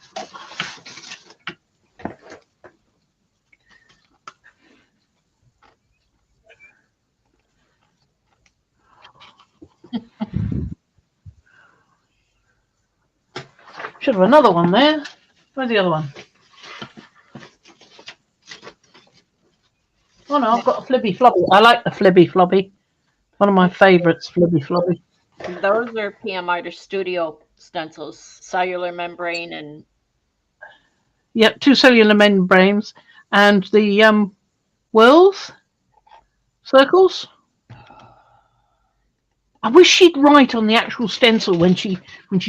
Should have another one there. Where's the other one? Oh no, I've got a flibby flobby. I like the flibby flobby. One of my favourites, flibby flobby. Those are PM Artist Studio stencils, cellular membrane and... Yep, 2 cellular membranes and the whirls, circles. I wish she'd write on the actual stencil when she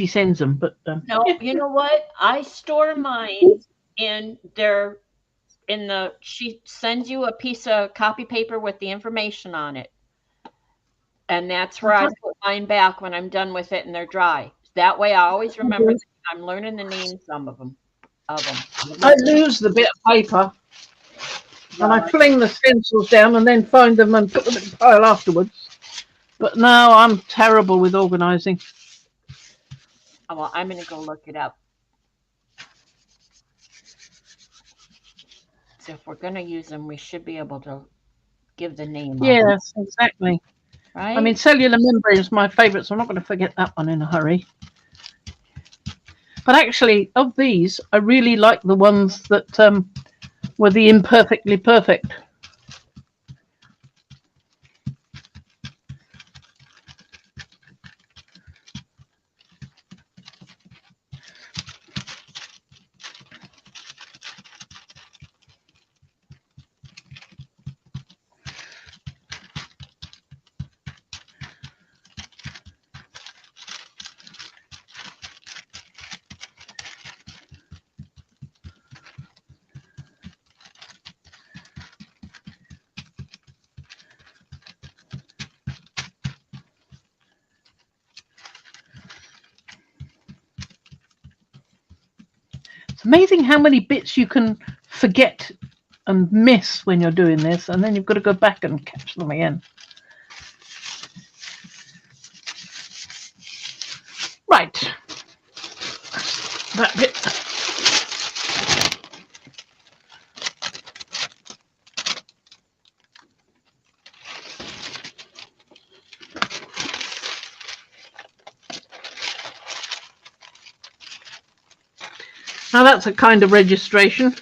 sends them, but no, you know what? I store mine in she sends you a piece of copy paper with the information on it. And that's where I put mine back when I'm done with it and they're dry. That way I always remember I'm learning the names of them. I lose the bit of paper and I fling the stencils down and then find them and put them in the pile afterwards. But no, I'm terrible with organising. Oh, well, I'm going to go look it up. So if we're going to use them, we should be able to give the name. Yes, exactly. Right? I mean, cellular membrane is my favourite, so I'm not going to forget that one in a hurry. But actually, of these, I really like the ones that were the imperfectly perfect. Amazing how many bits you can forget and miss when you're doing this, and then you've got to go back and catch them again. Right. That bit. Now that's a kind of registration.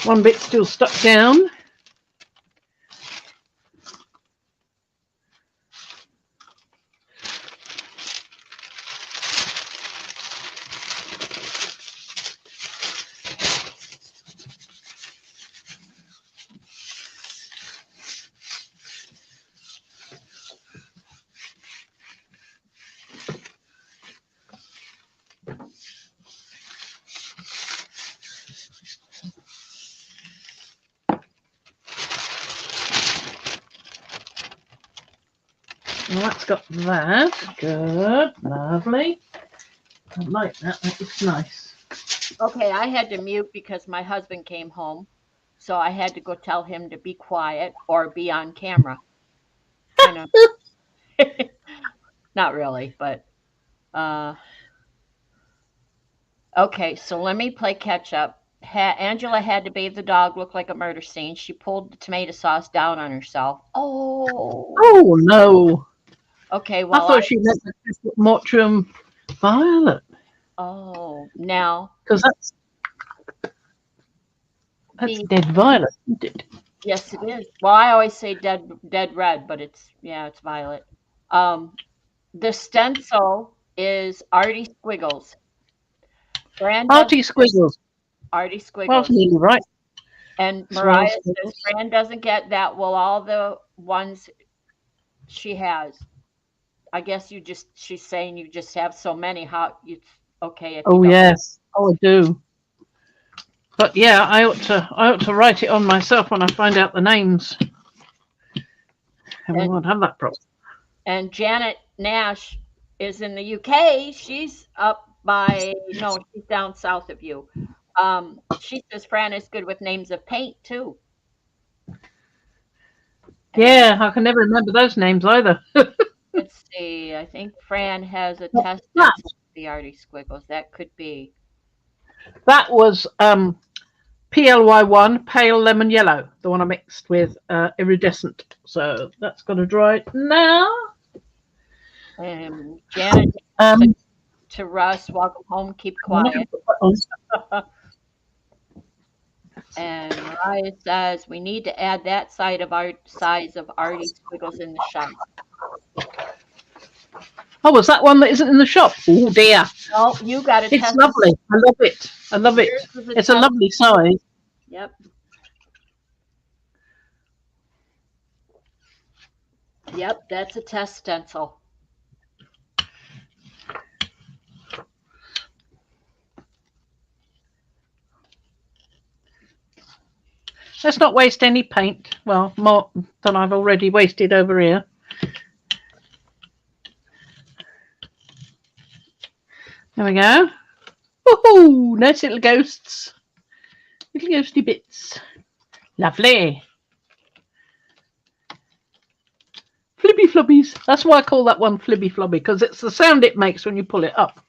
One bit still stuck down. Well, that's got that. Good. Lovely. I like that. That looks nice. Okay, I had to mute because my husband came home. So I had to go tell him to be quiet or be on camera. Kind of. Not really, but okay, so let me play catch up. Angela had to bathe the dog, looked like a murder scene. She pulled the tomato sauce down on herself. Oh. Oh no. Okay, I well thought she meant the Mottram violet. Oh, now Because that's dead violet, isn't it? yes, it is. Well, I always say dead red, but it's violet. The stencil is Artie Squiggles. Artie Squiggles. Artie Well, Squiggles. nearly right. And Mariah says Fran doesn't get that. Well, all the ones she has. I guess she's saying you just have so many. How you okay? If Oh you don't. yes. Oh, I do. But yeah, I ought to write it on myself when I find out the names. And we won't have that problem. And Janet Nash is in the UK. She's up by she's down south of you. She says Fran is good with names of paint too. Yeah, I can never remember those names either. Let's see. I think Fran has a test of the Artie Squiggles. That could be. That was PLY1, pale lemon yellow, the one I mixed with iridescent. So that's got to dry now. Janet to Russ, welcome home, keep quiet. And Mariah says we need to add that size of Artie Squiggles in the shop. Oh, was that one that isn't in the shop? Oh dear. Oh, you got it. It's lovely. I love it. I love it. It's a lovely size. Yep. Yep, that's a test stencil. Let's not waste any paint. Well, more than I've already wasted over here. There we go. Woohoo! Nice little ghosts. Little ghosty bits. Lovely. Flibby flobbies. That's why I call that one flibby flobby, because it's the sound it makes when you pull it up.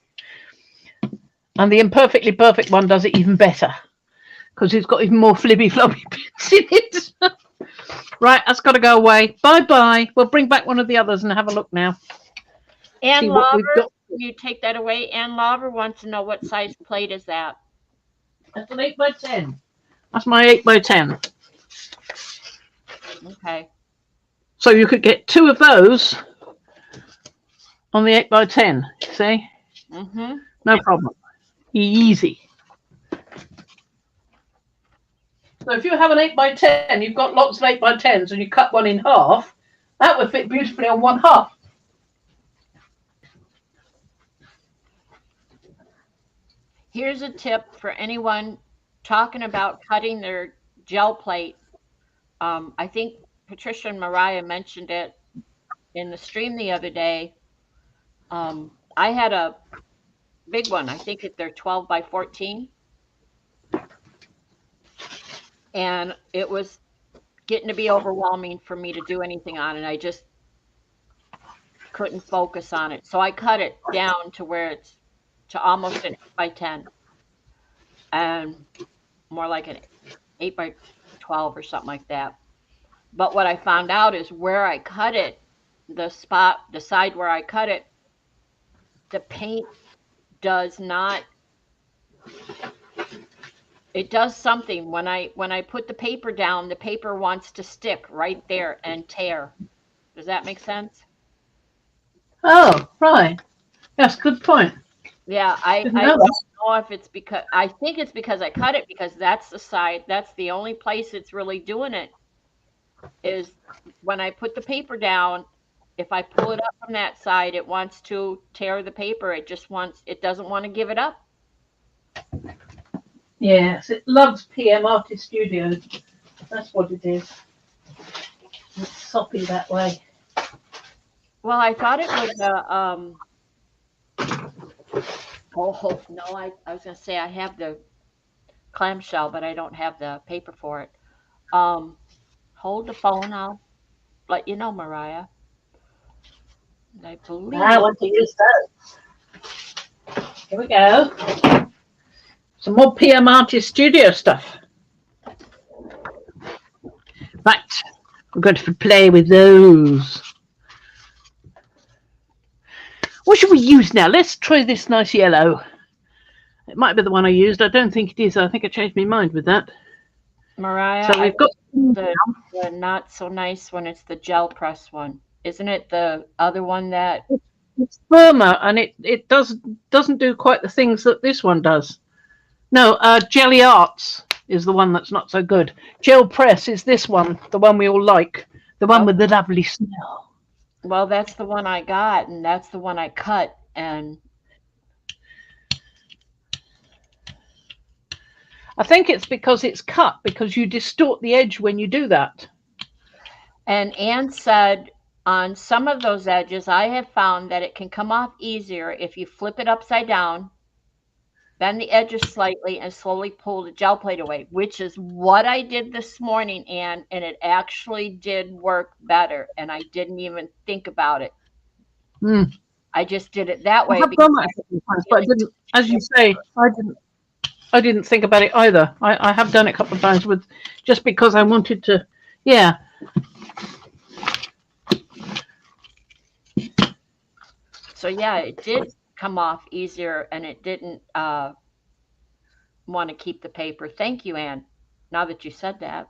And the imperfectly perfect one does it even better, because it's got even more flibby flobby bits in it. Right, that's got to go away. Bye-bye. We'll bring back one of the others and have a look now. Ann Lauber, can you take that away? Ann Lauber wants to know what size plate is that? That's an 8x10. That's my 8x10. Okay. So you could get 2 of those on the 8x10. See? Mm-hmm. No problem. Easy. So if you have an 8x10, you've got lots of 8x10s, and you cut one in half, that would fit beautifully on one half. Here's a tip for anyone talking about cutting their gel plate. I think Patricia and Mariah mentioned it in the stream the other day. I had a big one. I think they're 12 by 14. And it was getting to be overwhelming for me to do anything on it. I just couldn't focus on it. So I cut it down to where it's to almost an 8 by 10 and more like an 8 by 12 or something like that. But what I found out is where I cut it, the side where I cut it, the paint does not, it does something. When I put the paper down, the paper wants to stick right there and tear. Does that make sense? Oh, right. Yes, good point. Yeah, I Didn't I know don't that. know if it's because I think it's because I cut it because that's the side, that's the only place it's really doing it is when I put the paper down, if I pull it up from that side, it wants to tear the paper. It doesn't want to give it up. Yes, it loves PM Artist Studio. That's what it is. It's soppy that way. Well, I thought it would, oh, no, I was gonna say I have the clamshell, but I don't have the paper for it. Um, Hold the phone, I'll let you know, Mariah. I I believe want to use that. Here we go. Some more PM Artist Studio stuff. Right, we're going to play with those. What should we use now? Let's try this nice yellow. It might be the one I used. I don't think it is. I think I changed my mind with that. Mariah, So I we've got the not so nice one, it's the gel press one. Isn't it the other one that it's firmer and it doesn't do quite the things that this one does. No, Jelly Arts is the one that's not so good. Gel Press is this one, the one we all like, the one oh, with the lovely smell. well, that's the one I got and that's the one I cut I think it's because it's cut because you distort the edge when you do that. and Anne said on some of those edges I have found that it can come off easier if you flip it upside down, bend the edges slightly and slowly pull the gel plate away, which is what I did this morning, Anne, and it actually did work better and I didn't even think about it. Mm. I just did it that I way have because done that a couple of times, but I didn't, as you say, I didn't think about it either. I have done it a couple of times with just because I wanted to. Yeah. So yeah, it did come off easier and it didn't want to keep the paper. Thank you, Anne. Now that you said that.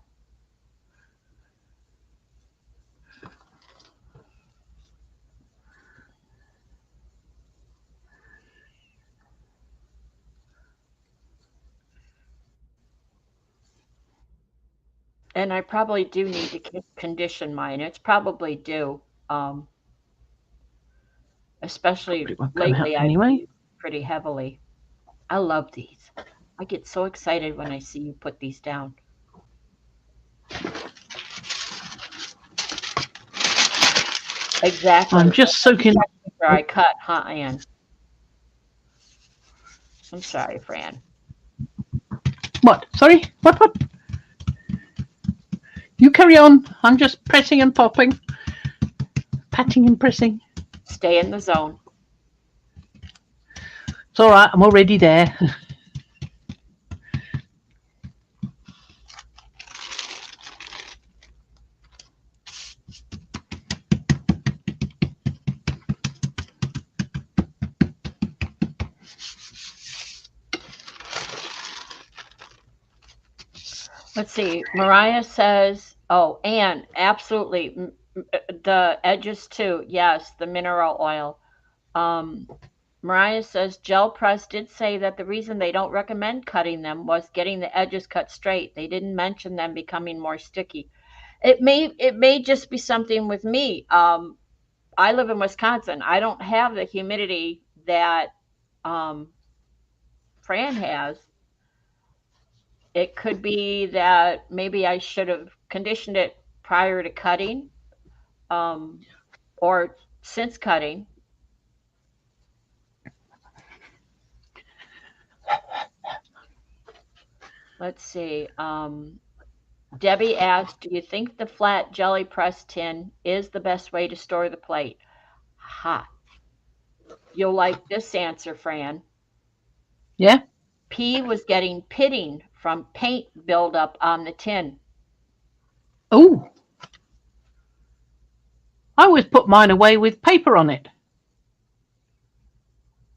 And I probably do need to condition mine. It's probably due. Especially It won't come out lately, I've anyway. used pretty heavily. I love these. I get so excited when I see you put these down. Exactly. I'm just soaking. Where I cut, huh, Anne? I'm sorry, Fran. What? Sorry? What? You carry on. I'm just pressing and popping, patting and pressing. Stay in the zone. It's all right. I'm already there. Let's see. Mariah says, oh, Anne, absolutely. The edges too. Yes, the mineral oil. Um, Mariah says gel press did say that the reason they don't recommend cutting them was getting the edges cut straight. They didn't mention them becoming more sticky. It may just be something with me. I live in Wisconsin. I don't have the humidity that um, Fran has. It could be that maybe I should have conditioned it prior to cutting, um, or since cutting. let's see. Debbie asked, do you think the flat jelly press tin is the best way to store the plate? Ha. You'll like this answer, Fran. Yeah. P was getting pitting from paint buildup on the tin. Oh, I always put mine away with paper on it,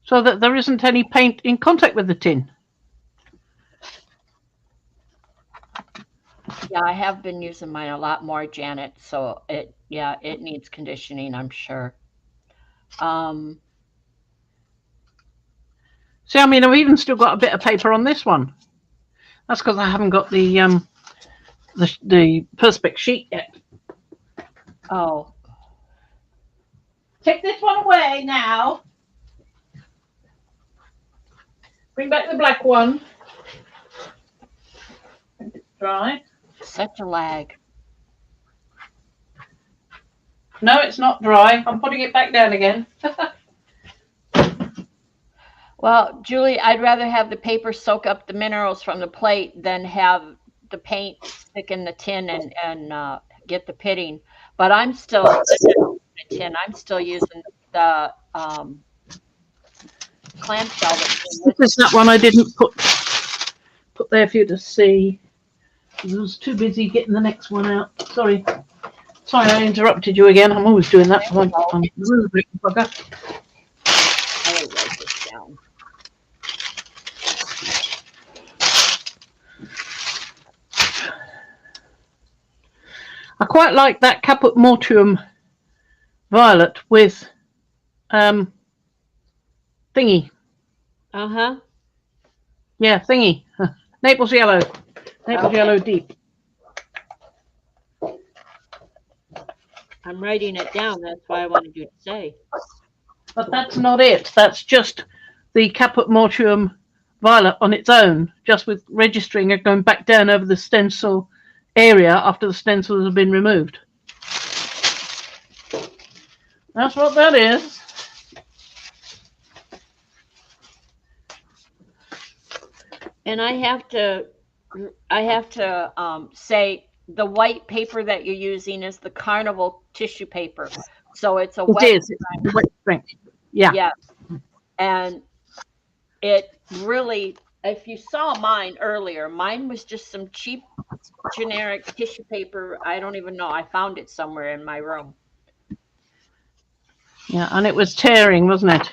so that there isn't any paint in contact with the tin. Yeah, I have been using mine a lot more, Janet. So it needs conditioning, I'm sure. See, I mean, I've even still got a bit of paper on this one. That's because I haven't got the Perspex sheet yet. Oh. Take this one away now. Bring back the black one. Dry. Such a lag. No, it's not dry. I'm putting it back down again. Well, Julie, I'd rather have the paper soak up the minerals from the plate than have the paint stick in the tin and get the pitting. But I'm still tin. I'm still using the clamshell. This is that one I didn't put there for you to see. I was too busy getting the next one out. Sorry, I interrupted you again. I'm always doing that. I'm the rubric bugger. I will write this down. I quite like that Caput Mortuum violet with thingy. Uh-huh. Yeah, thingy. Naples Yellow. Naples Yellow Deep. I'm writing it down. That's why I wanted you to say. But that's not it. That's just the Caput Mortuum violet on its own, just with registering and going back down over the stencil area after the stencils have been removed. That's what that is. And I have to say the white paper that you're using is the Carnival tissue paper. So it's a wet. It's a wet strength. Yeah. Yeah. And it really, if you saw mine earlier, mine was just some cheap generic tissue paper. I don't even know. I found it somewhere in my room. Yeah, and it was tearing, wasn't it?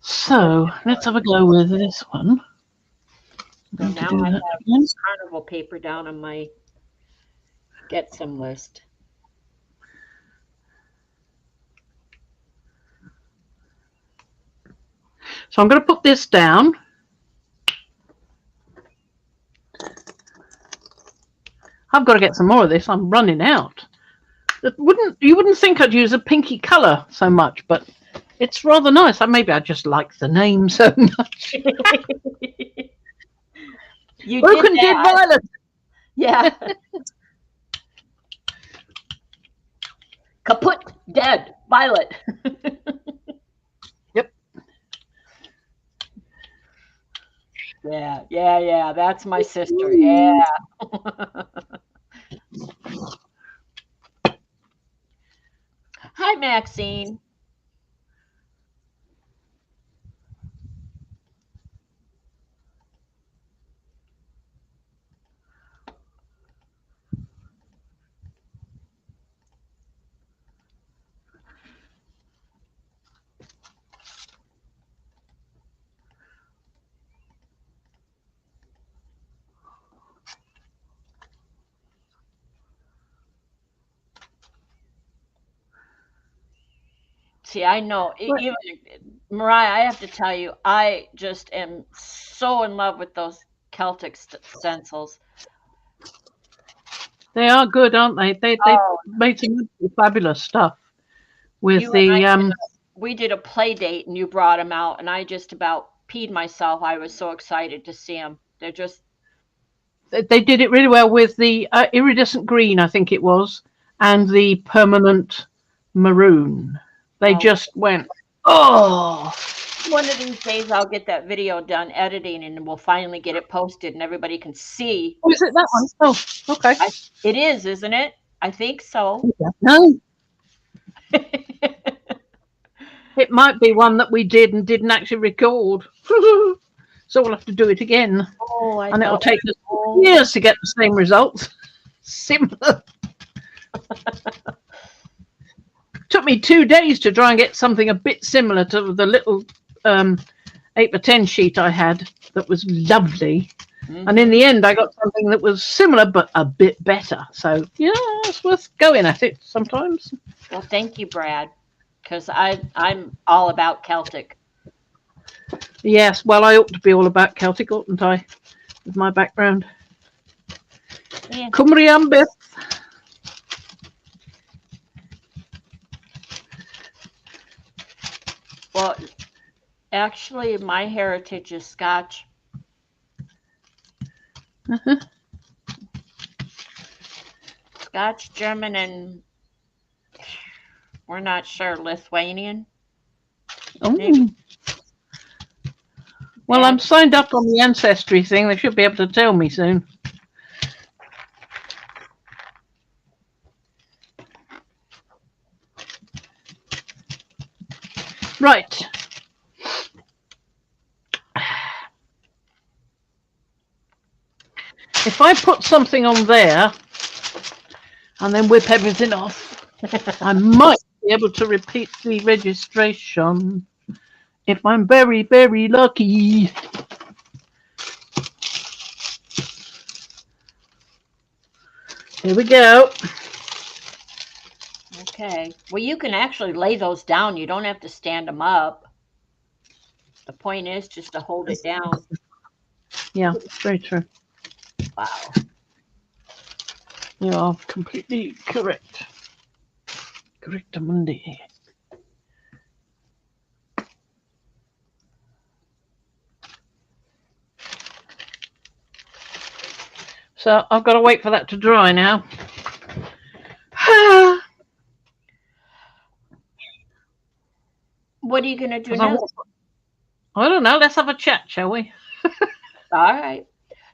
So let's have a go with this one. So now I have Carnival paper down on my get some list. So I'm going to put this down. I've got to get some more of this. I'm running out. You wouldn't think I'd use a pinky colour so much, but it's rather nice. Maybe I just like the name so much. You Broken did violet. Yeah. Kaput dead violet. Yep. Yeah. That's my sister. Yeah. Hi, Maxine. See, I know. Even Mariah, I have to tell you, I just am so in love with those Celtic stencils. They are good, aren't they? They made some fabulous stuff with we did a play date and you brought them out, and I just about peed myself. I was so excited to see them. They're just. They did it really well with the iridescent green, I think it was, and the permanent maroon. They just went, oh! One of these days I'll get that video done editing and we'll finally get it posted and everybody can see. Oh, is it that one? Oh, okay. It is, isn't it? I think so. No, it might be one that we did and didn't actually record. So we'll have to do it again. Oh, and it'll take us years to get the same results. Similar. Took me 2 days to try and get something a bit similar to the little 8x10 sheet I had that was lovely. Mm-hmm. And in the end, I got something that was similar but a bit better. So, yeah, it's worth going at it sometimes. Well, thank you, Brad, because I'm all about Celtic. Yes, well, I ought to be all about Celtic, oughtn't I, with my background. Yeah. Cymru am byth. Well, actually, my heritage is Scotch. Uh-huh. Scotch, German, and we're not sure, Lithuanian. Oh. Well, I'm signed up on the Ancestry thing. They should be able to tell me soon. Right. If I put something on there and then whip everything off, I might be able to repeat the registration if I'm very, very lucky. Here we go. Okay. Well, you can actually lay those down. You don't have to stand them up. The point is just to hold it down. Yeah, very true. Wow. You are completely correct. Correct, Monday. So I've got to wait for that to dry now. What are you going to do now? I don't know. Let's have a chat, shall we? All right.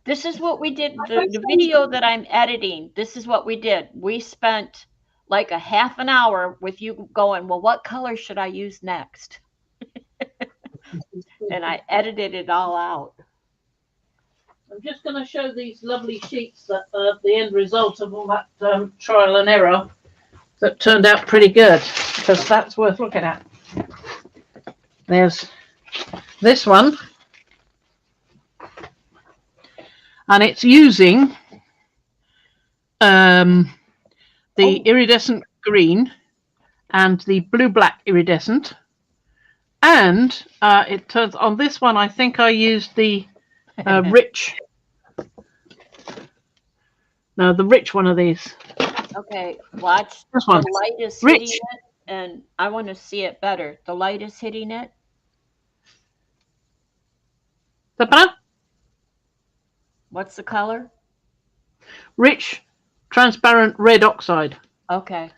This is what we did. The video that I'm editing, this is what we did. We spent like a half an hour with you going, well, what color should I use next? And I edited it all out. I'm just going to show these lovely sheets that are the end result of all that trial and error that turned out pretty good, because that's worth looking at. There's this one, and it's using the iridescent green and the blue-black iridescent, and it turns on this one. I think I used the rich. No, the rich one of these. Okay, watch. This one. The light is hitting it, and I want to see it better. The light is hitting it. What's the color? Rich, transparent red oxide. Okay.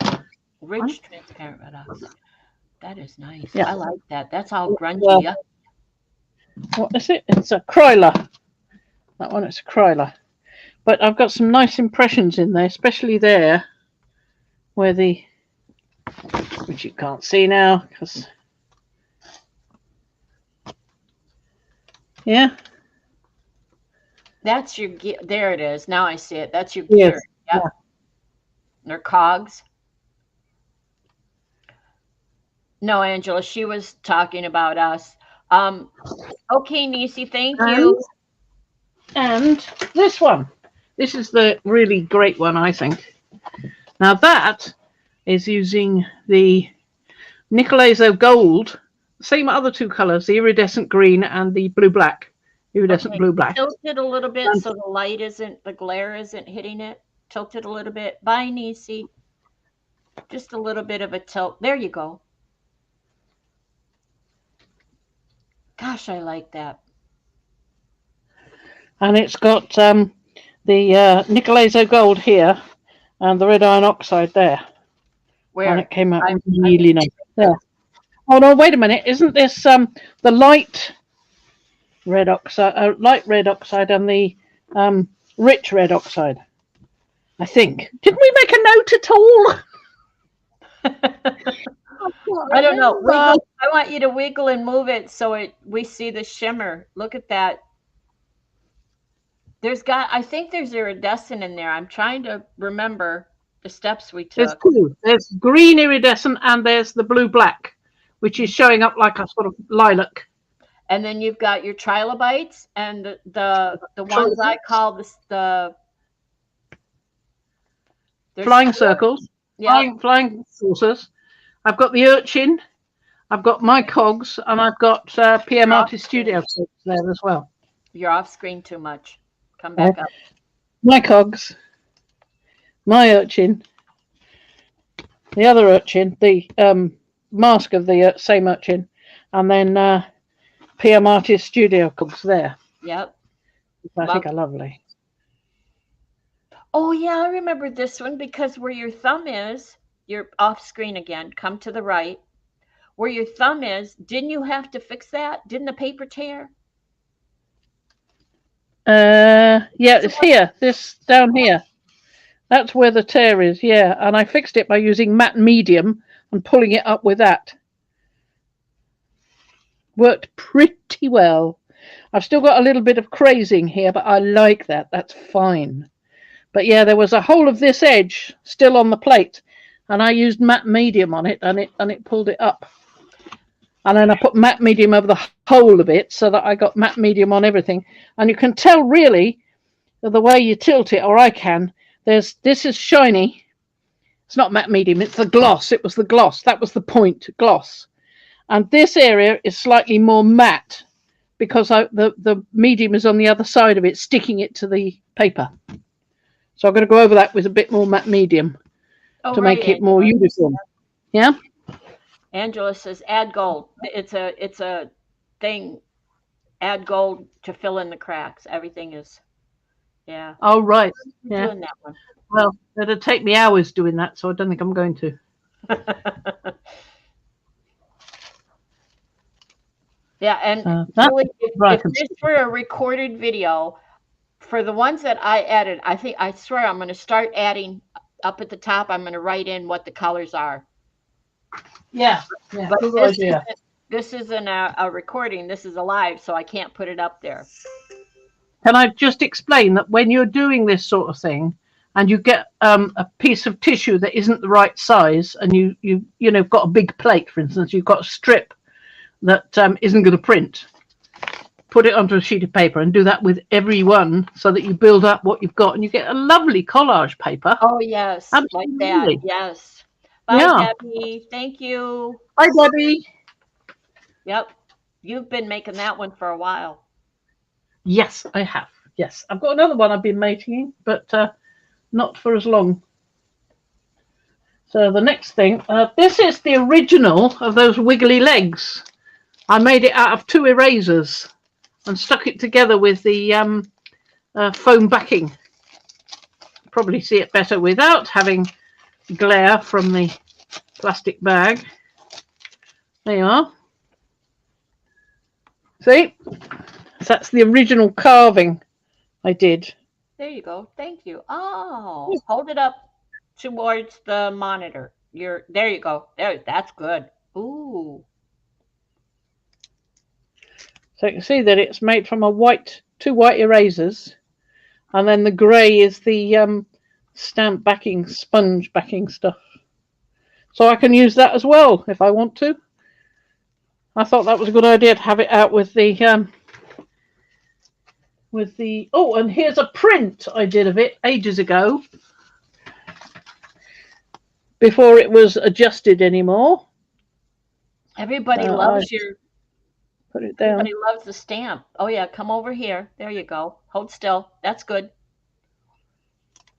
Rich, transparent red oxide. That is nice. Yeah. I like that. That's all grungy. Yeah. What is it? It's a Kryler. That one, it's a Kryler. But I've got some nice impressions in there, especially there, where which you can't see now, because, yeah. That's your gear. There it is. Now I see it. That's your gear. Yes. Yep. Yeah. They're cogs. No, Angela, she was talking about us. Okay, Nisi, thank you. And this one. This is the really great one, I think. Now that is using the Nicolazo Gold, same other two colors, the iridescent green and the blue-black. Iridescent blue-black. Tilt it a little bit so the light the glare isn't hitting it. Tilt it a little bit. Bye, Nisi. Just a little bit of a tilt. There you go. Gosh, I like that. And it's got the Nicolazo Gold here and the red iron oxide there. Where? And it came out really nice. There. Oh no, wait a minute. Isn't this the light red oxide and the rich red oxide? I think. Didn't we make a note at all? I don't know. Wiggle. I want you to wiggle and move it so we see the shimmer. Look at that. I think there's iridescent in there. I'm trying to remember the steps we There's took. two. There's green iridescent and there's the blue black, which is showing up like a sort of lilac. And then you've got your trilobites and the ones I call the flying circles, yep. flying saucers. I've got the urchin, I've got my cogs, and I've got PM Artist Studio there as well. You're off screen too much. Come back up. My cogs, my urchin, the other urchin, the mask of the same urchin, and then PM Artist Studio cogs there. Yep. I think are lovely. Oh yeah, I remember this one because where your thumb is, you're off screen again. Come to the right. Where your thumb is, didn't you have to fix that? Didn't the paper tear? Yeah, it's here. This down here. That's where the tear is. Yeah, and I fixed it by using matte medium and pulling it up with that. Worked pretty well. I've still got a little bit of crazing here, but I like that. That's fine. But yeah, there was a whole of this edge still on the plate, and I used matte medium on it, and it pulled it up. And then I put matte medium over the whole of it so that I got matte medium on everything. And you can tell really the way you tilt it, or I can. This is shiny. It's not matte medium, it's the gloss. It was the gloss. That was the point, gloss. And this area is slightly more matte because the medium is on the other side of it, sticking it to the paper. So I'm going to go over that with a bit more matte medium to make it more uniform. Yeah? Angela says, add gold. It's a thing. Add gold to fill in the cracks. Everything is, yeah. Oh, right. Yeah. Doing that one. Well, it'll take me hours doing that, so I don't think I'm going to. Yeah, and Julie, if this were a recorded video, for the ones that I added, I swear I'm going to start adding up at the top. I'm going to write in what the colors are. Yeah. But this isn't a recording. This is a live, so I can't put it up there. Can I just explain that when you're doing this sort of thing, and you get a piece of tissue that isn't the right size, and you've got a big plate, for instance, you've got a strip that isn't going to print, put it onto a sheet of paper and do that with every one so that you build up what you've got and you get a lovely collage paper. Oh, yes. Absolutely. Like that. Yes. Bye, Debbie. Thank you. Bye, Debbie. Yep. You've been making that one for a while. Yes, I have. Yes. I've got another one I've been making, but not for as long. So the next thing, this is the original of those wiggly legs. I made it out of 2 erasers and stuck it together with the foam backing. Probably see it better without having glare from the plastic bag. There you are. See? So that's the original carving I did. There you go. Thank you. Oh, hold it up towards the monitor. There you go. That's good. Ooh. So you can see that it's made from 2 white erasers, and then the grey is the stamp backing, sponge backing stuff. So I can use that as well if I want to. I thought that was a good idea to have it out with the oh, and here's a print I did of it ages ago before it was adjusted anymore. Everybody loves put it down. Everybody loves the stamp. Oh yeah, come over here. There you go. Hold still. That's good.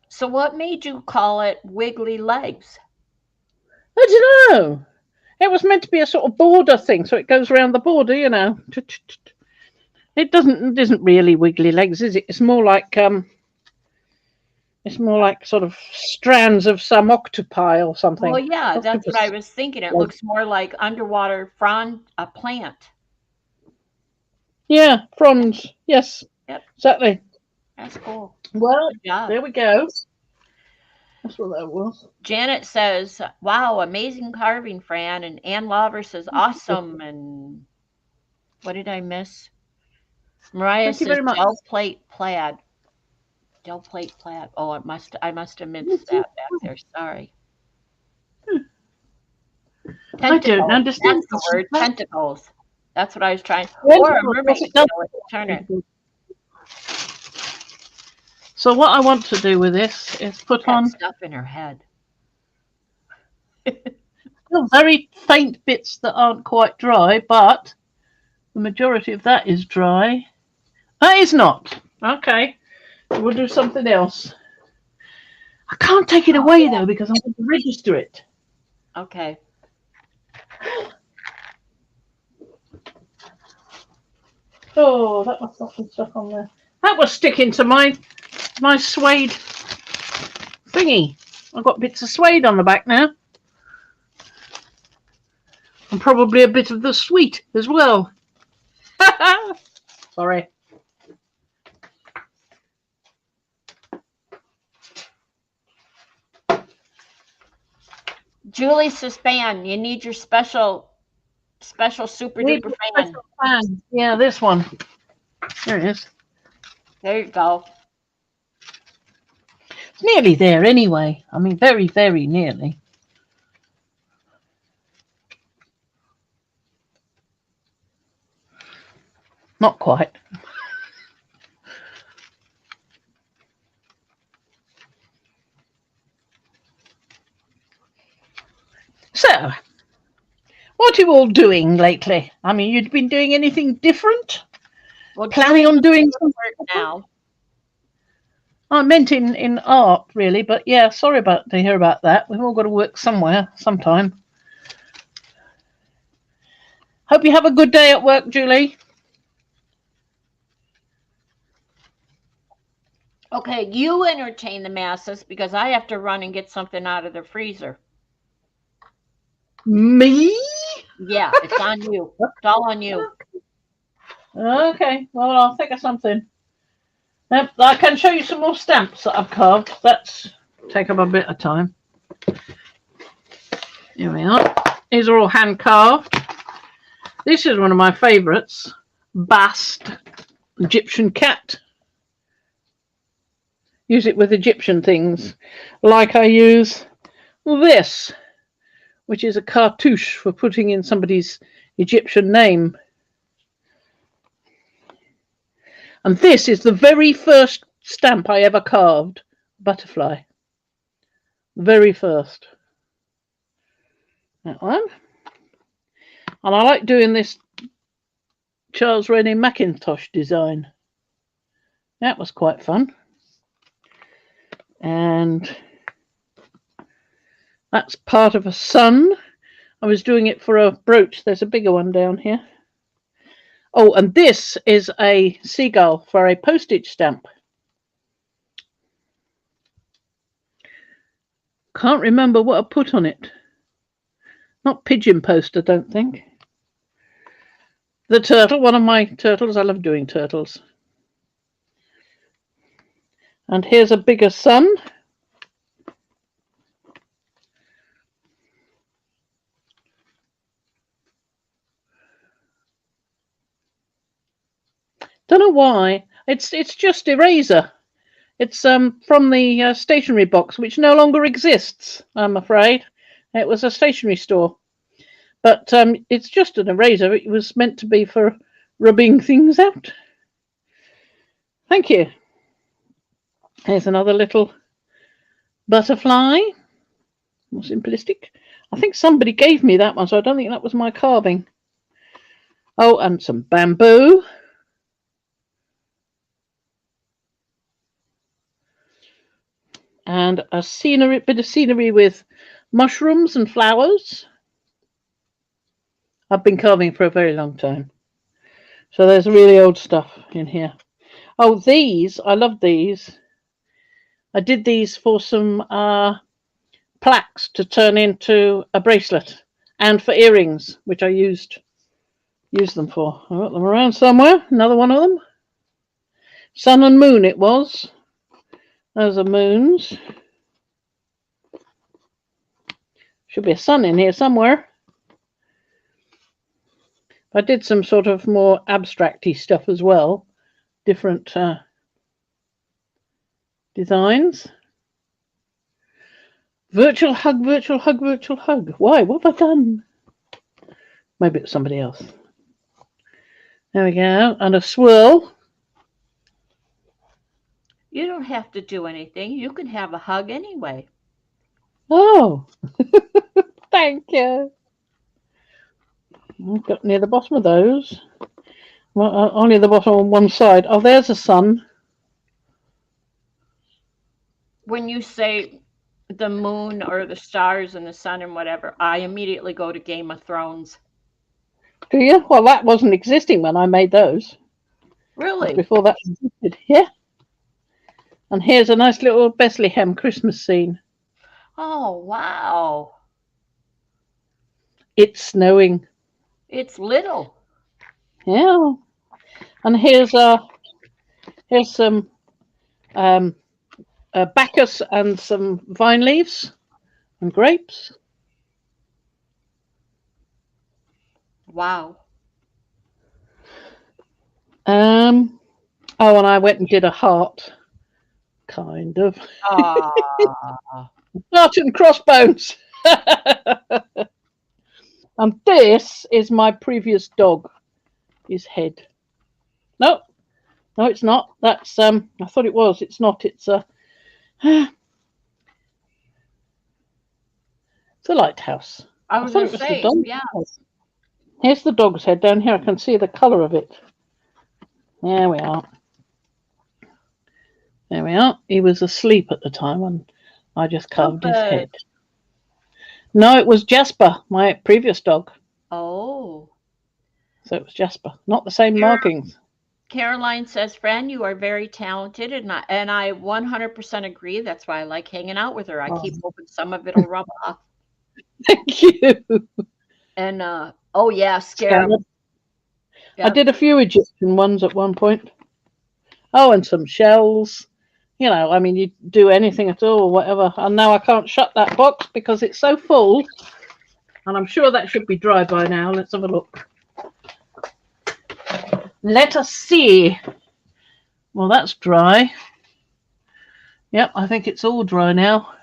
So what made you call it Wiggly Legs? I don't know. It was meant to be a sort of border thing, so it goes around the border, you know. It isn't really wiggly legs, is it? It's more like It's more like sort of strands of some octopi or something. Well, yeah, that's what I Octopus. was thinking. It looks more like underwater frond, a plant. Yeah, fronds. Yes, Yep, exactly. that's cool. Well, Good job. there we go. That's what that was. Janet says, "Wow, amazing carving, Fran." And Ann Lawver says, "Awesome." And what did I miss? Mariah Thank you says, very much. "Gel plate plaid." Gel plate plaid. Oh, I must have missed that back there. Sorry. I don't Tentacles. understand. That's the word. Tentacles. That's what I was trying. Or a Tentacles, yes, mermaid it does. tail if you turn it. So what I want to do with this is put That on stuff in her head. very faint bits that aren't quite dry, but the majority of that is dry. That is not. Okay. We'll do something else. I can't take it away though because I'm going to register it. Okay. Oh, that must have some stuff on there. That was sticking to my suede thingy. I've got bits of suede on the back now. And probably a bit of the sweet as well. Sorry. Julie says, "Fan, you need your special super duper fan." Yeah, this one. There it is. There you go. It's nearly there anyway. I mean, very, very nearly. Not quite. So, what are you all doing lately? I mean, you've been doing anything different? Well, Planning on doing something now. I meant in art, really, but yeah, sorry to hear about that. We've all got to work somewhere, sometime. Hope you have a good day at work, Julie. Okay, you entertain the masses because I have to run and get something out of the freezer. Me? Yeah, it's on you. It's all on you. Okay, well, I'll think of something. I can show you some more stamps that I've carved. That's take up a bit of time. Here we are. These are all hand carved. This is one of my favourites. Bast Egyptian cat. Use it with Egyptian things. Like I use this, which is a cartouche for putting in somebody's Egyptian name. And this is the very first stamp I ever carved. Butterfly. Very first. That one. And I like doing this Charles Rennie Mackintosh design. That was quite fun. And that's part of a sun. I was doing it for a brooch. There's a bigger one down here. Oh, and this is a seagull for a postage stamp. Can't remember what I put on it. Not pigeon post, I don't think. The turtle, one of my turtles. I love doing turtles. And here's a bigger sun. Don't know why. It's just eraser. It's from the stationery box, which no longer exists, I'm afraid. It was a stationery store. But it's just an eraser. It was meant to be for rubbing things out. Thank you. Here's another little butterfly. More simplistic. I think somebody gave me that one, so I don't think that was my carving. Oh, and some bamboo. And a bit of scenery with mushrooms and flowers. I've been carving for a very long time. So there's really old stuff in here. Oh, these, I love these. I did these for some plaques to turn into a bracelet, and for earrings, which I used them for. I got them around somewhere. Another one of them. Sun and moon it was. Those are moons. Should be a sun in here somewhere. I did some sort of more abstract-y stuff as well. Different designs. Virtual hug, virtual hug, virtual hug. Why? What have I done? Maybe it's somebody else. There we go. And a swirl. You don't have to do anything. You can have a hug anyway. Oh, thank you. I've got near the bottom of those. Well, only the bottom on one side. Oh, there's a sun. When you say the moon or the stars and the sun and whatever, I immediately go to Game of Thrones. Do you? Well, that wasn't existing when I made those. Really? Before that existed. Yeah. And here's a nice little Bethlehem Christmas scene. Oh, wow. It's snowing. It's little. Yeah. And here's some bacchus and some vine leaves and grapes. Wow. Oh, and I went and did a heart, kind of. Ah. Heart and crossbones. And this is my previous dog, his head. No, it's not. That's I thought it was. It's not. It's a it's a lighthouse. I was going to say, yeah. Here's the dog's head down here. I can see the colour of it. There we are. There we are. He was asleep at the time and I just carved his head. No, it was Jasper, my previous dog. Oh. So it was Jasper. Not the same markings. Caroline says, "Friend, you are very talented," and I 100% agree. That's why I like hanging out with her. I keep hoping some of it'll rub off. Thank you. And oh yeah, scarab. Yep. I did a few Egyptian ones at one point. Oh, and some shells. You know, I mean, you do anything at all, whatever. And now I can't shut that box because it's so full. And I'm sure that should be dry by now. Let's have a look. Let us see. Well, that's dry. Yep, I think it's all dry now.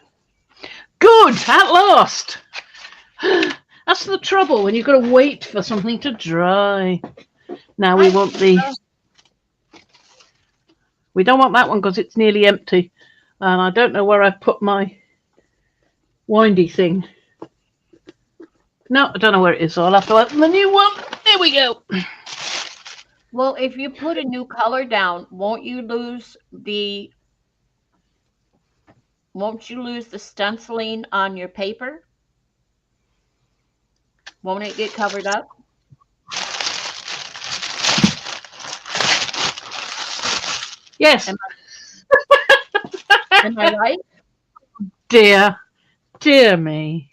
Good, at last. That's the trouble when you've got to wait for something to dry. Now we want the... We don't want that one because it's nearly empty. And I don't know where I've put my windy thing. No, I don't know where it is, so I'll have to open the new one. There we go. Well, if you put a new color down, won't you lose the stenciling on your paper? Won't it get covered up? Yes. Am I right? Dear me.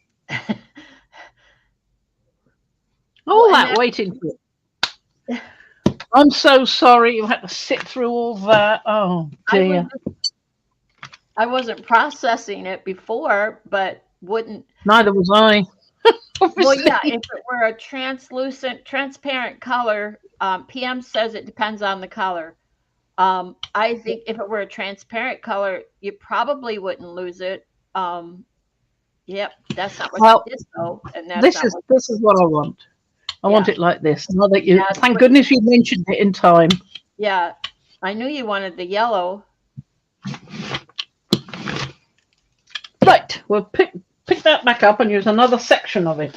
All that waiting for it. I'm so sorry you had to sit through all that. Oh, dear. I wasn't processing it before, but wouldn't. Neither was I. Well, yeah, if it were a transparent color, PM says it depends on the color. I think if it were a transparent color, you probably wouldn't lose it. Yep, that's not what you did, though. And this is what I want. I want it like this. Now that you, thank goodness you mentioned it in time. Yeah, I knew you wanted the yellow. Right, we'll pick that back up and use another section of it.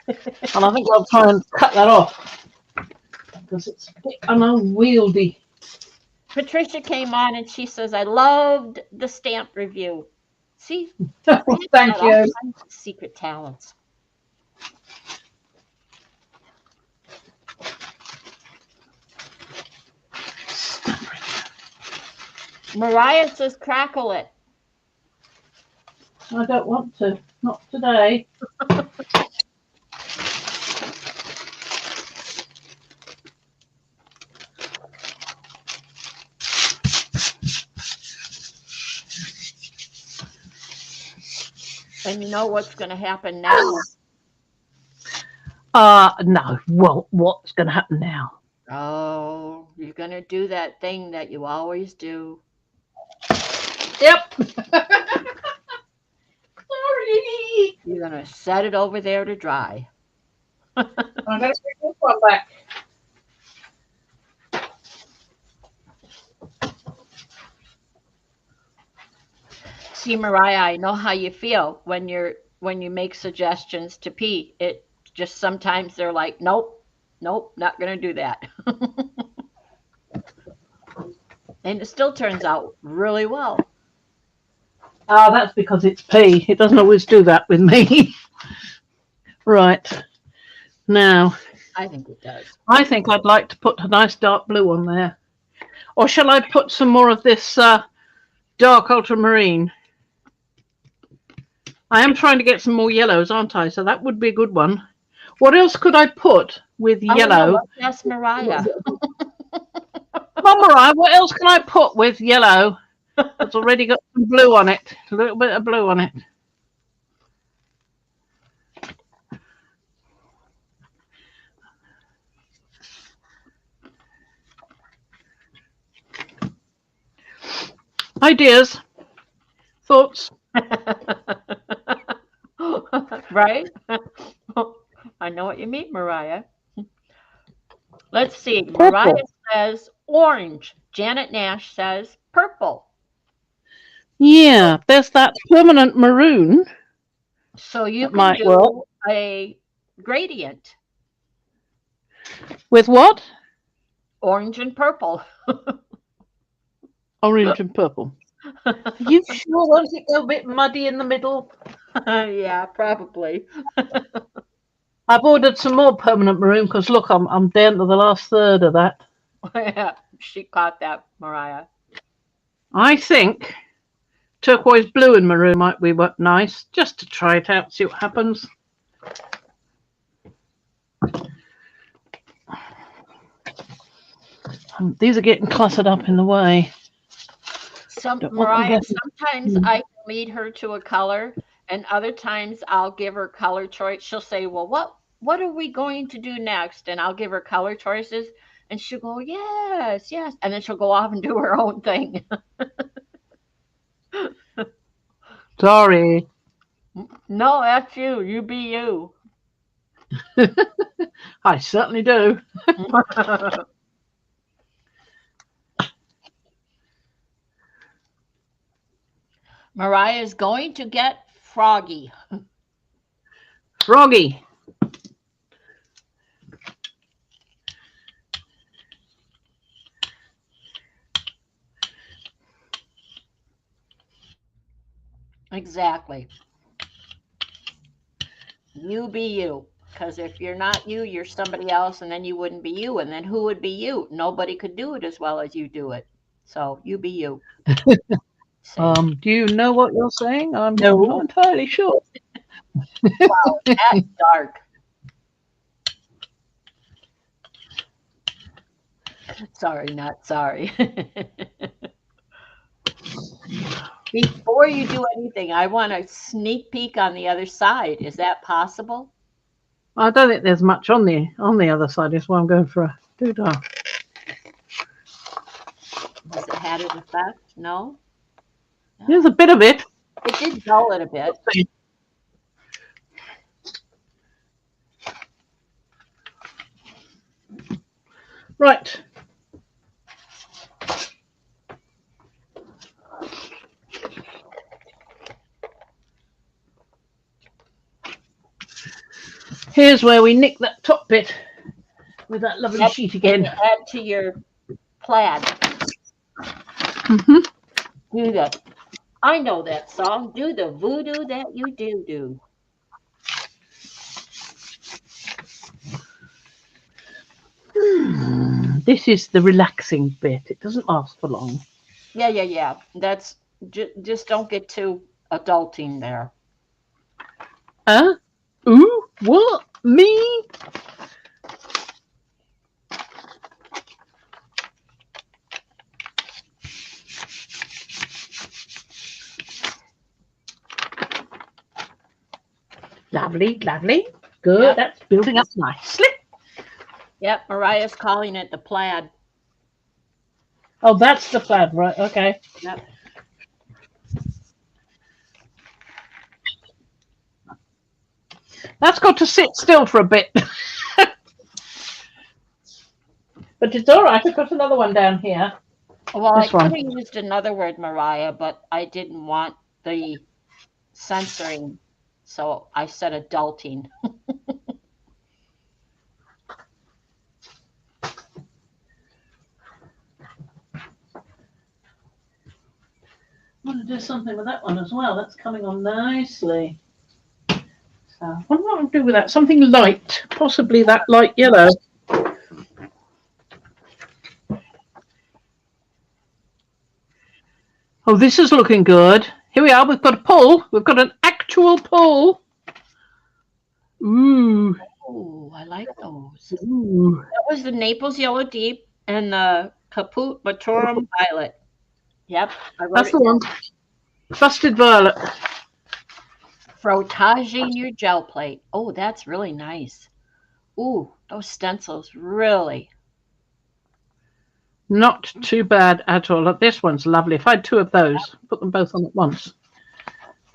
And I think I'll try and cut that off because it's a bit unwieldy. Patricia came on and she says, "I loved the stamp review." See? Thank you. Secret talents. Mariah says, "Crackle it." I don't want to. Not today. And you know what's going to happen now? No. Well, what's going to happen now? Oh, you're going to do that thing that you always do. Yep. Sorry. You're going to set it over there to dry. I'm going to bring this one back. See, Mariah, I know how you feel when you make suggestions to Pete. It just sometimes they're like, nope, nope, not going to do that. And it still turns out really well. That's because it's P. It doesn't always do that with me. Right. Now, I think it does. I think I'd like to put a nice dark blue on there. Or shall I put some more of this dark ultramarine? I am trying to get some more yellows, aren't I? So that would be a good one. What else could I put with yellow? No, that's Mariah. Well, Mariah, what else can I put with yellow? It's already got some blue on it. A little bit of blue on it. Ideas? Thoughts? Right? I know what you mean, Mariah. Let's see. Purple. Mariah says orange. Janet Nash says purple. Yeah, there's that permanent maroon. So you That can might do work. a gradient. With what? Orange and purple. Orange and purple. Are you sure? Won't it go a bit muddy in the middle? Yeah, probably. I've ordered some more permanent maroon because look, I'm down to the last third of that. Yeah, she caught that, Mariah. I think turquoise blue and maroon might be nice, just to try it out, see what happens. These are getting cluttered up in the way. Mariah, sometimes I can lead her to a color, and other times I'll give her color choice. She'll say, "Well, what are we going to do next?" And I'll give her color choices, and she'll go, "Yes, yes," and then she'll go off and do her own thing. Sorry. No, that's you. You be you. I certainly do. Mariah is going to get froggy. Froggy. Exactly. You be you. Because if you're not you, you're somebody else, and then you wouldn't be you. And then who would be you? Nobody could do it as well as you do it. So you be you. Do you know what you're saying? I'm not entirely sure. Wow, that's dark. Sorry, not sorry. Before you do anything, I want a sneak peek on the other side. Is that possible? I don't think there's much on the other side. That's why I'm going for a doodah. Has it had an effect? No? There's a bit of it. It did dull it a bit. Right. Here's where we nick that top bit with that lovely sheet again. Add to your plaid. Mm-hmm. Do that. I know that song. Do the voodoo that you do. This is the relaxing bit. It doesn't last for long. Yeah. That's just don't get too adulting there. Ooh, what? Me? Lovely, lovely. Good. Yep. That's building up nicely. Yep, Mariah's calling it the plaid. Oh, that's the plaid, right? Okay. Yep. That's got to sit still for a bit. But it's all right. I've got another one down here. Well, This I one. could have used another word, Mariah, but I didn't want the censoring, so I said adulting. I want to do something with that one as well. That's coming on nicely. So, I wonder what I'll do with that. Something light, possibly that light yellow. Oh, this is looking good. Here we are. We've got a pull. We've got an actual pull. Ooh. Oh, I like those. Ooh. That was the Naples Yellow Deep and the Caput Maturum Violet. Yep, I wrote That's it the one. Busted violet. Frotaging your gel plate. Oh, that's really nice. Ooh, those stencils really. Not too bad at all. This one's lovely. If I had two of those, put them both on at once.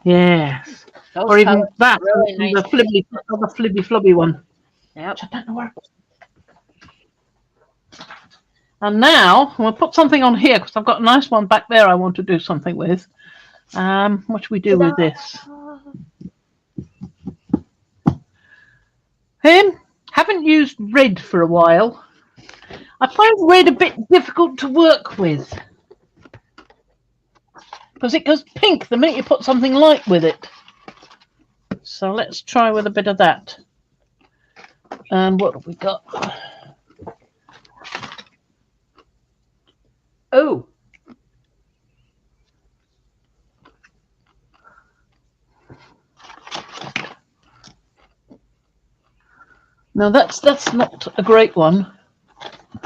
Yes. Those Or even colors that, really nice. the flibby flobby one. Yep. I don't know where. And now we'll put something on here because I've got a nice one back there I want to do something with. What should we do with this? Haven't used red for a while. I find red a bit difficult to work with because it goes pink the minute you put something light with it. So let's try with a bit of that. And what have we got? Oh. No, that's not a great one.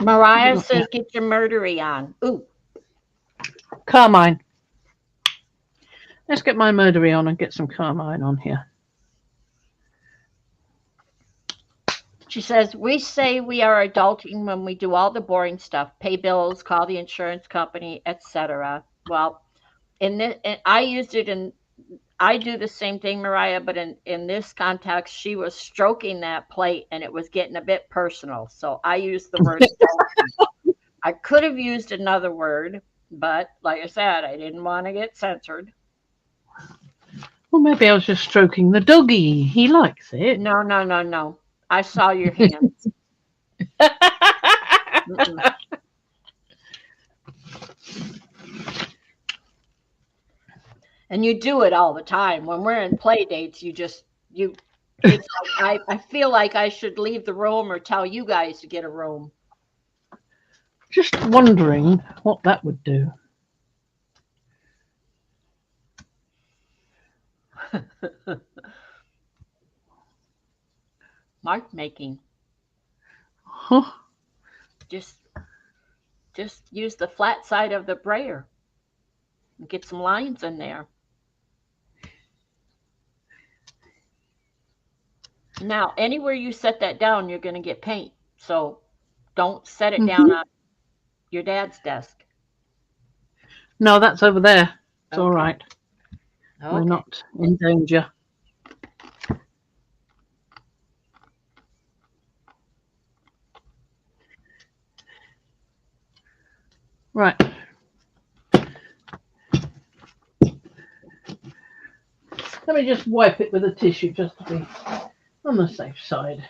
Mariah says get your murdery on. Ooh. Carmine. Let's get my murdery on and get some carmine on here. She says, we say we are adulting when we do all the boring stuff, pay bills, call the insurance company, etc. Well, I used it in, I do the same thing, Mariah, but in this context, she was stroking that plate and it was getting a bit personal. So I used the word adulting. I could have used another word, but like I said, I didn't want to get censored. Well, maybe I was just stroking the doggy. He likes it. No. I saw your hands. And you do it all the time. When we're in play dates, it's like I feel like I should leave the room or tell you guys to get a room. Just wondering what that would do. Mark making. Huh. Just use the flat side of the brayer and get some lines in there. Now, anywhere you set that down, you're going to get paint. So don't set it down on your dad's desk. No, that's over there. It's Okay. all right. Okay. We're not in danger. Right. Let me just wipe it with a tissue just to be on the safe side.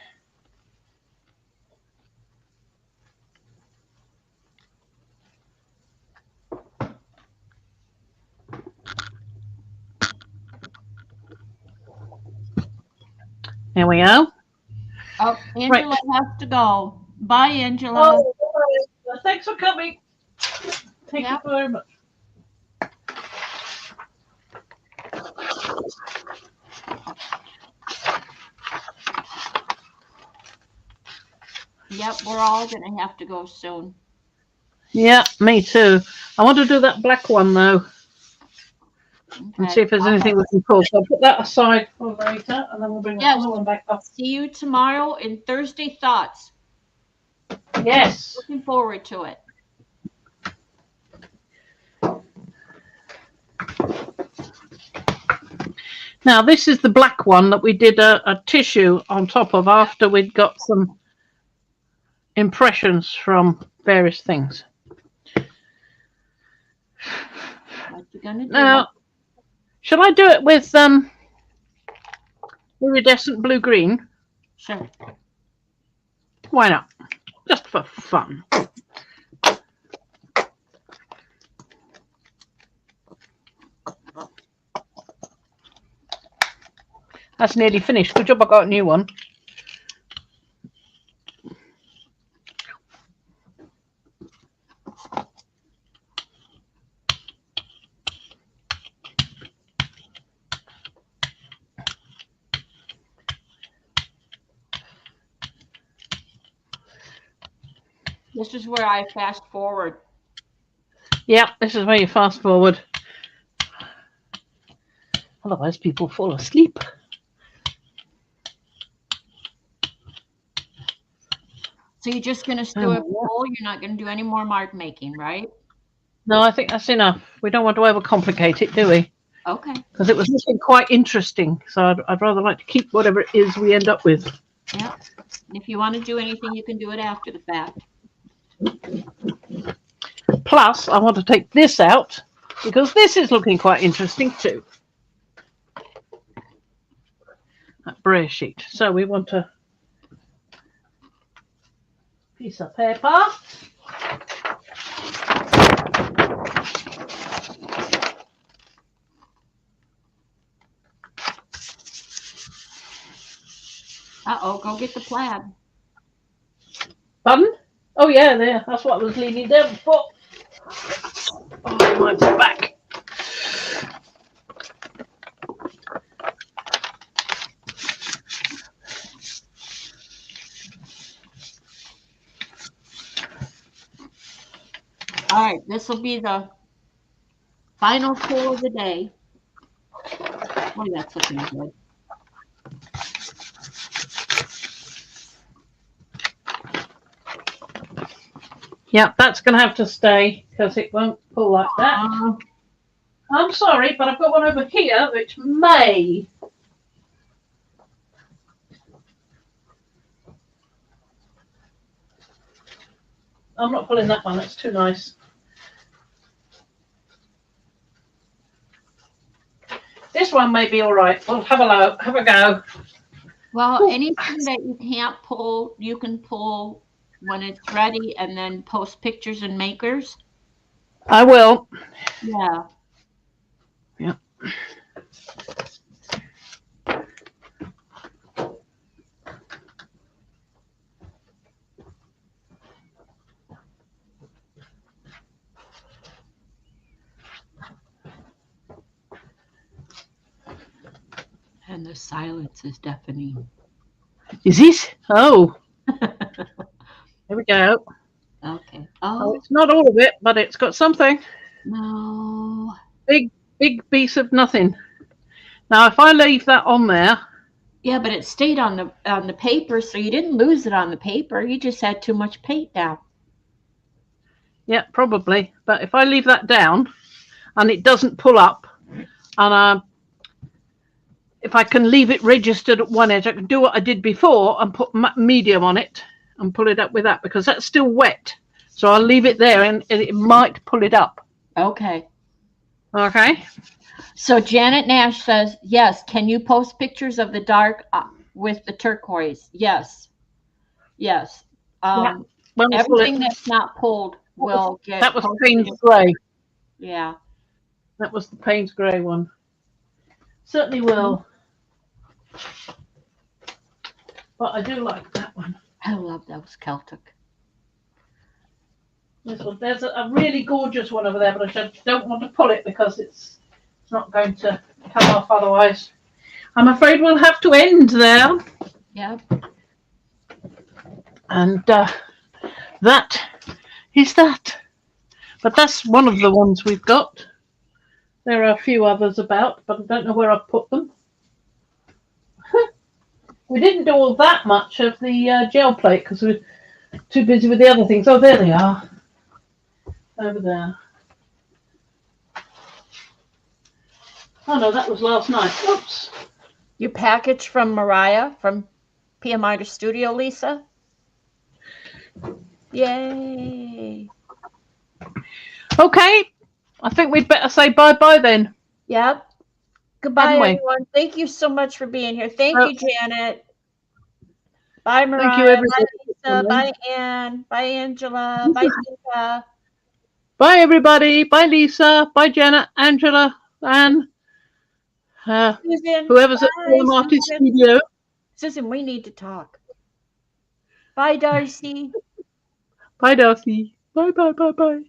There we go. Oh, Angela has to go. Bye, Angela. Oh, thanks for coming. Thank you very much. Yep, we're all going to have to go soon. Yeah, me too. I want to do that black one though, and see if there's anything we can pull. So I'll put that aside for later, and then we'll bring the other one back up. See you tomorrow in Thursday Thoughts. Yes. Looking forward to it. Now, this is the black one that we did a tissue on top of after we'd got some impressions from various things. What you gonna do? Now, shall I do it with iridescent blue-green? Sure. Why not? Just for fun. That's nearly finished. Good job I got a new one. This is where I fast forward. Yep, this is where you fast forward. Otherwise, people fall asleep. So you're just going to do a pull? You're not going to do any more mark making, right? No, I think that's enough. We don't want to overcomplicate it, do we? Okay. Because it was looking quite interesting. So I'd rather like to keep whatever it is we end up with. Yeah. If you want to do anything, you can do it after the fact. Plus, I want to take this out because this is looking quite interesting too. That braille sheet. So we want a piece of paper. Uh-oh, go get the plaid. Pardon? Oh, yeah, there. That's what I was leaning down for. Oh, mine's back. All right, this will be the final pull of the day. Oh, that's looking good. Yeah, that's going to have to stay because it won't pull like that. I'm sorry, but I've got one over here which may. I'm not pulling that one. That's too nice. This one may be all right. We'll have a go. Well, anything that you can't pull, you can pull when it's ready and then post pictures in Makers. I will. Yeah. Yeah. And the silence is deafening. Is it? Oh. Here we go. Okay. Oh, it's not all of it, but it's got something. No. Big piece of nothing. Now, if I leave that on there. Yeah, but it stayed on the paper, so you didn't lose it on the paper. You just had too much paint down. Yeah, probably. But if I leave that down and it doesn't pull up, and if I can leave it registered at one edge, I can do what I did before and put medium on it and pull it up with that because that's still wet. So I'll leave it there and it might pull it up. Okay. Okay. So Janet Nash says, yes, can you post pictures of the dark with the turquoise? Yes. Yes. Yeah. Everything that's not pulled will get. That was Payne's Grey. Yeah. That was the Payne's Grey one. Certainly will. But I do like that one. I love those Celtic. This one. There's a really gorgeous one over there, but I don't want to pull it because it's It's not going to come off otherwise. I'm afraid we'll have to end there. Yep. And that is that. But that's one of the ones we've got. There are a few others about, but I don't know where I've put them. We didn't do all that much of the gel plate because we were too busy with the other things. Oh, there they are. Over there. Oh, no, that was last night. Whoops. Your package from Mariah from PMI Studio, Lisa. Yay. Okay. I think we'd better say bye-bye then. Yep. Goodbye, Haven't we? everyone. Thank you so much for being here. Thank you, Janet. Bye, Mariah. Thank you, everybody. Bye, Lisa. Bye, Anne. Bye, Angela. Bye, Lisa. Bye, everybody. Bye, Lisa. Bye, Janet, Angela, Anne. Susan. Whoever's at Bye, the Artist Susan. Studio. Susan, we need to talk. Bye, Darcy. Bye, Darcy. Bye, bye, bye, bye.